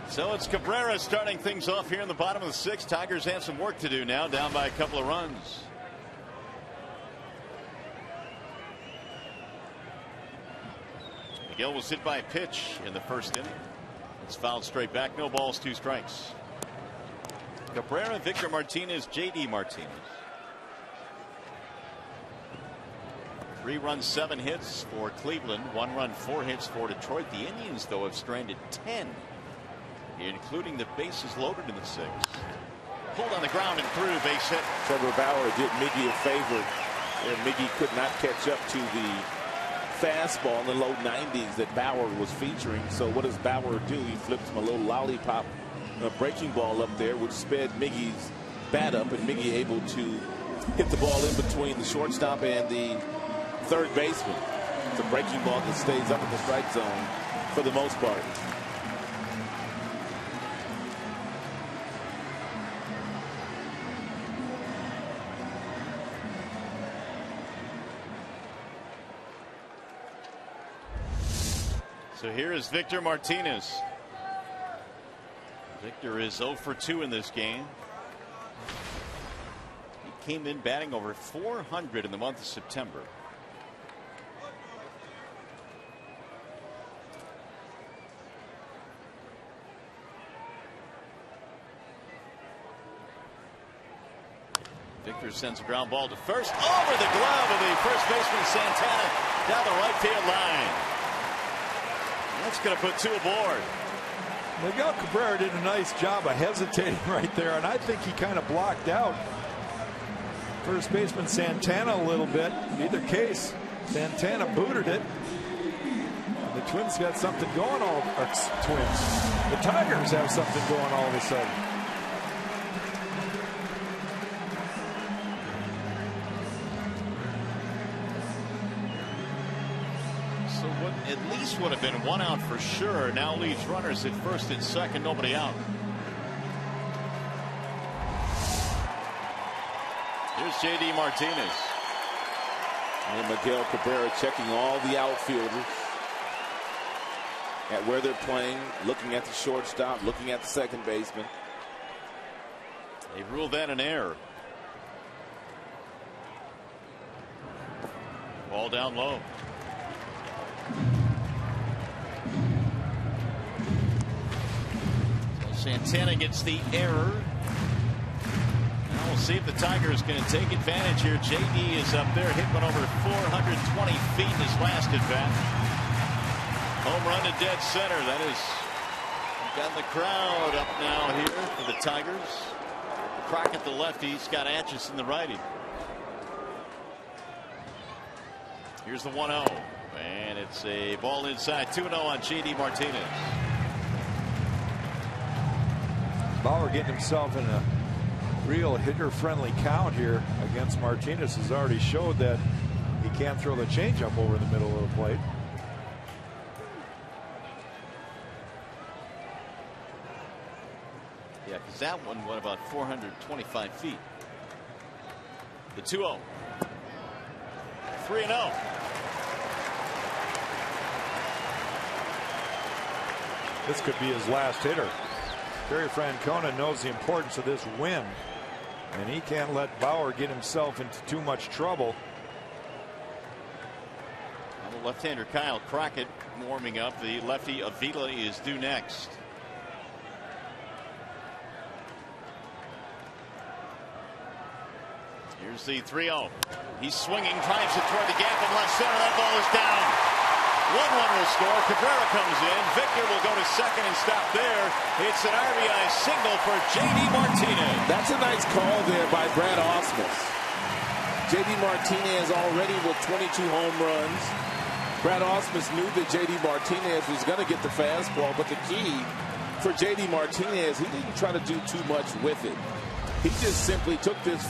So it's Cabrera starting things off here in the bottom of the 6th. Tigers have some work to do now, down by a couple of runs. Miguel was hit by a pitch in the first inning. It's fouled straight back. No balls, 2 strikes. Cabrera, Victor Martinez, J.D. Martinez. 3 runs, 7 hits for Cleveland. 1 run, 4 hits for Detroit. The Indians, though, have stranded 10, including the bases loaded in the 6th. Pulled on the ground and through, base hit. Trevor Bauer did Miggy a favor, and Miggy could not catch up to the fastball in the low 90s that Bauer was featuring. So what does Bauer do? He flips him a little lollipop, a breaking ball up there, which sped Miggy's bat up, and Miggy able to hit the ball in between the shortstop and the third baseman. It's a breaking ball that stays up in the strike zone for the most part. So here is Victor Martinez. Victor is 0 for 2 in this game. He came in batting over 400 in the month of September. Victor sends a ground ball to first, over the glove of the first baseman Santana down the right field line. That's going to put 2 aboard. Miguel Cabrera did a nice job of hesitating right there, and I think he kind of blocked out first baseman Santana a little bit. In either case, Santana booted it. And the Twins got something going The Tigers have something going all of a sudden. At least would have been 1 out for sure. Now leaves runners at first and second, nobody out. Here's J.D. Martinez. And Miguel Cabrera checking all the outfielders at where they're playing, looking at the shortstop, looking at the second baseman. They ruled that an error. Ball down low. Santana gets the error. Now we'll see if the Tigers can take advantage here. JD is up there, hit one over 420 feet in his last at bat. Home run to dead center. That is got the crowd up now here for the Tigers. Crockett the lefty, Scott Atchison the righty. Here's the 1-0, and it's a ball inside. 2-0 on J.D. Martinez. Bauer getting himself in a real hitter-friendly count here against Martinez. Has already showed that he can't throw the changeup over the middle of the plate. Yeah, because that one went about 425 feet. The 2-0. 3-0. This could be his last hitter. Terry Francona knows the importance of this win, and he can't let Bauer get himself into too much trouble. Well, the left-hander Kyle Crockett warming up. The lefty Avila is due next. Here's the 3-0. He's swinging, drives it toward the gap in left center. That ball is down. 1 run will score. Cabrera comes in. Victor will go to second and stop there. It's an RBI single for J.D. Martinez. That's a nice call there by Brad Ausmus. J.D. Martinez already with 22 home runs. Brad Ausmus knew that J.D. Martinez was going to get the fastball, but the key for J.D. Martinez, he didn't try to do too much with it. He just simply took this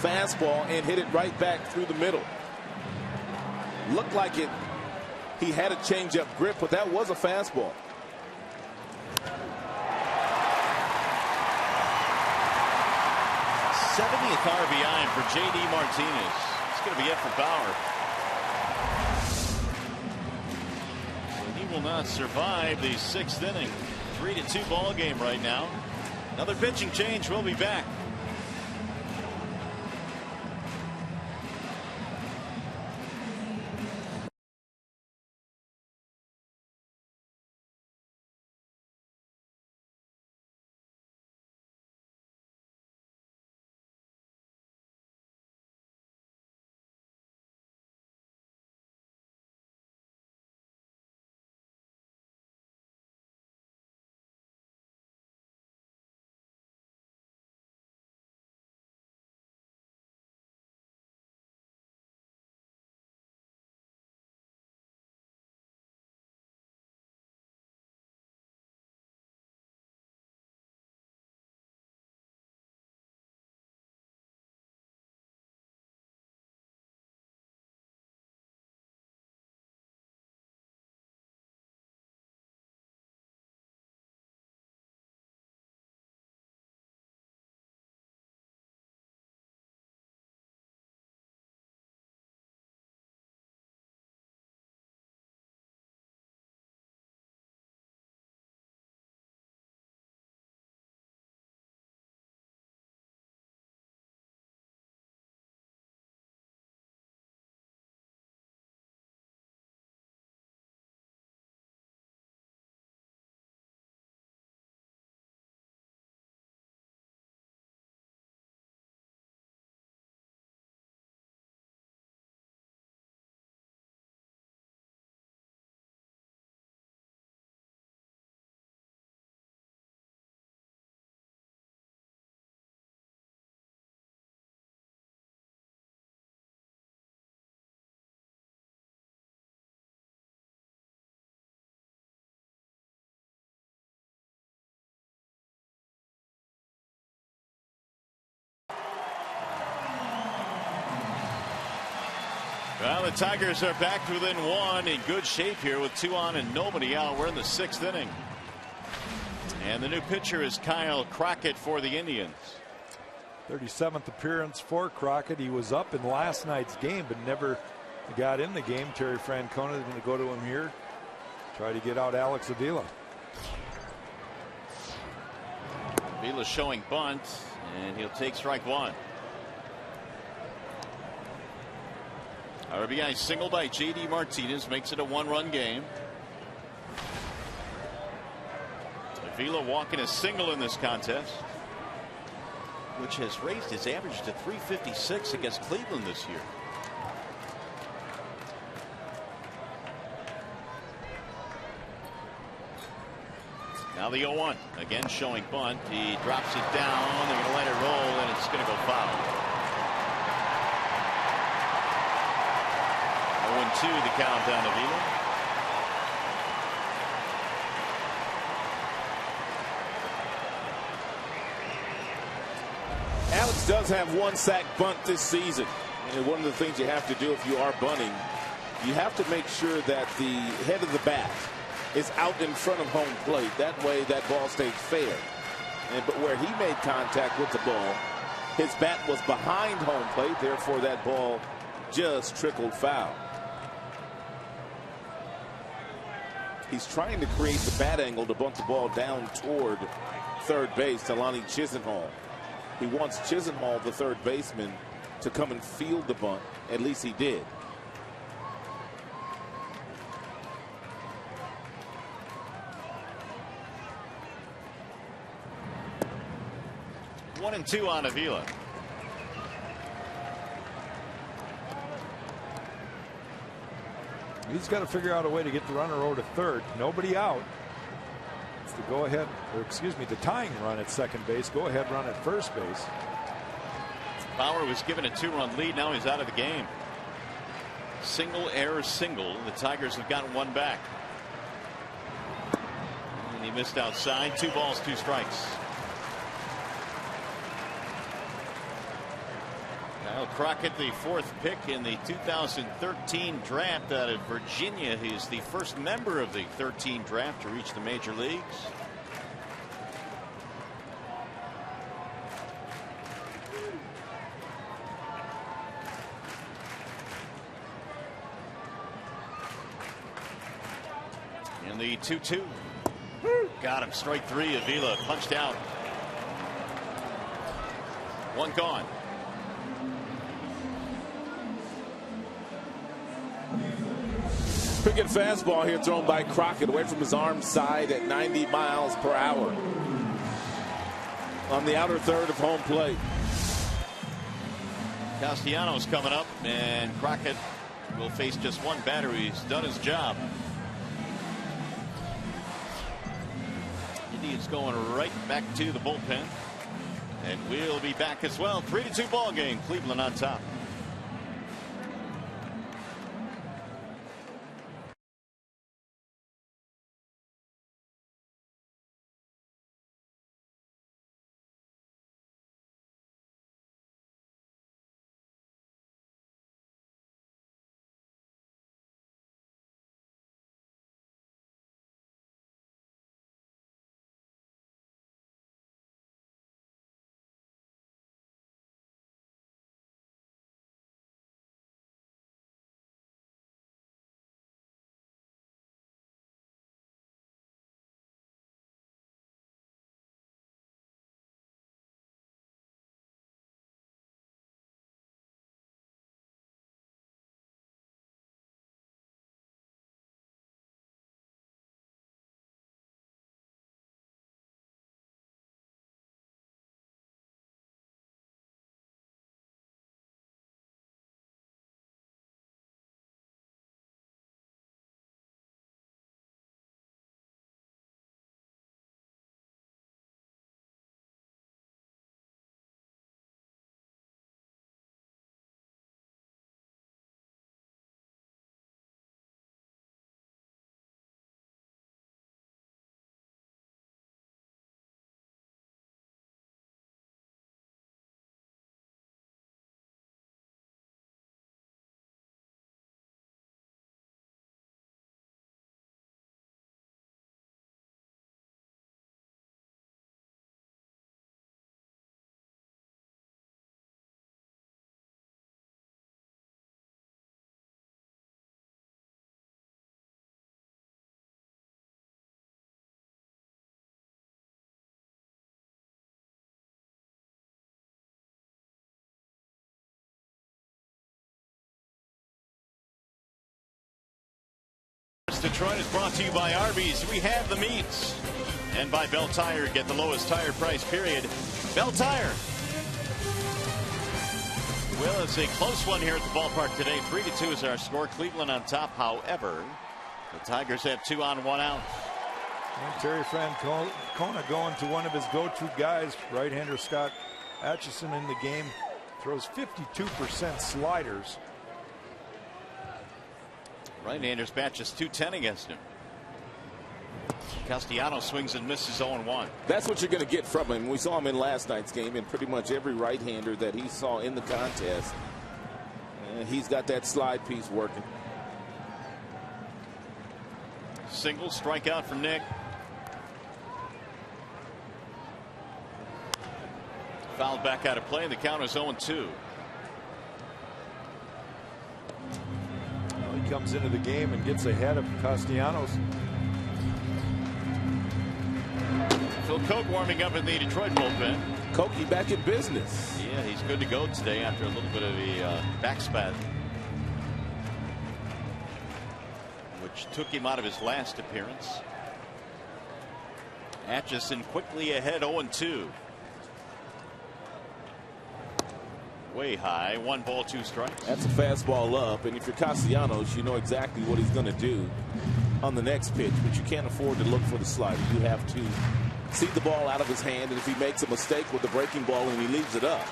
fastball and hit it right back through the middle. Looked like it. He had a changeup grip, but that was a fastball. th RBI for J.D. Martinez. It's going to be it for Bauer. He will not survive the 6th inning. 3-2 ball game right now. Another pitching change. We'll be back. Well, the Tigers are back within 1, in good shape here with 2 on and nobody out. We're in the 6th inning. And the new pitcher is Kyle Crockett for the Indians. 37th appearance for Crockett. He was up in last night's game but never got in the game. Terry Francona is going to go to him here. Try to get out Alex Avila. Avila showing bunt, and he'll take strike 1. RBI single by J.D. Martinez makes it a 1-run game. Avila walking a single in this contest, which has raised his average to .356 against Cleveland this year. Now the 0-1 again showing bunt. He drops it down. They're going to let it roll, and it's going to go foul. 0-2 the count down to Avila. Alex does have 1 sack bunt this season. And one of the things you have to do if you are bunting, you have to make sure that the head of the bat is out in front of home plate. That way that ball stays fair. But where he made contact with the ball, his bat was behind home plate. Therefore that ball just trickled foul. He's trying to create the bat angle to bunt the ball down toward third base to Lonnie Chisenhall. He wants Chisenhall, the third baseman, to come and field the bunt. At least he did. One and 2 on Avila. He's got to figure out a way to get the runner over to third. Nobody out. It's the go ahead, or excuse me, the tying run at second base. Go ahead run at first base. Bauer was given a 2-run lead. Now he's out of the game. Single error single. The Tigers have gotten 1 back. And he missed outside. 2 balls, 2 strikes. Well, Crockett, the 4th pick in the 2013 draft out of Virginia. He's the first member of the 13 draft to reach the major leagues. In the 2-2. Got him. Strike 3. Avila punched out. 1 gone. Cricket fastball here thrown by Crockett away from his arm side at 90 miles per hour. On the outer third of home plate. Castellanos coming up, and Crockett will face just 1 batter. He's done his job. Indians going right back to the bullpen. And we'll be back as well. 3-2 ball game. Cleveland on top. Detroit is brought to you by Arby's. We have the meats. And by Bell Tire. Get the lowest tire price, period. Bell Tire. Well, it's a close one here at the ballpark today. 3-2 is our score. Cleveland on top. However, the Tigers have 2 on, 1 out. And Terry Francona going to one of his go-to guys, right-hander Scott Atchison in the game. Throws 52% sliders. Right-handers bat just .210 against him. Castellanos swings and misses 0-1. That's what you're going to get from him. We saw him in last night's game, and pretty much every right-hander that he saw in the contest, he's got that slide piece working. Single strikeout from Nick. Fouled back out of play, and the count is 0-2. He comes into the game and gets ahead of Castellanos. Phil Koch warming up in the Detroit bullpen. Koch back in business. Yeah, he's good to go today after a little bit of a back spat, which took him out of his last appearance. Atchison quickly ahead, 0-2. Way high, 1 ball, 2 strikes. That's a fastball up, and if you're Castellanos, you know exactly what he's going to do on the next pitch, but you can't afford to look for the slider. You have to see the ball out of his hand, and if he makes a mistake with the breaking ball and he leaves it up,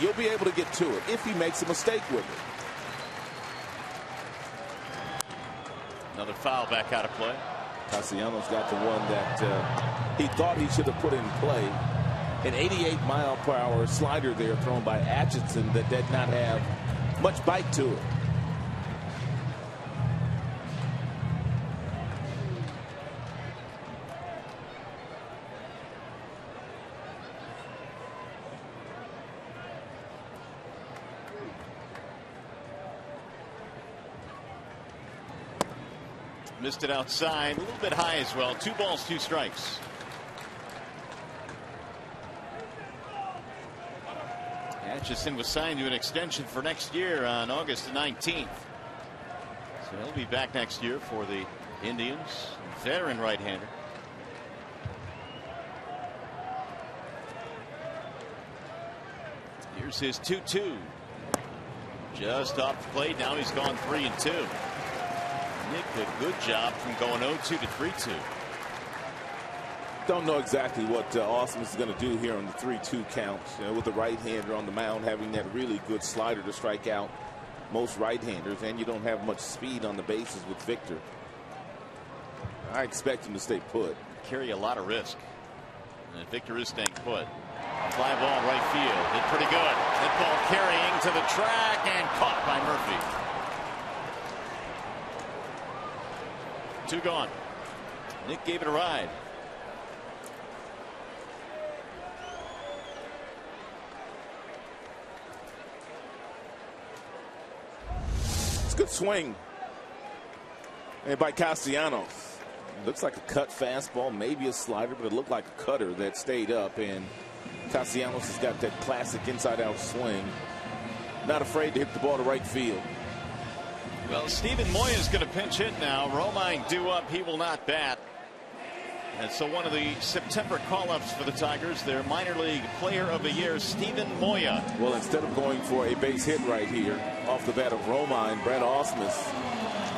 you'll be able to get to it if he makes a mistake with it. Another foul back out of play. Castellanos got the one that he thought he should have put in play. an 88-mile-per-hour slider there thrown by Atchison that did not have much bite to it. Missed it outside, a little bit high as well. 2 balls, 2 strikes. Atchison was signed to an extension for next year on August 19th. So he'll be back next year for the Indians. Veteran right-hander. Here's his 2-2. Just off the plate. Now he's gone 3-2. Nick, a good job from going 0-2 to 3-2. Don't know exactly what Austin is going to do here on the 3-2 count. With the right-hander on the mound having that really good slider to strike out most right-handers, and you don't have much speed on the bases with Victor. I expect him to stay put. Carry a lot of risk. And Victor is staying put. Fly ball right field. Hit pretty good. That ball carrying to the track and caught by Murphy. 2 gone. Nick gave it a ride. It's a good swing. And by Castellanos. Looks like a cut fastball, maybe a slider, but it looked like a cutter that stayed up. And Castellanos has got that classic inside-out swing. Not afraid to hit the ball to right field. Well, Steven Moya is going to pinch hit now. Romine due up. He will not bat. And so one of the September call-ups for the Tigers, their minor league player of the year, Steven Moya. Well, instead of going for a base hit right here off the bat of Romine, Brad Ausmus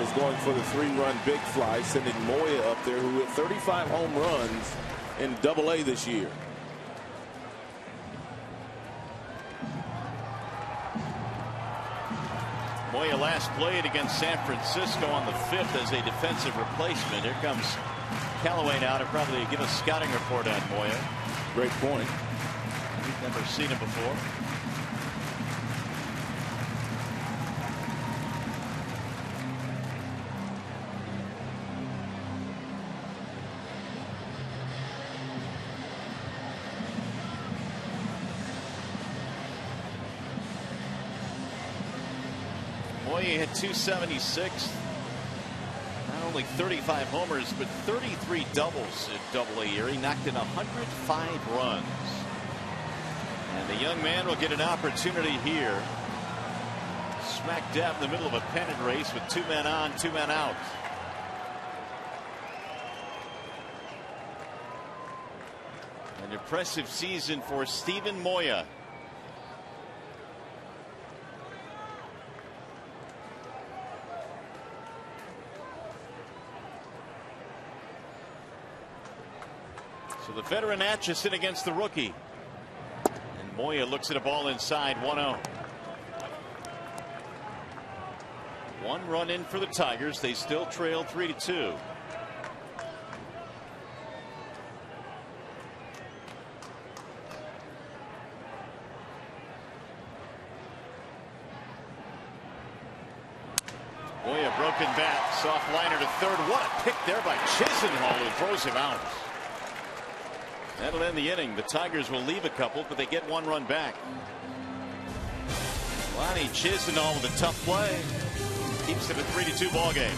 is going for the 3-run big fly, sending Moya up there, who hit 35 home runs in Double-A this year. Moya last played against San Francisco on the 5th as a defensive replacement. Here comes Callaway now to probably give a scouting report on Moya. Great point. We've never seen him before. Moya hit .276. Not only 35 homers, but 33 doubles in Double-A year. He knocked in 105 runs. And the young man will get an opportunity here. Smack dab in the middle of a pennant race with 2 men on, 2 men out. An impressive season for Steven Moya. So the veteran Atchison against the rookie. And Moya looks at a ball inside, 1-0. 1 run in for the Tigers. They still trail 3-2. Moya broken bat, soft liner to third. What a pick there by Chisenhall, who throws him out. That'll end the inning. The Tigers will leave a couple, but they get 1 run back. Lonnie Chisenhall with a tough play. Keeps it a 3-2 ball game.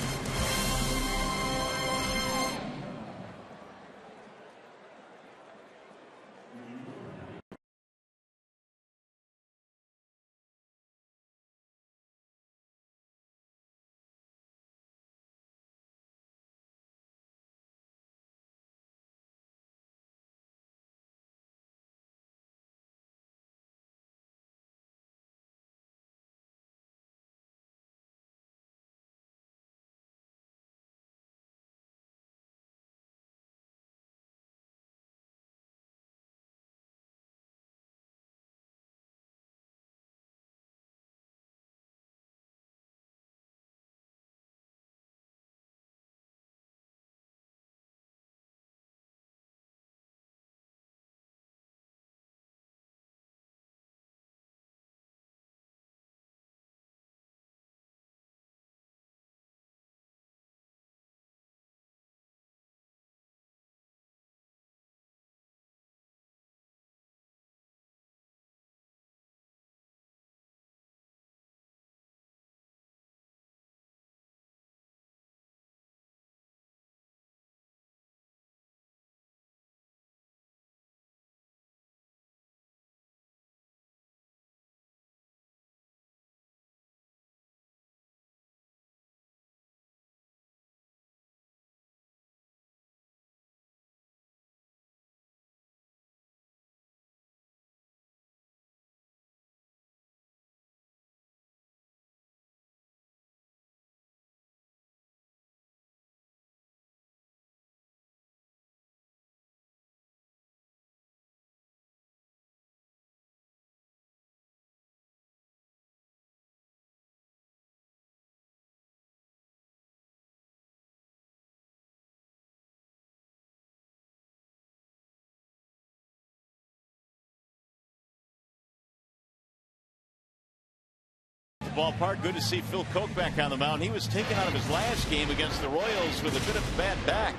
ballpark. Good to see Phil Koch back on the mound. He was taken out of his last game against the Royals with a bit of a bad back.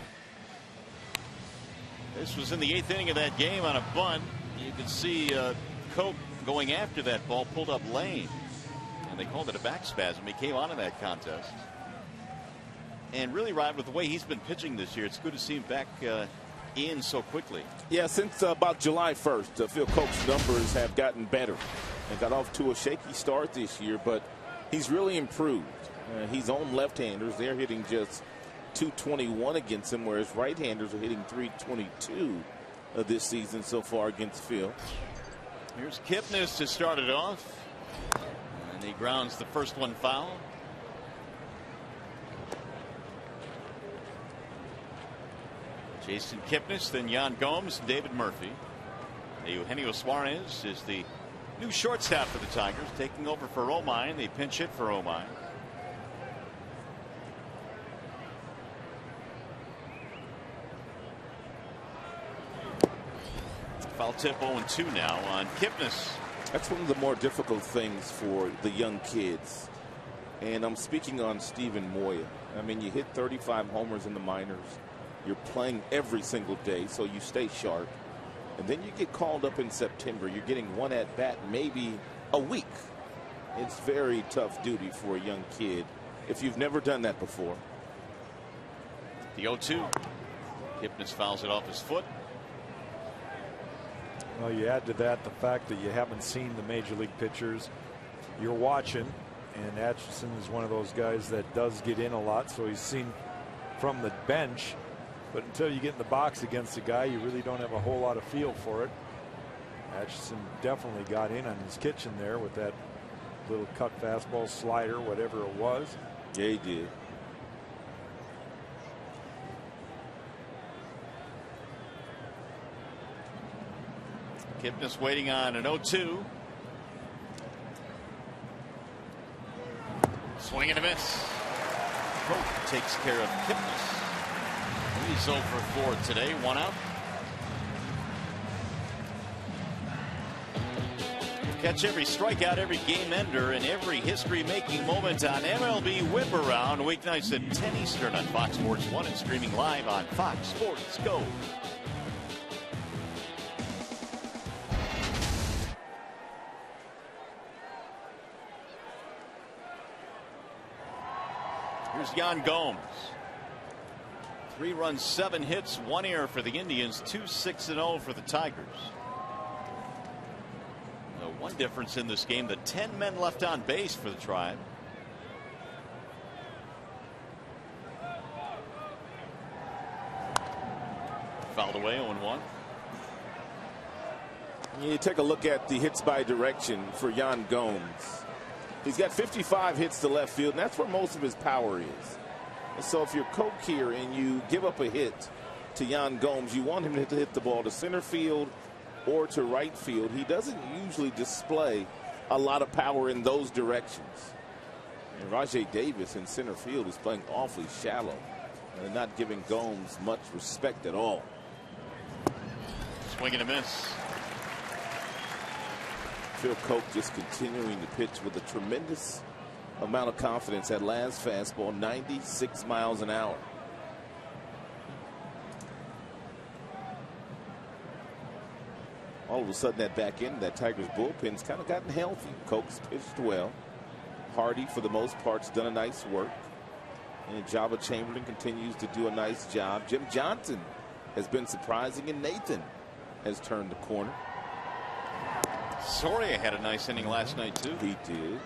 This was in the 8th inning of that game on a bunt. You can see Koch going after that ball, pulled up lane, and they called it a back spasm. He came on in that contest. And really, Rod, with the way he's been pitching this year, it's good to see him back in so quickly. Yeah, since about July 1st, Phil Koch's numbers have gotten better. They got off to a shaky start this year, but he's really improved. He's on left-handers. They're hitting just .221 against him, whereas right-handers are hitting .322 this season so far against Phil. Here's Kipnis to start it off, and he grounds the first one foul. Jason Kipnis, then Yan Gomes, and David Murphy. Eugenio Suarez is the new shortstop for the Tigers, taking over for Romine. They pinch hit for Romine. Foul tip 0-2 now on Kipnis. That's one of the more difficult things for the young kids. And I'm speaking on Stephen Moya. I mean, you hit 35 homers in the minors. You're playing every single day, so you stay sharp. And then you get called up in September. You're getting one at bat maybe a week. It's very tough duty for a young kid if you've never done that before. The 0-2. Kipnis fouls it off his foot. Well, you add to that the fact that you haven't seen the major league pitchers. You're watching, and Atchison is one of those guys that does get in a lot, so he's seen from the bench. But until you get in the box against the guy, you really don't have a whole lot of feel for it. Atchison definitely got in on his kitchen there with that little cut fastball, slider, whatever it was. Yeah, he did. Kipnis waiting on an 0-2. Swing and a miss. Koch takes care of Kipnis. He's 0 for 4 today, 1 out. Catch every strikeout, every game ender, and every history-making moment on MLB Whip Around, weeknights at 10 Eastern on Fox Sports 1 and streaming live on Fox Sports Go. Here's Yan Gomes. 3 runs, 7 hits, 1 error for the Indians, 2-6-0 for the Tigers. One difference in this game, the 10 men left on base for the Tribe. Fouled away, 0-1. You take a look at the hits by direction for Yan Gomes. He's got 55 hits to left field, and that's where most of his power is. And so if you're Koch here and you give up a hit to Yan Gomes, you want him to hit the ball to center field or to right field. He doesn't usually display a lot of power in those directions. And Rajay Davis in center field is playing awfully shallow and not giving Gomes much respect at all. Swing and a miss. Phil Koch just continuing to pitch with a tremendous amount of confidence. That last fastball, 96 miles an hour. All of a sudden, that back end, that Tigers bullpen's kind of gotten healthy. Koch's pitched well. Hardy, for the most part, has done a nice work. And Java Chamberlain continues to do a nice job. Jim Johnson has been surprising, and Nathan has turned the corner. Soria had a nice inning last night, too. He did.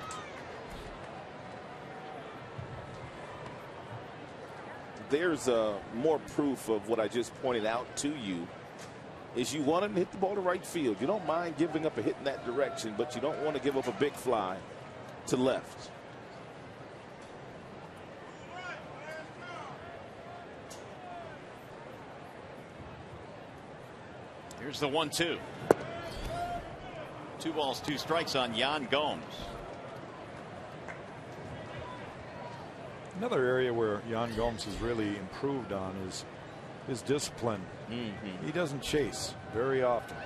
There's more proof of what I just pointed out to you. Is you want him to hit the ball to right field. You don't mind giving up a hit in that direction, but you don't want to give up a big fly to left. Here's the 1-2. 2 balls, 2 strikes on Yan Gomes. Another area where Yan Gomes has really improved on is his discipline. He doesn't chase very often.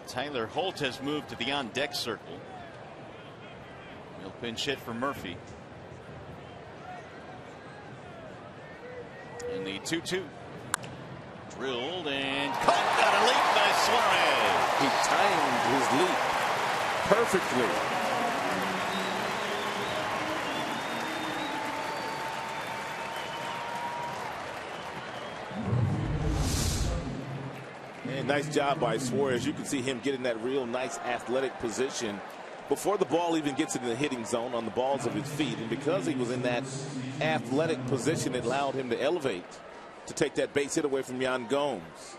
Tyler Holt has moved to the on-deck circle. Pinch hit for Murphy. In the 2-2. Drilled and caught. Got a leap by Suarez. He timed his leap perfectly. And nice job by Suarez. You can see him getting that real nice athletic position before the ball even gets into the hitting zone on the balls of his feet. And because he was in that athletic position, it allowed him to elevate to take that base hit away from Yan Gomes.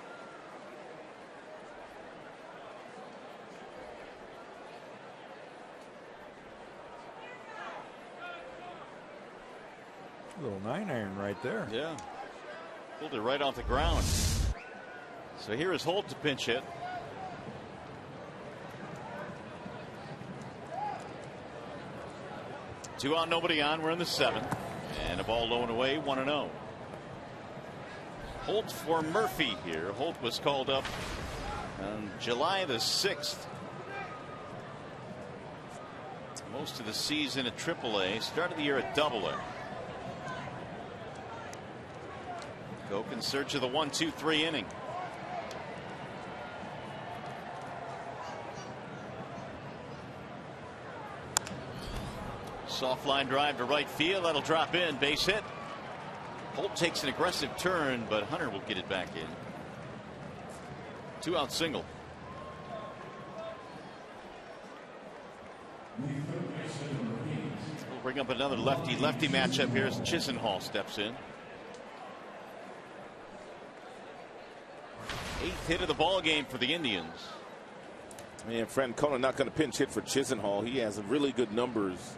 A little 9-iron right there. Yeah. Pulled it right off the ground. So here is Holt to pinch hit. Two on, nobody on. We're in the 7th. And a ball low and away, 1-0. Holt for Murphy here. Holt was called up on July the 6th. Most of the season at AAA. Started the year at AA. Koch in search of the 1-2-3 inning. Soft line drive to right field. That'll drop in. Base hit. Holt takes an aggressive turn, but Hunter will get it back in. 2-out single. We'll bring up another lefty-lefty matchup here as Chisenhall steps in. 8th hit of the ball game for the Indians. And Francona not going to pinch hit for Chisenhall. He has really good numbers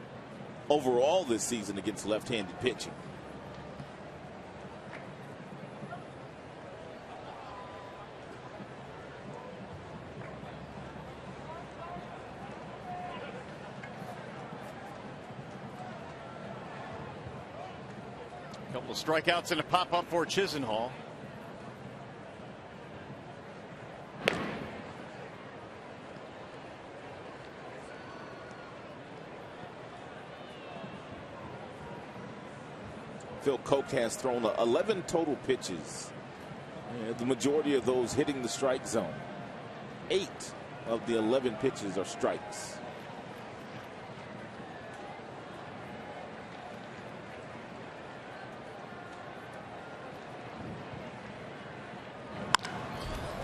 overall this season against left-handed pitching. A couple of strikeouts and a pop-up for Chisenhall. Phil Koch has thrown 11 total pitches. The majority of those hitting the strike zone. 8 of the 11 pitches are strikes.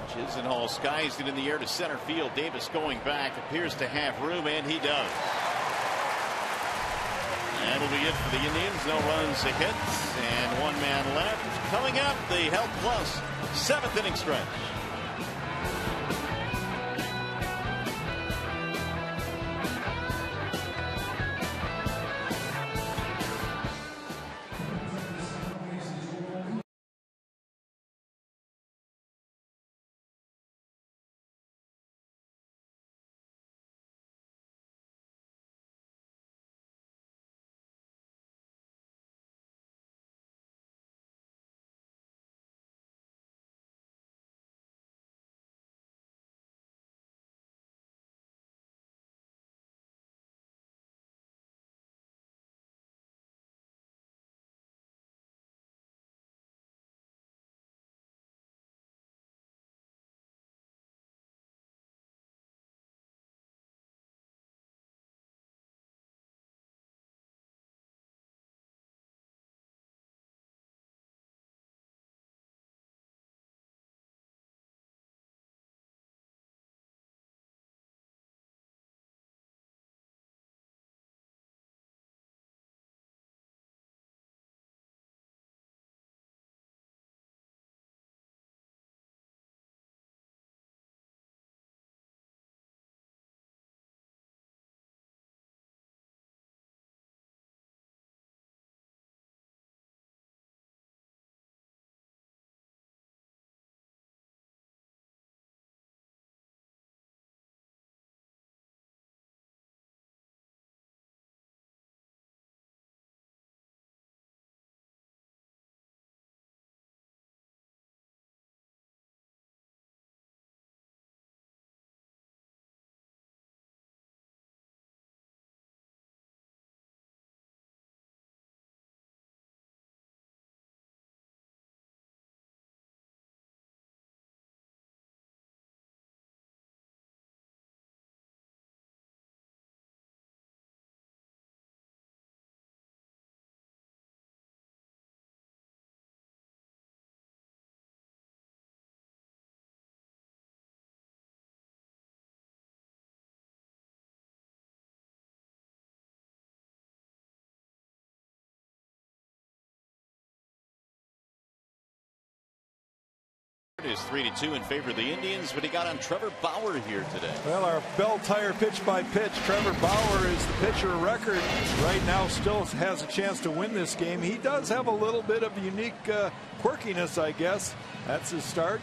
Chisenhall skies it in the air to center field. Davis going back, appears to have room, and he does. That'll be it for the Indians. No runs, a hit, and 1 man left. Coming up, the Health Plus 7th inning stretch. It is 3-2 in favor of the Indians, but he got on Trevor Bauer here today. Well, our bell tire pitch by pitch. Trevor Bauer is the pitcher of record right now, still has a chance to win this game. He does have a little bit of unique quirkiness, I guess. That's his start.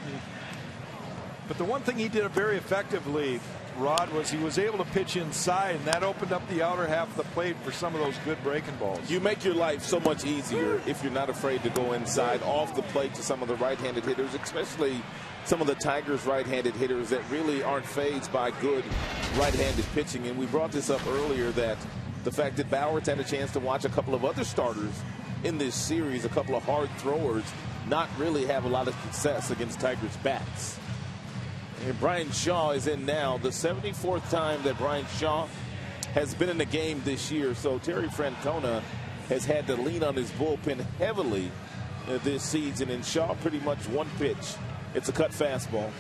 But the one thing he did very effectively, Rod, was he was able to pitch inside, and that opened up the outer half of the plate for some of those good breaking balls. You make your life so much easier if you're not afraid to go inside off the plate to some of the right-handed hitters, especially some of the Tigers' right-handed hitters that really aren't fazed by good right-handed pitching. And we brought this up earlier, that the fact that Bauer's had a chance to watch a couple of other starters in this series, a couple of hard throwers, not really have a lot of success against Tigers' bats. And Brian Shaw is in now, the 74th time that Brian Shaw has been in the game this year. So Terry Francona has had to lean on his bullpen heavily this season. And Shaw pretty much one pitch. It's a cut fastball.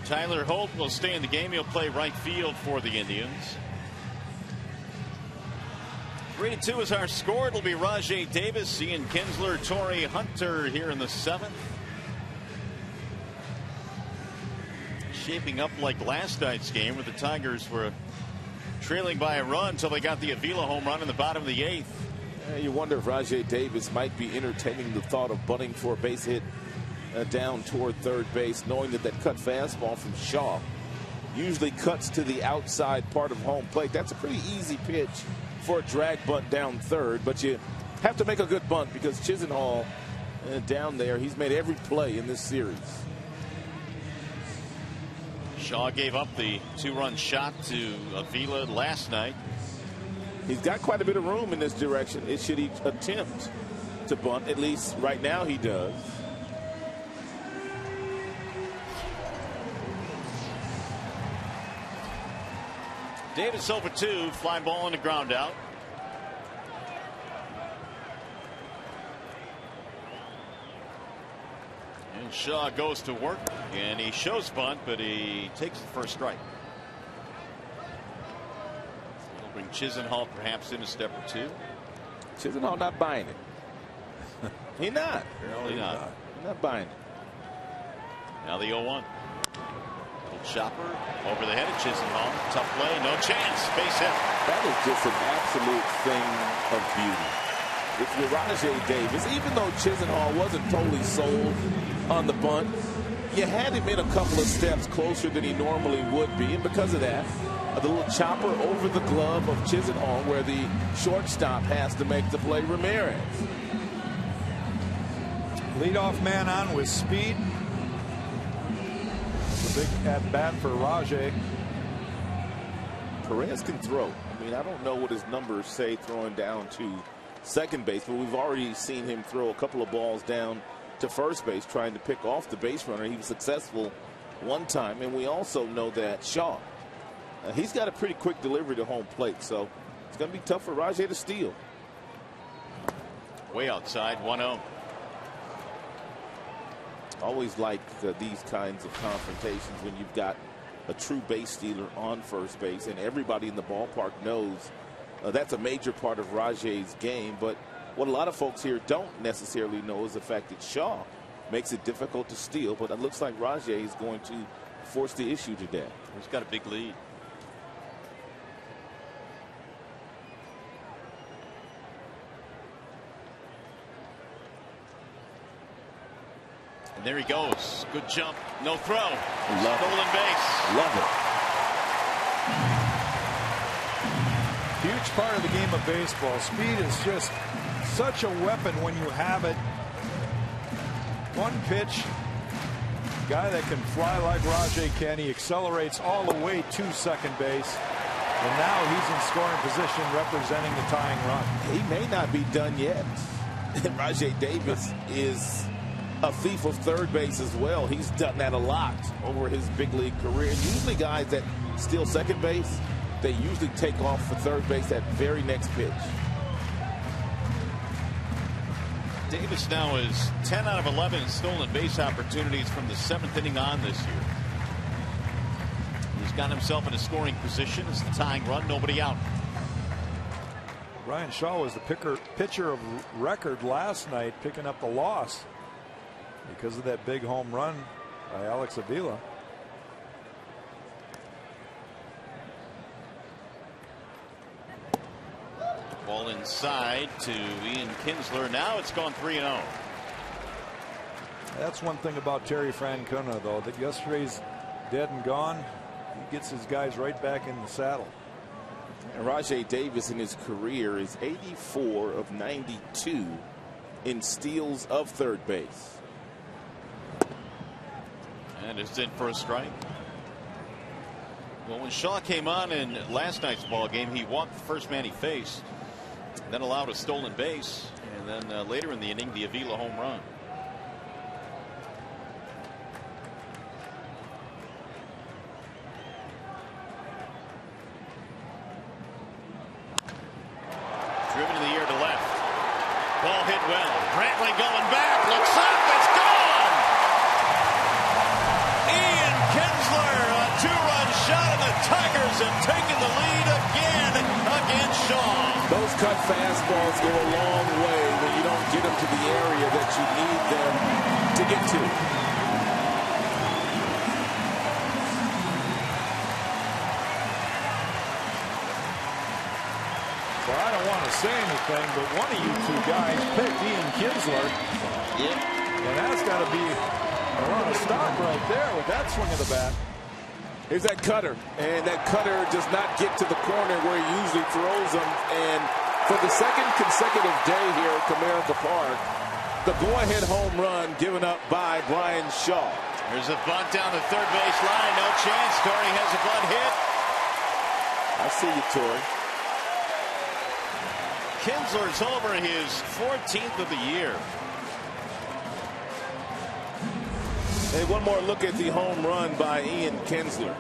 Tyler Holt will stay in the game. He'll play right field for the Indians. 3-2 is our score. It'll be Rajai Davis, Ian Kinsler, Torrey Hunter here in the 7th. Shaping up like last night's game, where the Tigers were trailing by a run until they got the Avila home run in the bottom of the 8th. You wonder if Rajai Davis might be entertaining the thought of bunting for a base hit down toward third base, knowing that cut fastball from Shaw usually cuts to the outside part of home plate. That's a pretty easy pitch for a drag bunt down third, but you have to make a good bunt because Chisenhall down there, he's made every play in this series. Shaw gave up the 2-run shot to Avila last night. He's got quite a bit of room in this direction. It should he attempt to bunt, at least right now he does. Davis over 2, fly ball on the ground out. And Shaw goes to work, and he shows bunt, but he takes the first strike. He'll bring Chisenhall perhaps in a step or two. Chisenhall not buying it. He's not. Apparently not. He's not buying it. Now the 0-1. Chopper over the head of Chisenhall. Tough play, no chance. Base hit. That is just an absolute thing of beauty. If you're Rajai Davis, even though Chisenhall wasn't totally sold on the bunt, you had him in a couple of steps closer than he normally would be, and because of that, the little chopper over the glove of Chisenhall, where the shortstop has to make the play. Ramirez. Leadoff man on with speed. A big at bat for Rajai. Perez can throw. I mean, I don't know what his numbers say throwing down to second base, but we've already seen him throw a couple of balls down to first base trying to pick off the base runner. He was successful one time, and we also know that Shaw, he's got a pretty quick delivery to home plate, so it's going to be tough for Rajai to steal. Way outside, 1-0. Always like these kinds of confrontations when you've got a true base stealer on first base, and everybody in the ballpark knows that's a major part of Rajai's game. But what a lot of folks here don't necessarily know is the fact that Shaw makes it difficult to steal. But it looks like Rajai is going to force the issue today. He's got a big lead. And there he goes. Good jump. No throw. Stolen base. Love it. Huge part of the game of baseball. Speed is just such a weapon when you have it. One pitch. Guy that can fly like Rajai can. He accelerates all the way to second base. And now he's in scoring position representing the tying run. He may not be done yet. Rajai Davis is a thief of third base as well. He's done that a lot over his big league career. And usually guys that steal second base, they usually take off for third base that very next pitch. Davis now is 10 out of 11 stolen base opportunities from the 7th inning on this year. He's got himself in a scoring position. It's the tying run, nobody out. Brian Shaw was the pitcher of record last night, picking up the loss. because of that big home run by Alex Avila. Ball inside to Ian Kinsler. Now it's gone 3-0. That's one thing about Terry Francona, though, that yesterday's dead and gone. He gets his guys right back in the saddle. And Rajai Davis in his career is 84 of 92 in steals of third base. And it's in for a strike. Well, when Shaw came on in last night's ball game, he walked the first man he faced, then allowed a stolen base, and then later in the inning, the Avila home run. Driven in the air to left. Ball hit well. Brantley going back. Looks up. It's gone. Ian Kinsler, a two-run shot, and the Tigers have taken the lead again against Shaw. Those cut fastballs go a long way when you don't get them to the area that you need them to get to. Well, I don't want to say anything, but one of you two guys picked Ian Kinsler. Yep. And that's got to be a lot of stock right there with that swing of the bat. Here's that cutter, and that cutter does not get to the corner where he usually throws them. And for the second consecutive day here at Comerica Park, the go-ahead home run given up by Brian Shaw. There's a bunt down the third base line. No chance. Torrey has a bunt hit. I see you, Torrey. Kinsler's over his 14th of the year. And one more look at the home run by Ian Kinsler.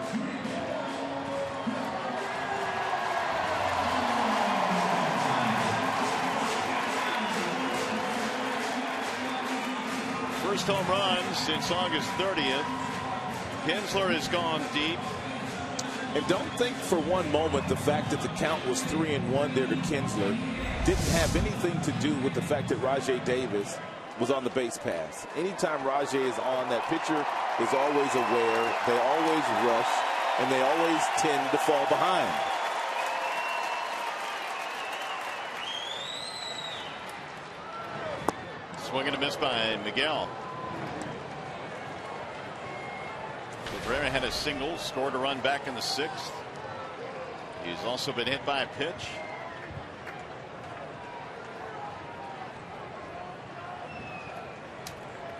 First home run since August 30th. Kinsler has gone deep. And don't think for one moment the fact that the count was 3-1 there to Kinsler didn't have anything to do with the fact that Rajai Davis was on the base pass. Anytime Rajai is on, that pitcher is always aware, they always rush, and they always tend to fall behind. Swing and a miss by Miguel. Cabrera had a single, scored a run back in the 6th. He's also been hit by a pitch.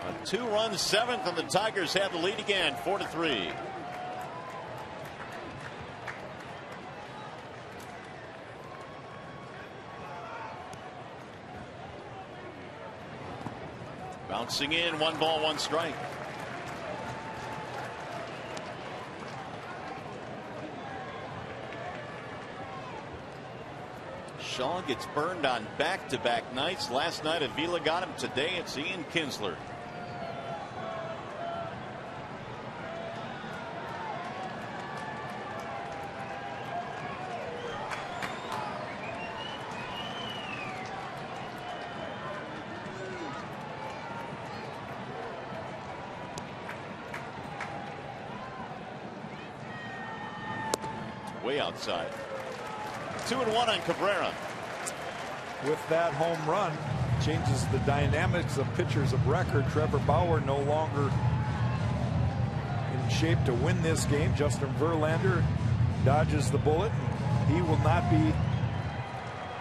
A 2-run 7th, and the Tigers have the lead again, 4-3. Bouncing in, 1 ball, 1 strike. Shaw gets burned on back-to-back nights. Last night Avila got him. Today it's Ian Kinsler. Way outside. 2-1 on Cabrera. With that home run, changes the dynamics of pitchers of record. Trevor Bauer no longer in shape to win this game. Justin Verlander dodges the bullet. He will not be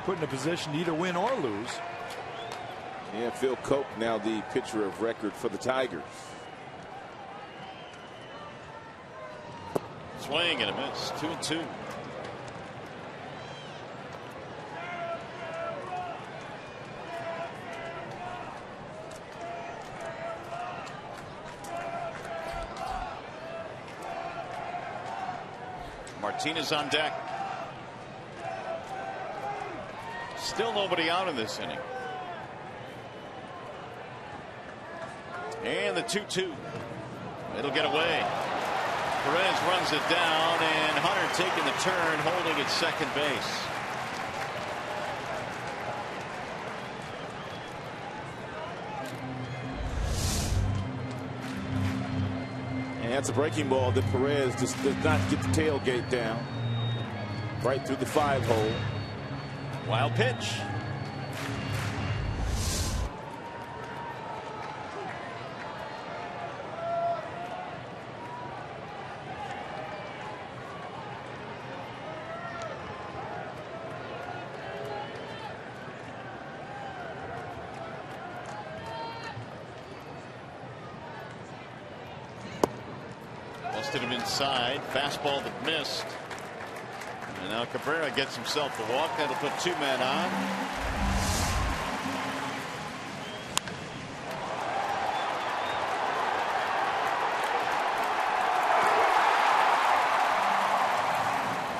put in a position to either win or lose. Yeah, Phil Coke now the pitcher of record for the Tigers. Swing and a miss. 2-2. Martinez on deck. Still nobody out in this inning. And the 2-2. It'll get away. Perez runs it down, and Hunter taking the turn, holding at second base. That's a breaking ball that Perez just does not get the tailgate down. Right through the 5-hole. Wild pitch. Busted him inside. Fastball that missed. And now Cabrera gets himself the walk. That'll put 2 men on.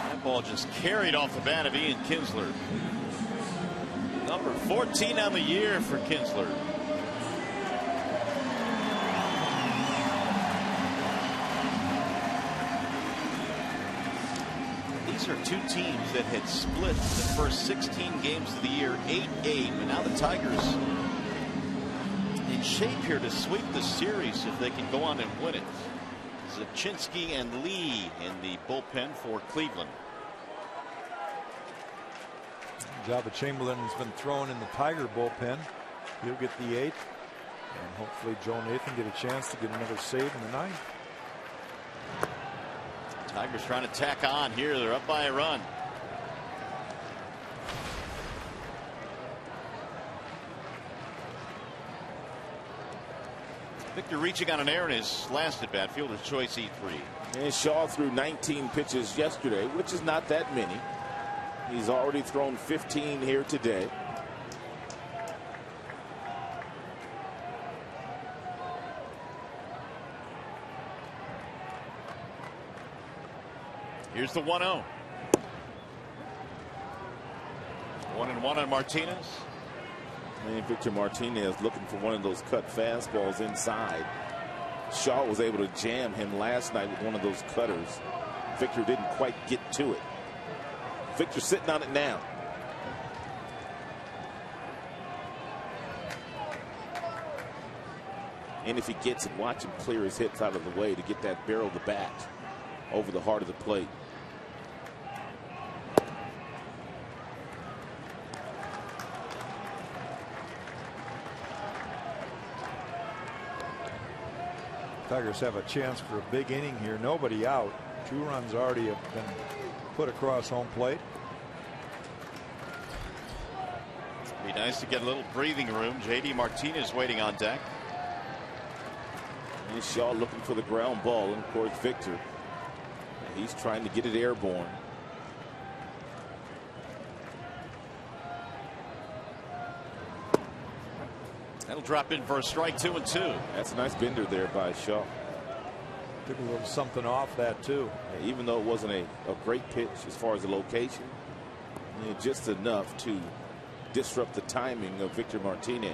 That ball just carried off the bat of Ian Kinsler. Number 14 on the year for Kinsler. These are two teams that had split the first 16 games of the year 8-8, and now the Tigers in shape here to sweep the series if they can go on and win it. Zaczynski and Lee in the bullpen for Cleveland. Jabba Chamberlain has been thrown in the Tiger bullpen. He'll get the 8th, and hopefully Joe Nathan get a chance to get another save in the 9th. Tigers trying to tack on here. They're up by a run. Victor reaching on an error in his last at bat. Fielder's choice E3. And Shaw threw 19 pitches yesterday, which is not that many. He's already thrown 15 here today. Here's the 1-0. 1-1 on Martinez. And Victor Martinez looking for one of those cut fastballs inside. Shaw was able to jam him last night with one of those cutters. Victor didn't quite get to it. Victor sitting on it now. And if he gets it, watch him clear his hits out of the way to get that barrel of the bat over the heart of the plate. Tigers have a chance for a big inning here. Nobody out. 2 runs already have been put across home plate. Be nice to get a little breathing room. JD Martinez waiting on deck. And Shaw looking for the ground ball, and of course Victor. He's trying to get it airborne. That'll drop in for a strike. 2-2. That's a nice bender there by Shaw. Took a little something off that too. Even though it wasn't a great pitch as far as the location, just enough to disrupt the timing of Victor Martinez.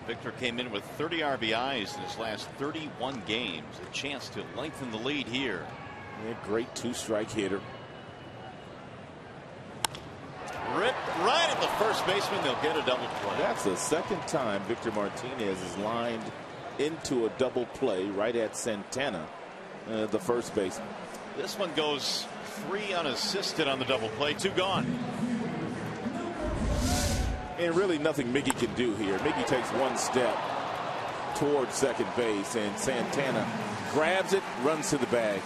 Victor came in with 30 RBIs in his last 31 games. A chance to lengthen the lead here. Yeah, great 2-strike hitter. Ripped right at the first baseman. They'll get a double play. That's the second time Victor Martinez is lined into a double play right at Santana, the first baseman. This one goes 3 unassisted on the double play. 2 gone. And really nothing Miggy can do here. Miggy takes 1 step towards second base, and Santana grabs it, runs to the bag.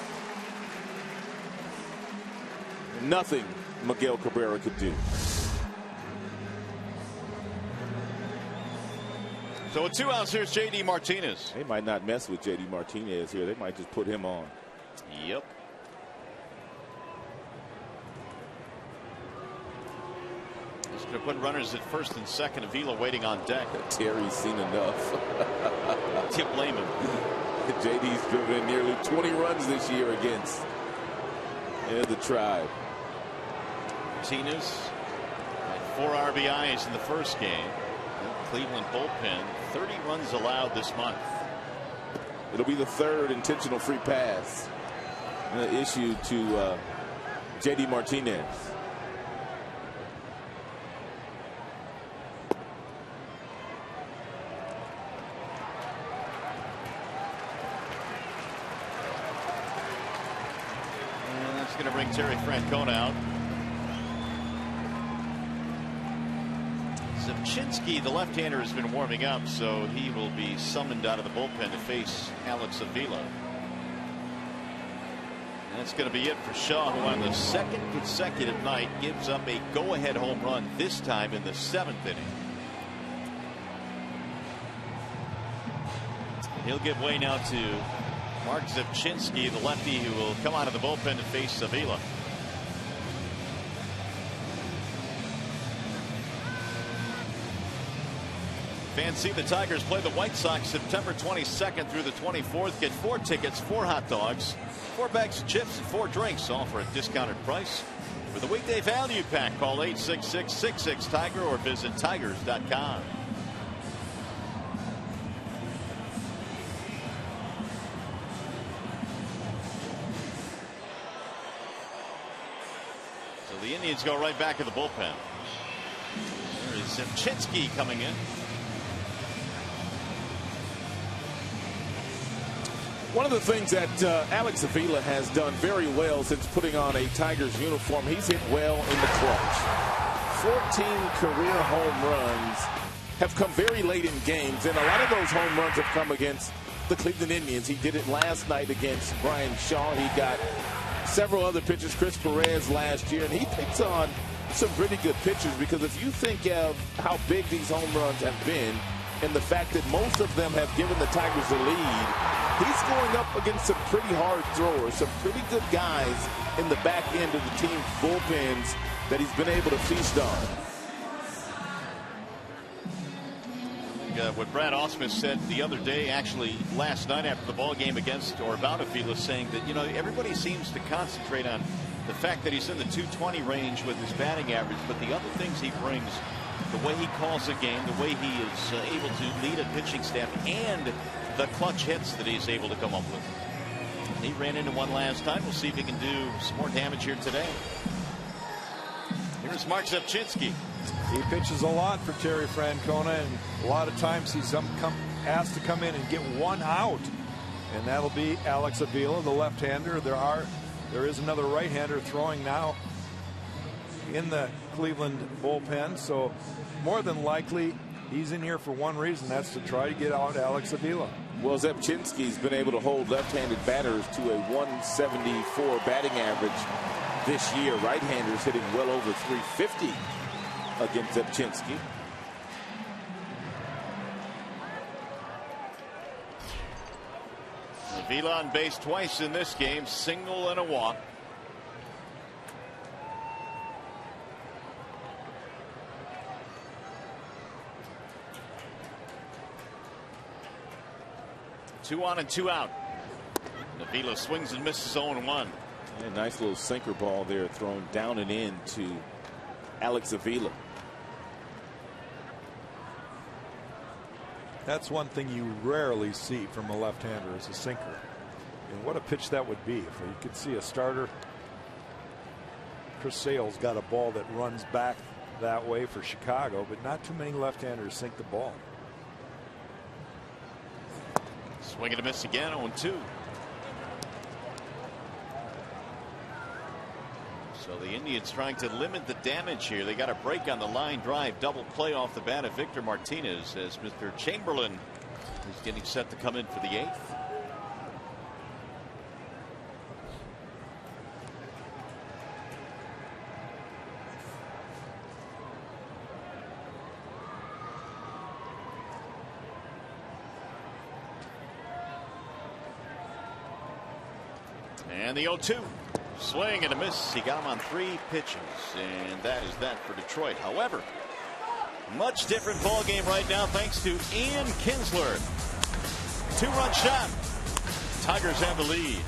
Nothing Miguel Cabrera could do. So with 2 outs, here's JD Martinez. They might not mess with JD Martinez here. They might just put him on. Yep. He's going to put runners at first and second. Avila waiting on deck. Terry's seen enough. Can't blame him. JD's driven in nearly 20 runs this year against the Tribe. Martinez had 4 RBIs in the first game. Cleveland bullpen, 30 runs allowed this month. It'll be the 3rd intentional free pass issued to JD Martinez. bring Terry Francona out. Zimchinski, the left-hander, has been warming up, so he will be summoned out of the bullpen to face Alex Avila. And that's going to be it for Shaw, who on the second consecutive night gives up a go-ahead home run, this time in the 7th inning. He'll give way now to Mark Zimchinski, the lefty, who will come out of the bullpen to face Avila. Fans see the Tigers play the White Sox September 22nd through the 24th. Get 4 tickets, 4 hot dogs, 4 bags of chips, and 4 drinks, all for a discounted price. For the weekday value pack, call 866-66-TIGER or visit tigers.com. So the Indians go right back to the bullpen. There is Zimchinski coming in. One of the things that Alex Avila has done very well since putting on a Tigers uniform, he's hit well in the clutch. 14 career home runs have come very late in games, and a lot of those home runs have come against the Cleveland Indians. He did it last night against Brian Shaw. He got several other pitchers, Chris Perez last year, and he picks on some pretty good pitchers, because if you think of how big these home runs have been and the fact that most of them have given the Tigers the lead, he's going up against some pretty hard throwers, some pretty good guys in the back end of the team's bullpens that he's been able to feast on. What Brad Ausmus said the other day, actually last night after the ball game against or about Avila, saying that, you know, everybody seems to concentrate on the fact that he's in the 220 range with his batting average, but the other things he brings, the way he calls the game, the way he is able to lead a pitching staff, and the clutch hits that he's able to come up with. He ran into one last time. We'll see if he can do some more damage here today. Here's Mark Zimchinski. He pitches a lot for Terry Francona, and a lot of times he's asked to come in and get one out, and that'll be Alex Avila, the left-hander. There is another right-hander throwing now in the Cleveland bullpen, so more than likely he's in here for one reason. That's to try to get out Alex Avila. Well, Zimchinski's been able to hold left-handed batters to a 174 batting average this year. Right-handers hitting well over 350 against Zimchinski. Avila on base twice in this game, single and a walk. Two on and two out. Avila swings and misses 0-1. Yeah, nice little sinker ball there thrown down and in to Alex Avila. That's one thing you rarely see from a left-hander, is a sinker. And what a pitch that would be if you could see a starter. Chris Sale's got a ball that runs back that way for Chicago, but not too many left-handers sink the ball. Swing and a miss again, 0-2. So the Indians trying to limit the damage here. They got a break on the line drive, double play off the bat of Victor Martinez, as Mr. Chamberlain is getting set to come in for the 8th. And the 0-2. Swing and a miss. He got him on 3 pitches, and that is that for Detroit. However, much different ball game right now thanks to Ian Kinsler. 2-run shot. Tigers have the lead.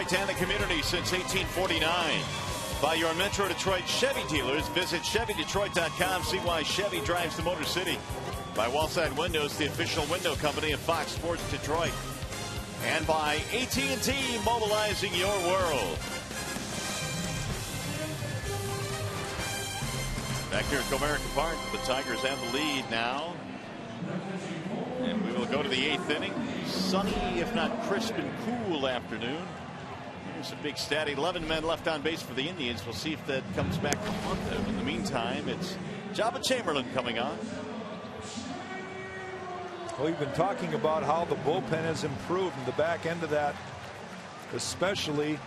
Detroit and the community since 1849. By your Metro Detroit Chevy dealers. Visit ChevyDetroit.com. See why Chevy drives the Motor City. By Wallside Windows, the official window company of Fox Sports Detroit. And by AT&T, mobilizing your world. Back here at Comerica Park, the Tigers have the lead now. And we will go to the 8th inning. Sunny, if not crisp and cool afternoon. Here's a big stat. 11 men left on base for the Indians. We'll see if that comes back to haunt them. In the meantime, it's Jabba Chamberlain coming on. Well, we've been talking about how the bullpen has improved in the back end of that. Especially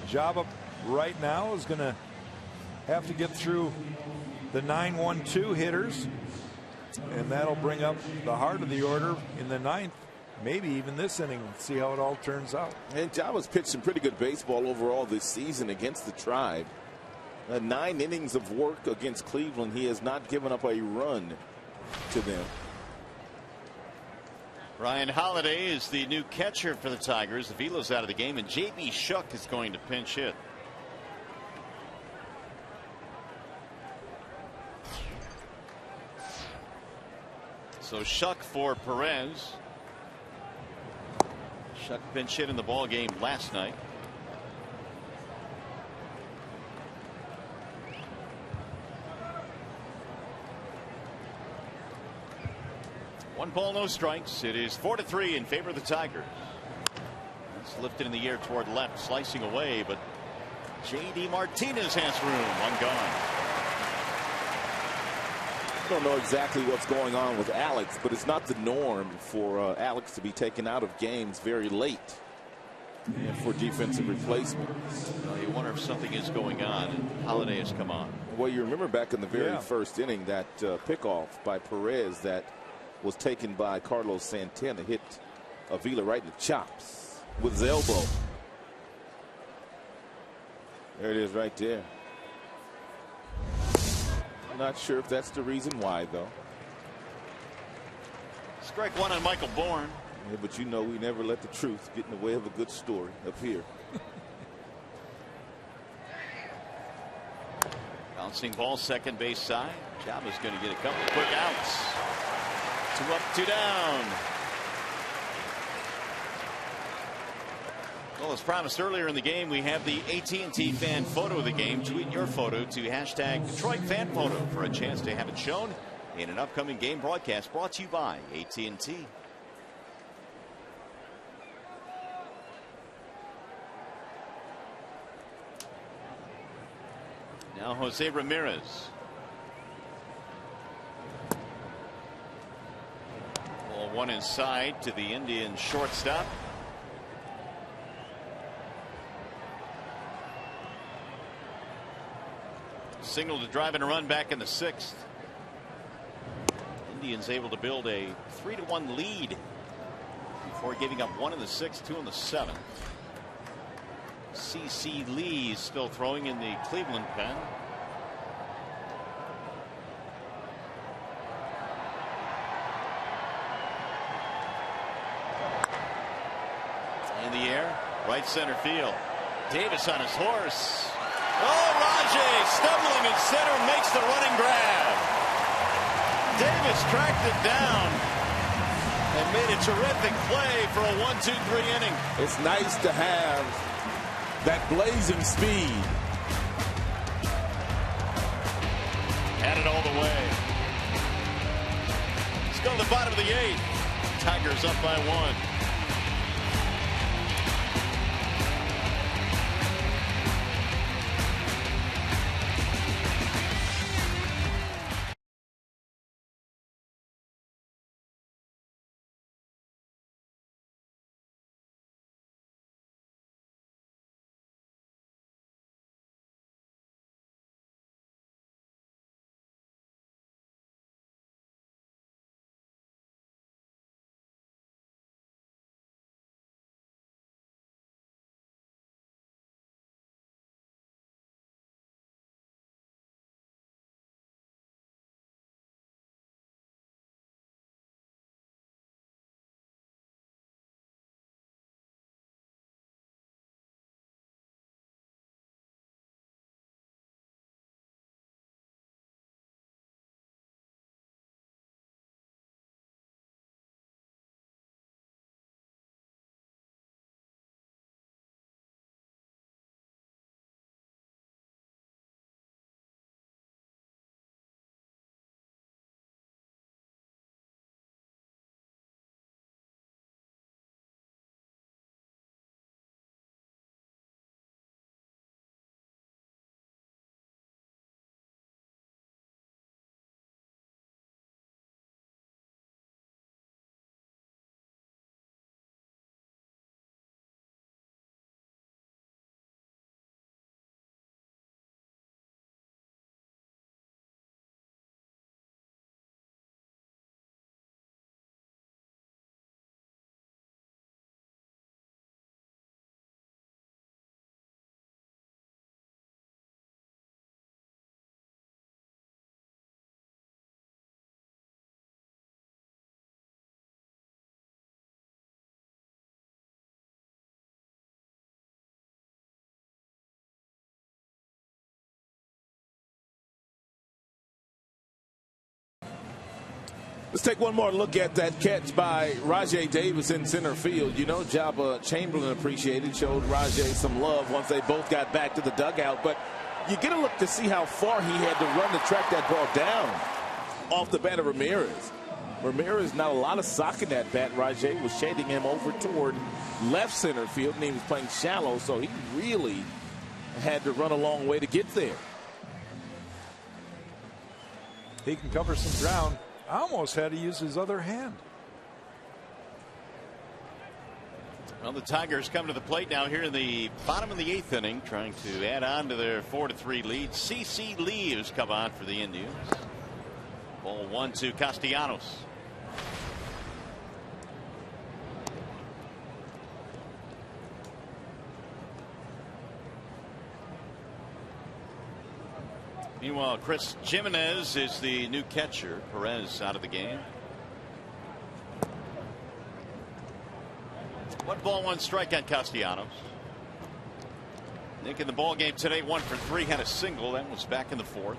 Jabba right now is going to have to get through the 9-1-2 hitters. And that'll bring up the heart of the order in the 9th. Maybe even this inning. See how it all turns out. And Java's pitched some pretty good baseball overall this season against the Tribe. 9 innings of work against Cleveland. He has not given up a run to them. Ryan Holiday is the new catcher for the Tigers. Avila's out of the game, and J.B. Shuck is going to pinch hit. So Shuck for Perez. Shuck pinch hit in the ball game last night. One ball, no strikes. It is 4-3 in favor of the Tigers. It's lifted in the air toward left, slicing away, but J.D. Martinez has room. One gone. I don't know exactly what's going on with Alex, but it's not the norm for Alex to be taken out of games very late and for defensive replacement. You wonder if something is going on, and Holiday has come on. Well, you remember back in the very first inning, that pickoff by Perez that was taken by Carlos Santana hit Avila right in the chops with his elbow. There it is right there. Not sure if that's the reason why, though. Strike one on Michael Bourne. Yeah, but you know we never let the truth get in the way of a good story up here. Bouncing ball, second base side. Java's going to get a couple of quick outs. 2 up, 2 down. Well, as promised earlier in the game, we have the AT&T fan photo of the game. Tweet your photo to hashtag Detroit Fan Photo for a chance to have it shown in an upcoming game broadcast brought to you by AT&T. Now Jose Ramirez. Ball one inside to the Indian shortstop. Signal to drive and a run back in the 6th. Indians able to build a 3-1 lead before giving up 1 in the 6th, 2 in the 7th. C.C. Lee still throwing in the Cleveland pen. In the air, right center field. Davis on his horse. Oh, Rajay stumbling in center, makes the running grab. Davis tracked it down and made a terrific play for a 1-2-3 inning. It's nice to have that blazing speed. Had it all the way. Let's go to the bottom of the 8th. Tigers up by 1. Let's take one more look at that catch by Rajai Davis in center field. You know, Jabba Chamberlain appreciated, showed Rajai some love once they both got back to the dugout. But you get a look to see how far he had to run to track that ball down off the bat of Ramirez. Ramirez, not a lot of sock in that bat. Rajai was shading him over toward left center field, and he was playing shallow, so he really had to run a long way to get there. He can cover some ground. I almost had to use his other hand. Well, the Tigers come to the plate now here in the bottom of the 8th inning, trying to add on to their 4-3 lead. CC Lee has come on for the Indians. Ball 1-2 Castellanos. Meanwhile, Chris Jimenez is the new catcher. Perez out of the game. 1-1 strike on Castellanos. Nick in the ball game today, 1 for 3, had a single. That was back in the 4th.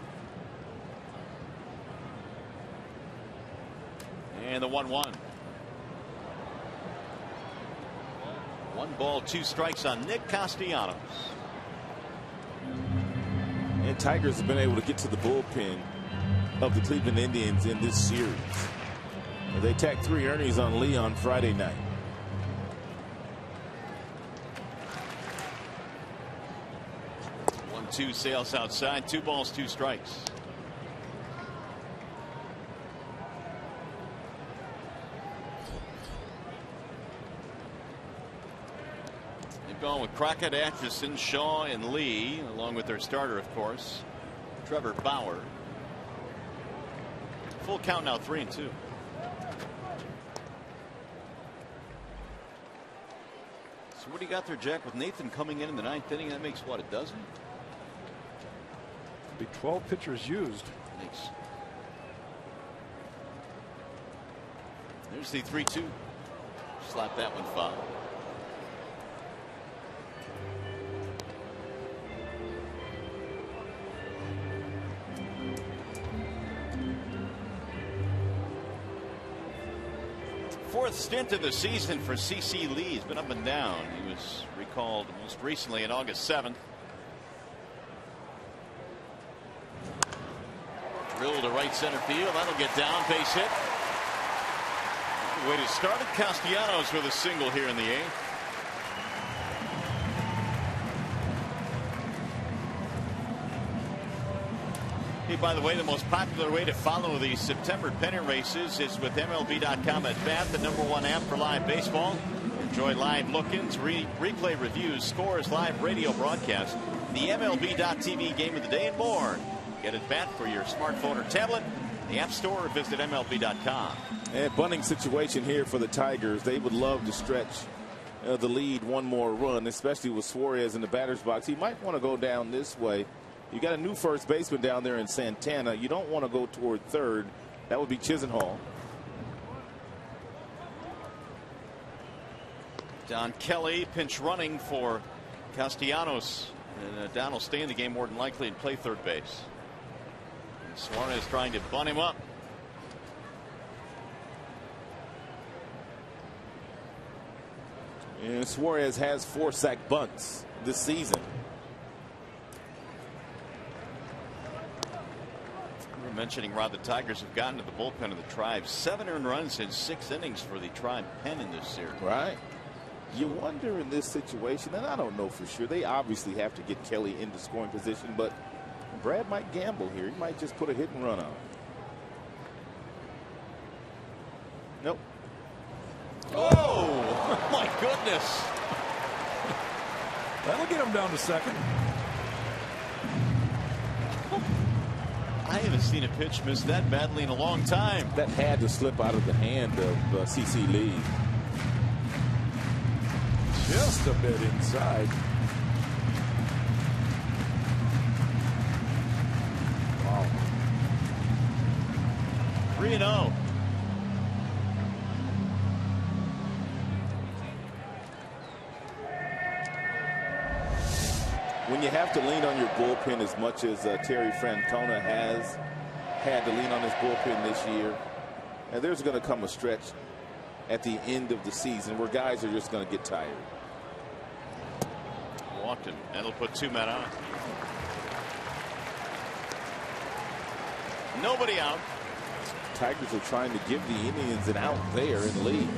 And the 1-1. 1 ball, 2 strikes on Nick Castellanos. And Tigers have been able to get to the bullpen of the Cleveland Indians in this series. They tacked 3 earnings on Lee on Friday night. Two sails outside, 2 balls, 2 strikes. They've gone with Crockett, Atchison, Shaw, and Lee, along with their starter, of course, Trevor Bauer. Full count now, 3-2. So what do you got there, Jack, with Nathan coming in the 9th inning? That makes what, a dozen? Be 12 pitchers used. Thanks. There's the 3-2. Slap that one foul. Fourth stint of the season for CC Lee. He's been up and down. He was recalled most recently on August 7th. Drill to right center field. That'll get down. Base hit. Way to start it. Castellanos with a single here in the 8th. Hey, by the way, the most popular way to follow the September pennant races is with MLB.com at bat, the #1 app for live baseball. Enjoy live look-ins, replay reviews, scores, live radio broadcasts, the MLB.TV game of the day, and more. Get at bat for your smartphone or tablet, the App Store, or visit MLB.com. And bunting situation here for the Tigers. They would love to stretch the lead one more run, especially with Suarez in the batter's box. He might want to go down this way. You got a new first baseman down there in Santana. You don't want to go toward third. That would be Chisenhall. Don Kelly pinch running for Castellanos. And Don will stay in the game more than likely and play third base. Suarez trying to bunt him up. And Suarez has 4 sack bunts this season. We were mentioning, Rod, the Tigers have gotten to the bullpen of the Tribe. 7 earned runs in 6 innings for the Tribe pen in this series. Right. You wonder in this situation, and I don't know for sure, they obviously have to get Kelly into scoring position, but Brad might gamble here. He might just put a hit and run on. Nope. Oh, my goodness. That'll get him down to second. I haven't seen a pitch miss that badly in a long time. That had to slip out of the hand of CC Lee. Just a bit inside. Wow. 3-0. When you have to lean on your bullpen as much as Terry Francona has had to lean on his bullpen this year, And there's going to come a stretch at the end of the season where guys are just going to get tired. Walked him, and it'll put 2 men on. Nobody out. Tigers are trying to give the Indians an out there and lead.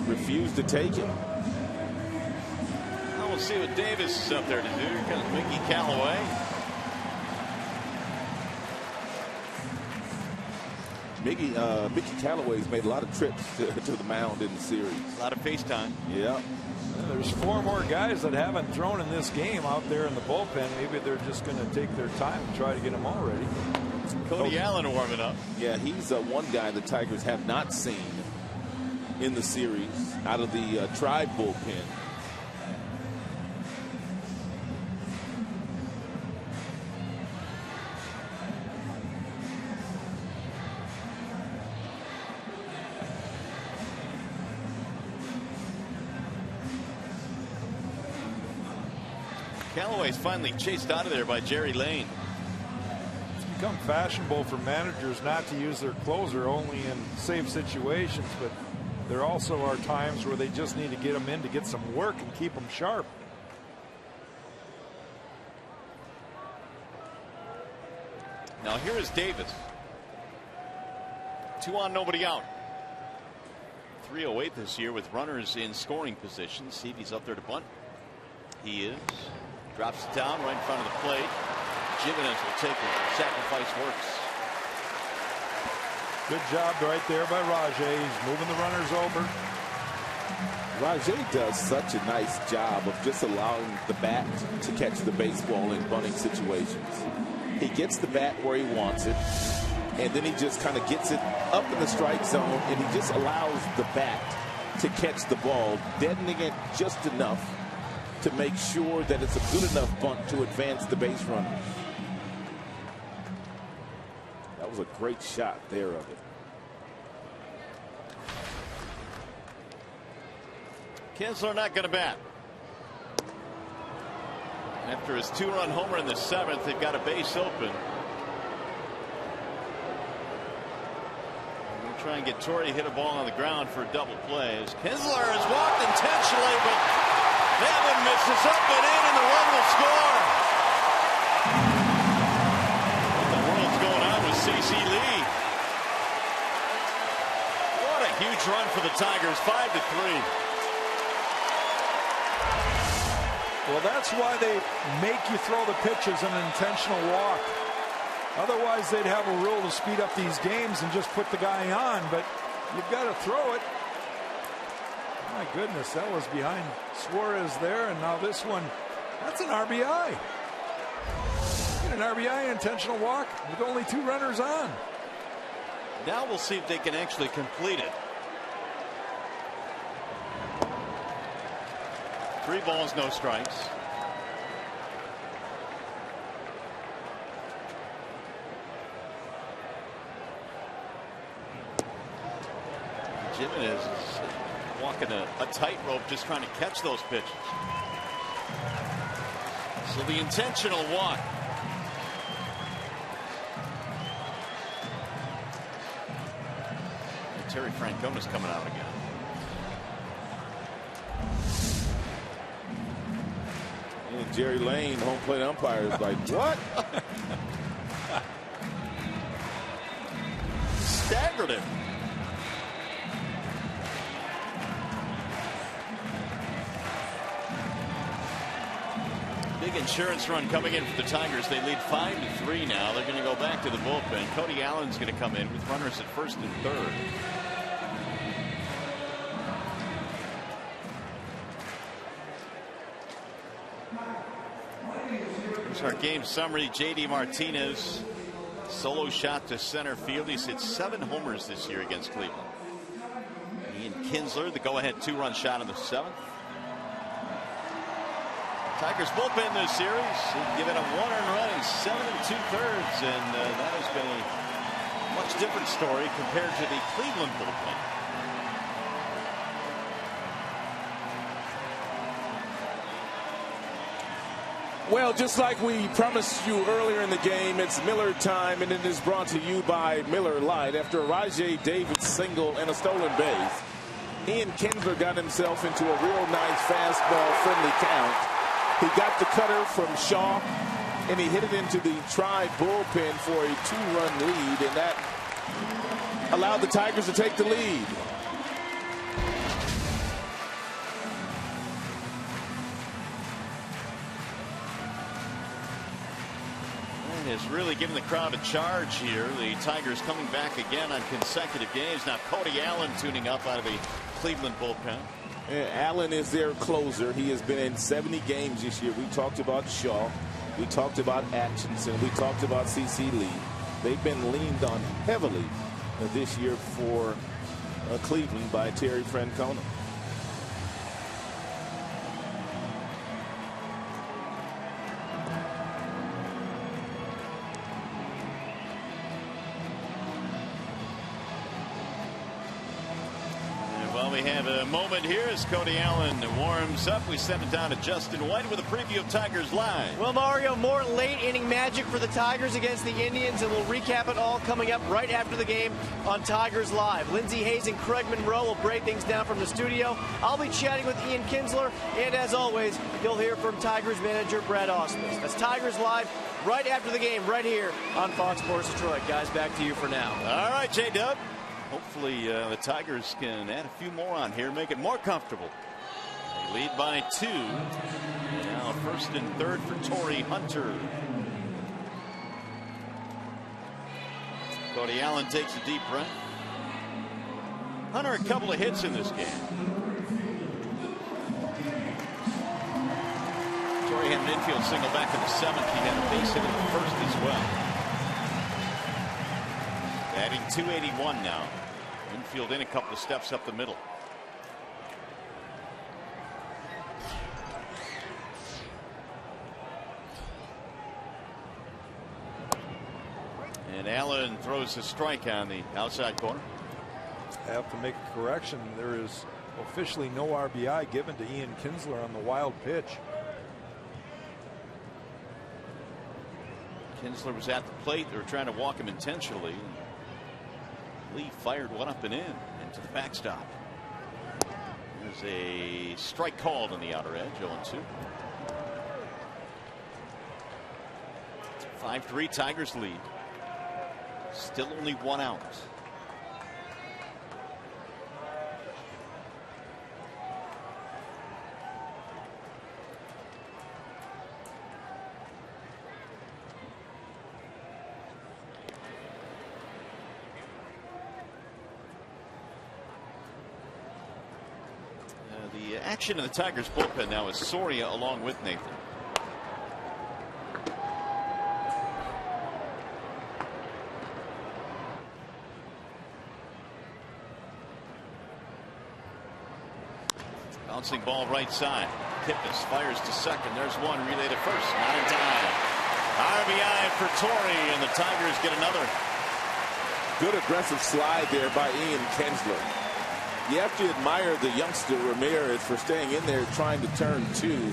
Refused to take it. Well, we'll see what Davis is up there to do. Here comes Mickey Callaway. Mickey Callaway's made a lot of trips to the mound in the series. A lot of FaceTime. Yeah. There's 4 more guys that haven't thrown in this game out there in the bullpen. Maybe they're just going to take their time and try to get them all ready. Cody Allen warming up. Yeah, he's one guy the Tigers have not seen in the series out of the Tribe bullpen. Callaway's finally chased out of there by Jerry Lane. It's become fashionable for managers not to use their closer only in safe situations, but there also are times where they just need to get them in to get some work and keep them sharp. Now here is Davis. 2 on, nobody out. 308 this year with runners in scoring position. See if he's up there to bunt. He is. Drops it down right in front of the plate. Jimenez will take it. Sacrifice works. Good job right there by Rajay. He's moving the runners over. Rajay does such a nice job of just allowing the bat to catch the baseball in bunting situations. He gets the bat where he wants it, and then he just kind of gets it up in the strike zone, and he just allows the bat to catch the ball, deadening it just enough to make sure that it's a good enough bunt to advance the base runners. That was a great shot there of it. Kinsler not going to bat. After his 2-run homer in the 7th, they've got a base open. We'll try and get Torrey hit a ball on the ground for a double play. As Kinsler has walked intentionally, but that one misses up and in, and the run will score. What the world's going on with C.C. Lee? What a huge run for the Tigers, 5-3. Well, that's why they make you throw the pitches in an intentional walk. Otherwise, they'd have a rule to speed up these games and just put the guy on, but you've got to throw it. My goodness, that was behind Suarez there, and now this one, that's an RBI. Get an RBI intentional walk with only 2 runners on. Now we'll see if they can actually complete it. 3 balls, no strikes. Jimenez is walking a tightrope just trying to catch those pitches. So the intentional walk. And Terry Francona's coming out again. And Jerry Lane, home plate umpire, is like, what? Staggered him. Big insurance run coming in for the Tigers. They lead 5-3 now. They're going to go back to the bullpen. Cody Allen's going to come in with runners at first and third. Here's our game summary. J.D. Martinez, solo shot to center field. He's hit 7 homers this year against Cleveland. Ian Kinsler, the go-ahead 2-run shot in the 7th. Tigers bullpen this series, given a 1-earned run in 7 2/3, and that has been a much different story compared to the Cleveland bullpen. Well, just like we promised you earlier in the game, it's Miller time, and it is brought to you by Miller Lite. After a Rajay Davis single and a stolen base, Ian Kinsler got himself into a real nice fastball-friendly count. He got the cutter from Shaw, and he hit it into the Tribe bullpen for a 2-run lead, and that allowed the Tigers to take the lead. Is really giving the crowd a charge here. The Tigers coming back again on consecutive games. Now Cody Allen tuning up out of the Cleveland bullpen. Allen is their closer. He has been in 70 games this year. We talked about Shaw. We talked about Atchison. We talked about C.C. Lee. They've been leaned on heavily this year for Cleveland by Terry Francona. We have a moment here as Cody Allen warms up. We send it down to Justin White with a preview of Tigers Live. Well, Mario, more late inning magic for the Tigers against the Indians, and we'll recap it all coming up right after the game on Tigers Live. Lindsey Hayes and Craig Monroe will break things down from the studio. I'll be chatting with Ian Kinsler, and as always, you'll hear from Tigers manager Brad Ausmus. That's Tigers Live right after the game, right here on Fox Sports Detroit. Guys, back to you for now. All right, J-Dub. Hopefully the Tigers can add a few more on here, make it more comfortable. They lead by 2. Now first and third for Torrey Hunter. Cody Allen takes a deep breath. Hunter a couple of hits in this game. Torrey had an infield single back in the 7th. He had a base hit in the 1st as well. Batting .281 now. Infield in a couple of steps up the middle. And Allen throws a strike on the outside corner. I have to make a correction. There is officially no RBI given to Ian Kinsler on the wild pitch. Kinsler was at the plate. They were trying to walk him intentionally. Lee fired one up and in into the backstop. There's a strike called on the outer edge. 0-2. 5-3 Tigers lead. Still only 1 out. The action in the Tigers bullpen now is Soria along with Nathan. Bouncing ball right side. Kipnis fires to second. There's one. Relay to first. Not in time. RBI for Torrey, and the Tigers get another. Good aggressive slide there by Ian Kinsler. You have to admire the youngster Ramirez for staying in there trying to turn 2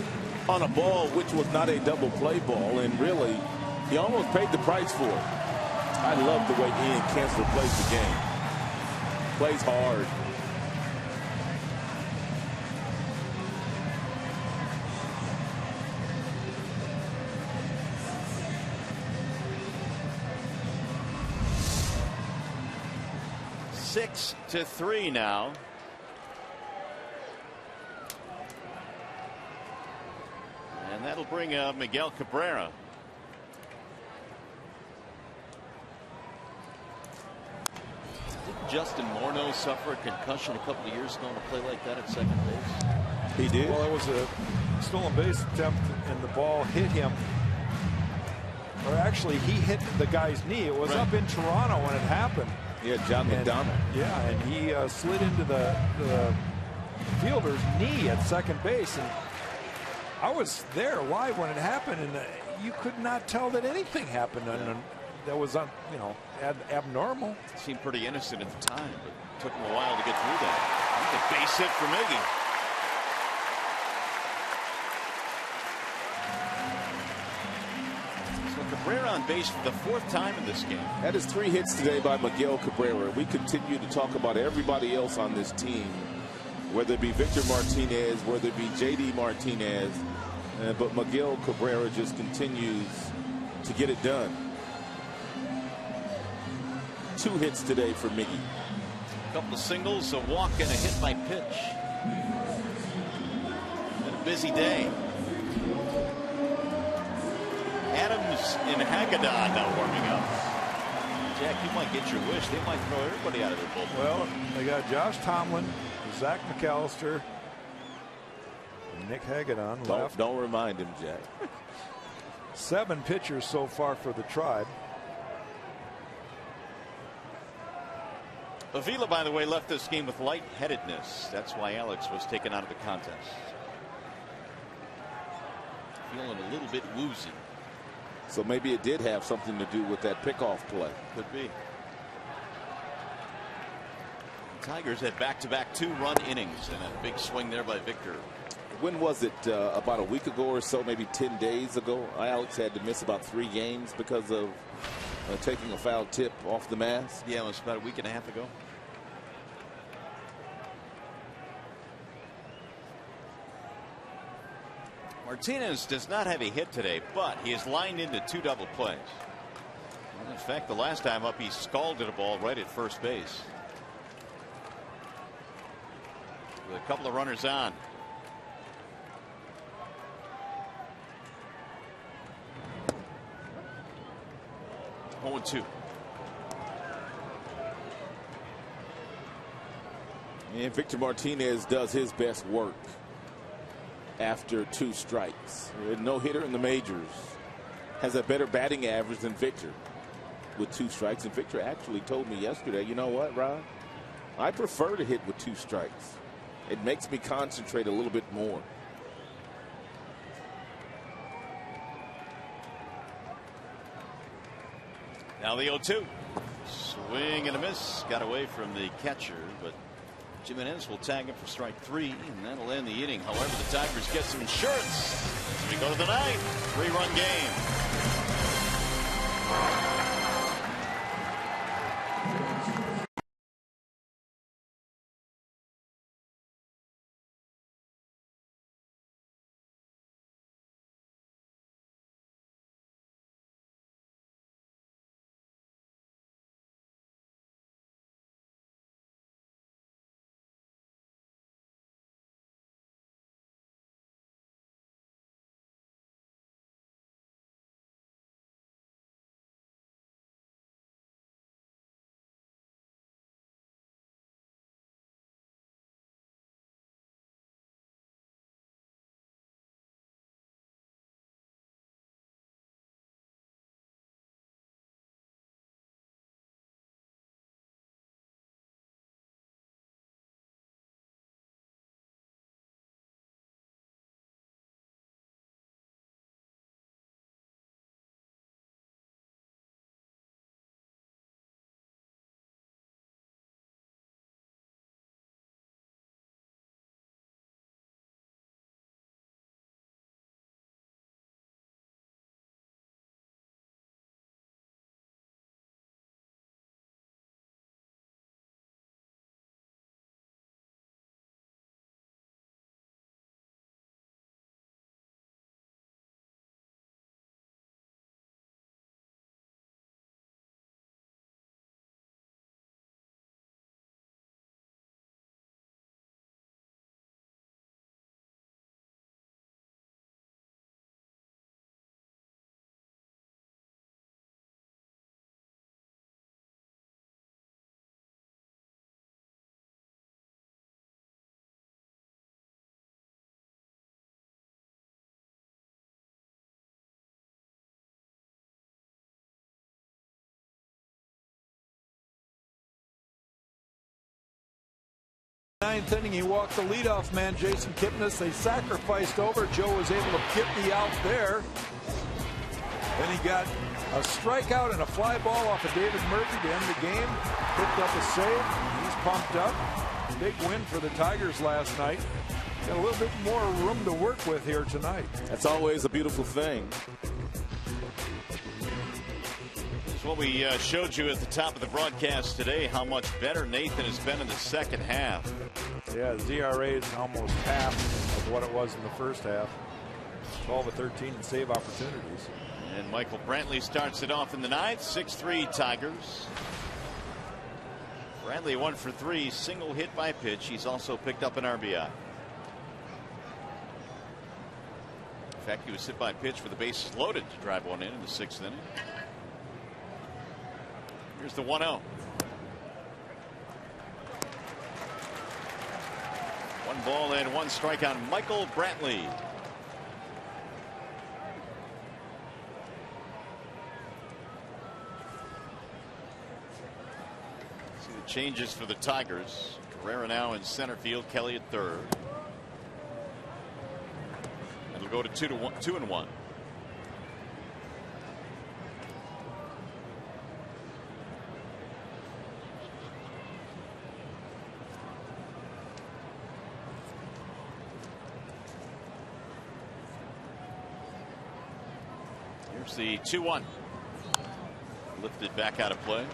on a ball which was not a double play ball, and really he almost paid the price for it. I love the way Ian Kinsler plays the game. Plays hard. Six to 3 now. And that'll bring up Miguel Cabrera. Didn't Justin Morneau suffer a concussion a couple of years ago on a play like that at second base? He did. Well, it was a stolen base attempt, and the ball hit him. Or actually, he hit the guy's knee. It was Right. up in Toronto when it happened. Yeah, John McDonald. Yeah, and he slid into the fielder's knee at second base. And I was there live when it happened, and you could not tell that anything happened. And that was, abnormal. It seemed pretty innocent at the time, but it took him a while to get through that. That's a base hit for Miggy. on base for the 4th time in this game. That is 3 hits today by Miguel Cabrera. We continue to talk about everybody else on this team, whether it be Victor Martinez, whether it be J.D. Martinez, but Miguel Cabrera just continues to get it done. 2 hits today for Miggy. A couple of singles, a walk, and a hit by pitch. Been a busy day. Adams and Hagedorn now warming up. Jack, you might get your wish. They might throw everybody out of their bullpen. Well, they got Josh Tomlin, Zach McAllister, and Nick Hagedorn left. Don't remind him, Jack. 7 pitchers so far for the Tribe. Avila, by the way, left this game with lightheadedness. That's why Alex was taken out of the contest. Feeling a little bit woozy. So maybe it did have something to do with that pickoff play. Could be. The Tigers had back-to-back 2-run innings and a big swing there by Victor. When was it? About a week ago or so, maybe 10 days ago. Alex had to miss about 3 games because of taking a foul tip off the mask. Yeah, it was about a week and a half ago. Martinez does not have a hit today, but he is lined into 2 double plays. And in fact, the last time up, he scalded a ball right at first base. With a couple of runners on. Oh, 2. And Victor Martinez does his best work after 2 strikes. No hitter in the majors has a better batting average than Victor with 2 strikes. And Victor actually told me yesterday, you know what, Rod? I prefer to hit with 2 strikes. It makes me concentrate a little bit more. Now the 0-2. Swing and a miss. Got away from the catcher, but Jimenez will tag him for strike 3, and that'll end the inning. However, the Tigers get some insurance as we go to the 9th. 3-run game. Ninth inning, he walked the leadoff man, Jason Kipnis. They sacrificed over. Joe was able to get the out there. Then he got a strikeout and a fly ball off of David Murphy to end the game. Picked up a save. He's pumped up. Big win for the Tigers last night. Got a little bit more room to work with here tonight. That's always a beautiful thing. What we showed you at the top of the broadcast today, how much better Nathan has been in the second half. Yeah, his ERA is almost half of what it was in the first half. 12 of 13 in save opportunities. And Michael Brantley starts it off in the ninth. 6-3 Tigers. Brantley 1 for 3, single hit by pitch. He's also picked up an RBI. In fact, he was hit by pitch with the bases loaded to drive one in the 6th inning. Here's the 1-0. One ball and one strike on Michael Brantley. See the changes for the Tigers. Carrera now in center field, Kelly at third. It'll go to 2-1. Here's the 2-1. Lifted back out of play.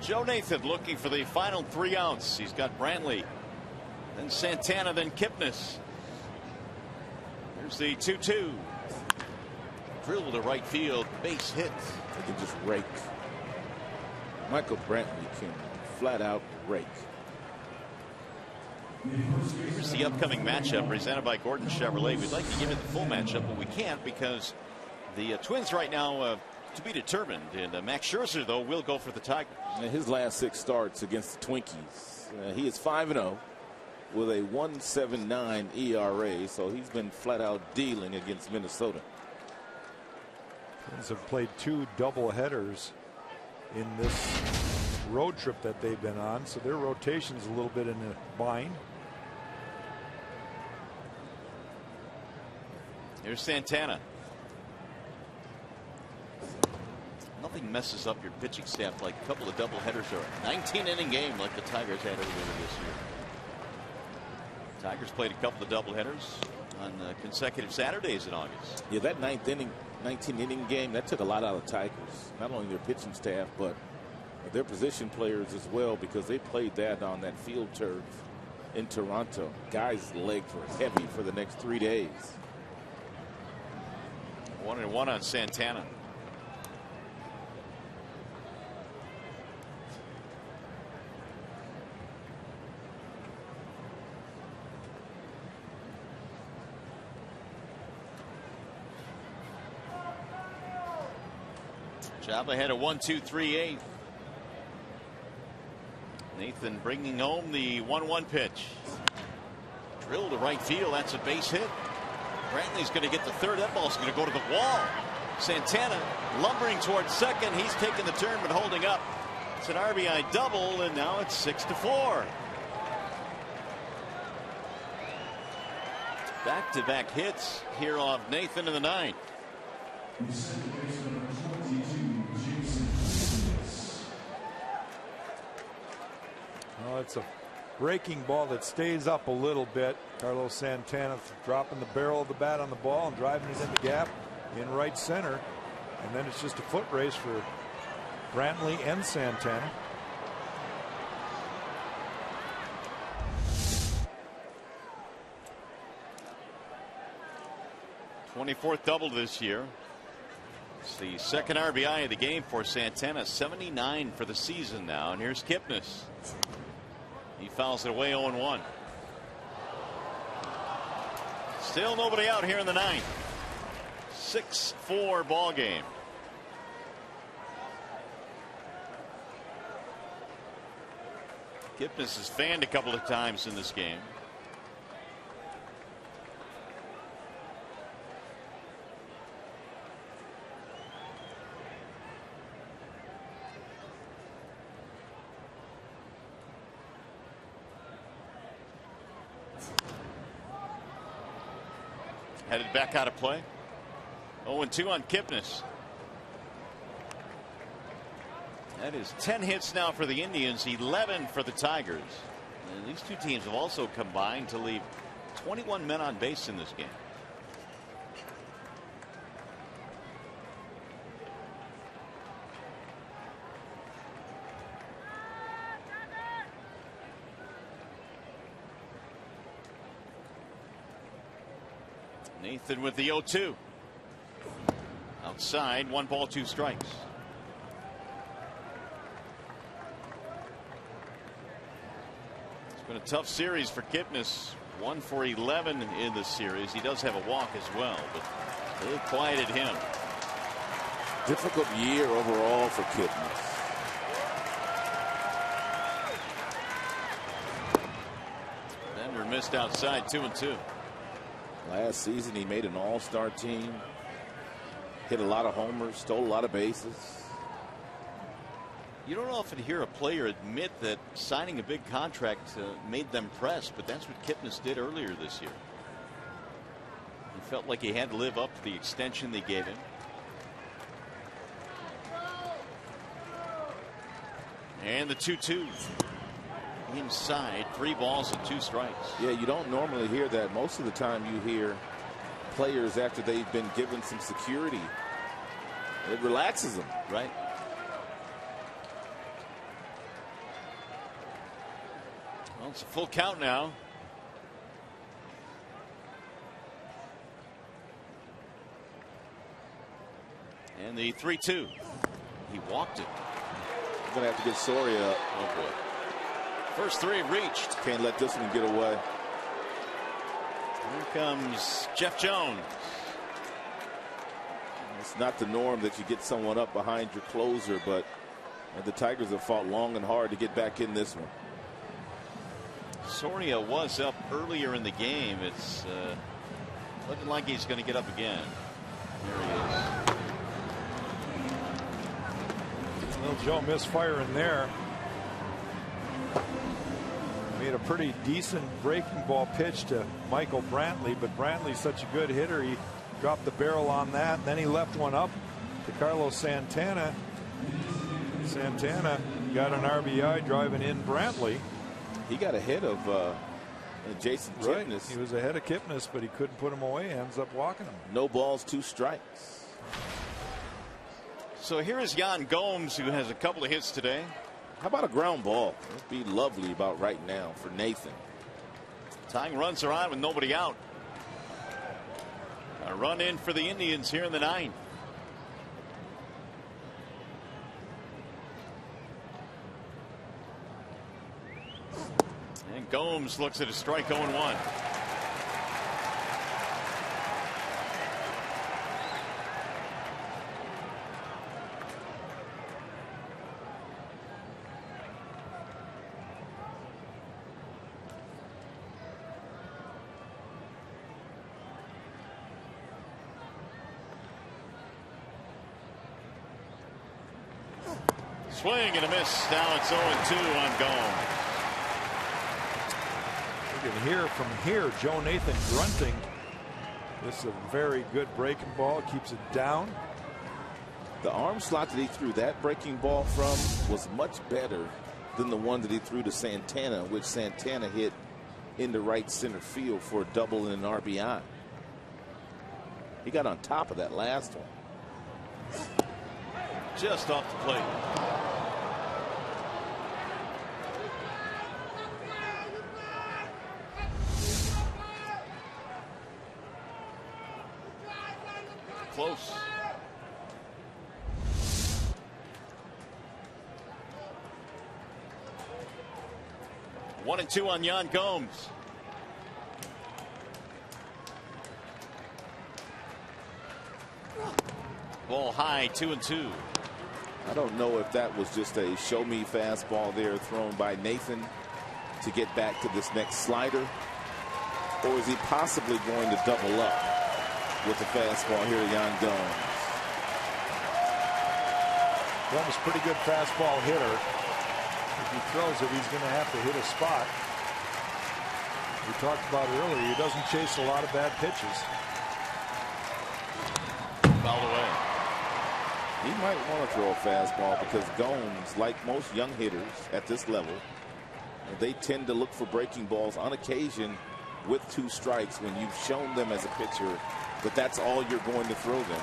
Joe Nathan looking for the final 3 outs. He's got Brantley, then Santana, then Kipnis. Here's the 2-2. Drilled to right field, base hit. They can just rake. Michael Brantley can flat out rake. Here's the upcoming matchup presented by Gordon Chevrolet. We'd like to give you the full matchup, but we can't because the Twins right now to be determined. And Max Scherzer, though, will go for the Tigers. And his last 6 starts against the Twinkies, he is 5-0 with a 1.79 ERA. So he's been flat out dealing against Minnesota. Twins have played 2 doubleheaders in this road trip that they've been on, so their rotation's a little bit in a bind. Here's Santana. Nothing messes up your pitching staff like a couple of doubleheaders or a 19-inning game like the Tigers had earlier this year. Tigers played a couple of doubleheaders on consecutive Saturdays in August. Yeah, that 19-inning game, that took a lot out of Tigers. Not only their pitching staff, but their position players as well, because they played that on that field turf in Toronto. Guys' legs were heavy for the next 3 days. 1-1 on Santana. Job ahead of 1-2-3-8. Nathan bringing home the 1-1 pitch. Drilled to right field. That's a base hit. Brantley's going to get the third. That ball's going to go to the wall. Santana lumbering towards second. He's taking the turn but holding up. It's an RBI double, and now it's 6-4. Back-to-back hits here off Nathan in the ninth. Well, it's a breaking ball that stays up a little bit. Carlos Santana dropping the barrel of the bat on the ball and driving it in the gap in right center. And then it's just a foot race for Brantley and Santana. '24th double this year. It's the second RBI of the game for Santana. 79 for the season now. And here's Kipnis. He fouls it away 0-1. Still nobody out here in the ninth. 6-4 ball game. Kipnis has fanned a couple of times in this game. Headed back out of play. 0-2 on Kipnis. That is 10 hits now for the Indians, 11 for the Tigers. And these two teams have also combined to leave 21 men on base in this game. Nathan with the 0-2. Outside, 1 ball, 2 strikes. It's been a tough series for Kipnis. 1 for 11 in the series. He does have a walk as well, but they quieted him. Difficult year overall for Kipnis. Bender missed outside, 2-2. Last season he made an all-star team, hit a lot of homers, stole a lot of bases. You don't often hear a player admit that signing a big contract made them press, but that's what Kipnis did earlier this year. He felt like he had to live up to the extension they gave him. And the 2-2. Inside, 3 balls and 2 strikes. Yeah, you don't normally hear that. Most of the time you hear players after they've been given some security. It relaxes them. Right. Well, it's a full count now. And the 3-2. He walked it. You're going to have to get Soria up. Oh, boy. First 3 reached. Can't let this one get away. Here comes Jeff Jones. It's not the norm that you get someone up behind your closer, but the Tigers have fought long and hard to get back in this one. Soria was up earlier in the game. It's looking like he's going to get up again. There he is. Little Joe misfiring there. Made a pretty decent breaking ball pitch to Michael Brantley, but Brantley's such a good hitter. He dropped the barrel on that, and then he left one up to Carlos Santana. Santana got an RBI driving in Brantley. He got ahead of Jason Kipnis. Right. He was ahead of Kipnis, but he couldn't put him away. Ends up walking him. No balls, 2 strikes. So here is Yan Gomes, who has a couple of hits today. How about a ground ball? It'd be lovely about right now for Nathan. Tying runs are on with nobody out. A run in for the Indians here in the 9th. And Gomes looks at a strike 0-1. Swing and a miss. Now it's 0-2 on Gomes. You can hear from here Joe Nathan grunting. This is a very good breaking ball. Keeps it down. The arm slot that he threw that breaking ball from was much better than the one that he threw to Santana, which Santana hit into right center field for a double and an RBI. He got on top of that last one. Just off the plate. Close. 1-2 on Yan Gomes. Ball high, 2-2. I don't know if that was just a show me fastball there thrown by Nathan to get back to this next slider, or is he possibly going to double up with the fastball here, Yan Gomes? Gomes, pretty good fastball hitter. If he throws it, he's going to have to hit a spot. We talked about it earlier. He doesn't chase a lot of bad pitches. He might want to throw a fastball because Gomes, like most young hitters at this level, they tend to look for breaking balls on occasion with 2 strikes when you've shown them as a pitcher that that's all you're going to throw them.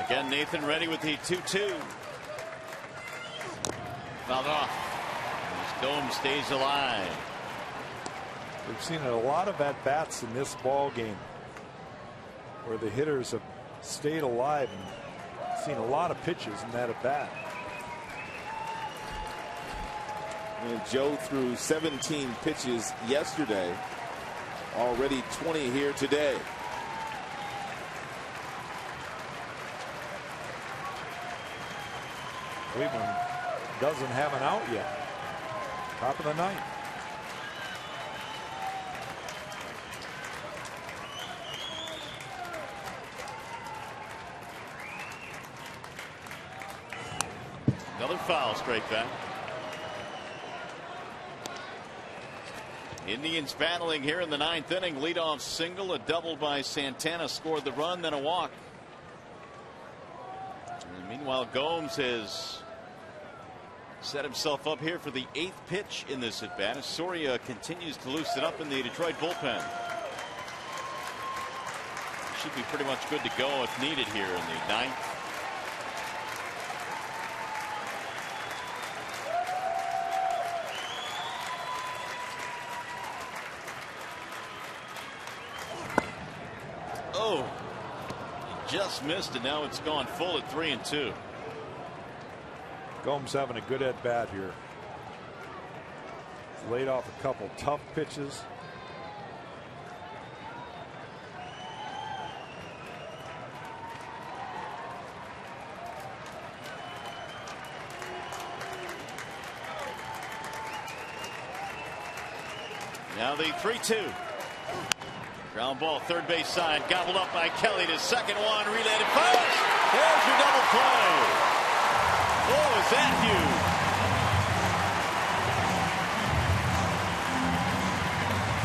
Again, Nathan ready with the 2-2. Fouled off. As Gomes stays alive. We've seen a lot of at-bats in this ball game where the hitters have stayed alive and seen a lot of pitches in that at-bat. And Joe threw 17 pitches yesterday. Already 20 here today. Cleveland doesn't have an out yet. Top of the 9th. Another foul straight back. Indians battling here in the 9th inning. Leadoff single, a double by Santana scored the run, then a walk. And meanwhile, Gomes has set himself up here for the 8th pitch in this at bat as Soria continues to loosen up in the Detroit bullpen. Should be pretty much good to go if needed here in the 9th. Oh, he just missed it. Now it's gone full at 3-2. Gomes having a good at bat here. He's laid off a couple tough pitches. Now the 3-2. Ground ball, third base side, gobbled up by Kelly to second one, relayed to first. There's your double play. Oh, is that huge?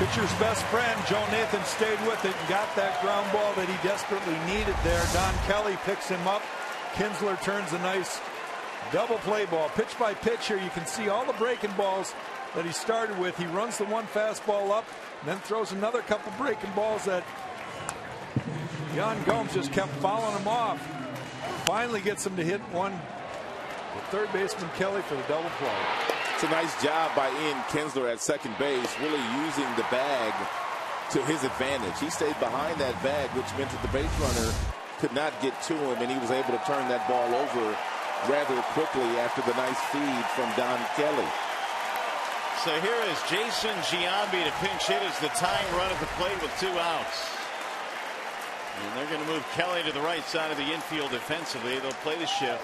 Pitcher's best friend, Joe Nathan, stayed with it and got that ground ball that he desperately needed there. Don Kelly picks him up. Kinsler turns a nice double play ball. Pitch by pitch here, you can see all the breaking balls that he started with. He runs the one fastball up, and then throws another couple breaking balls that Yan Gomes just kept fouling him off. Finally gets him to hit one. The third baseman Kelly for the double play. It's a nice job by Ian Kinsler at second base, really using the bag to his advantage. He stayed behind that bag, which meant that the base runner could not get to him, and he was able to turn that ball over rather quickly after the nice feed from Don Kelly. So here is Jason Giambi to pinch hit as the tying run at the plate with 2 outs. And they're going to move Kelly to the right side of the infield defensively. They'll play the shift.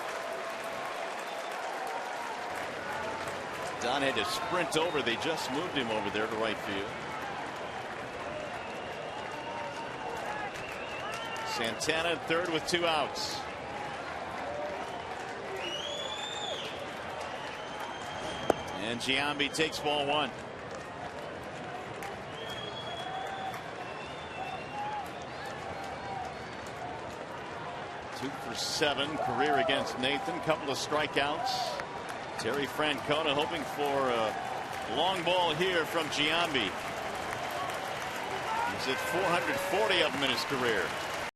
Don had to sprint over. They just moved him over there to right field. Santana third with 2 outs. And Giambi takes ball 1. Two for 7 career against Nathan. Couple of strikeouts. Terry Francona hoping for a long ball here from Giambi. He's at 440 of them in his career.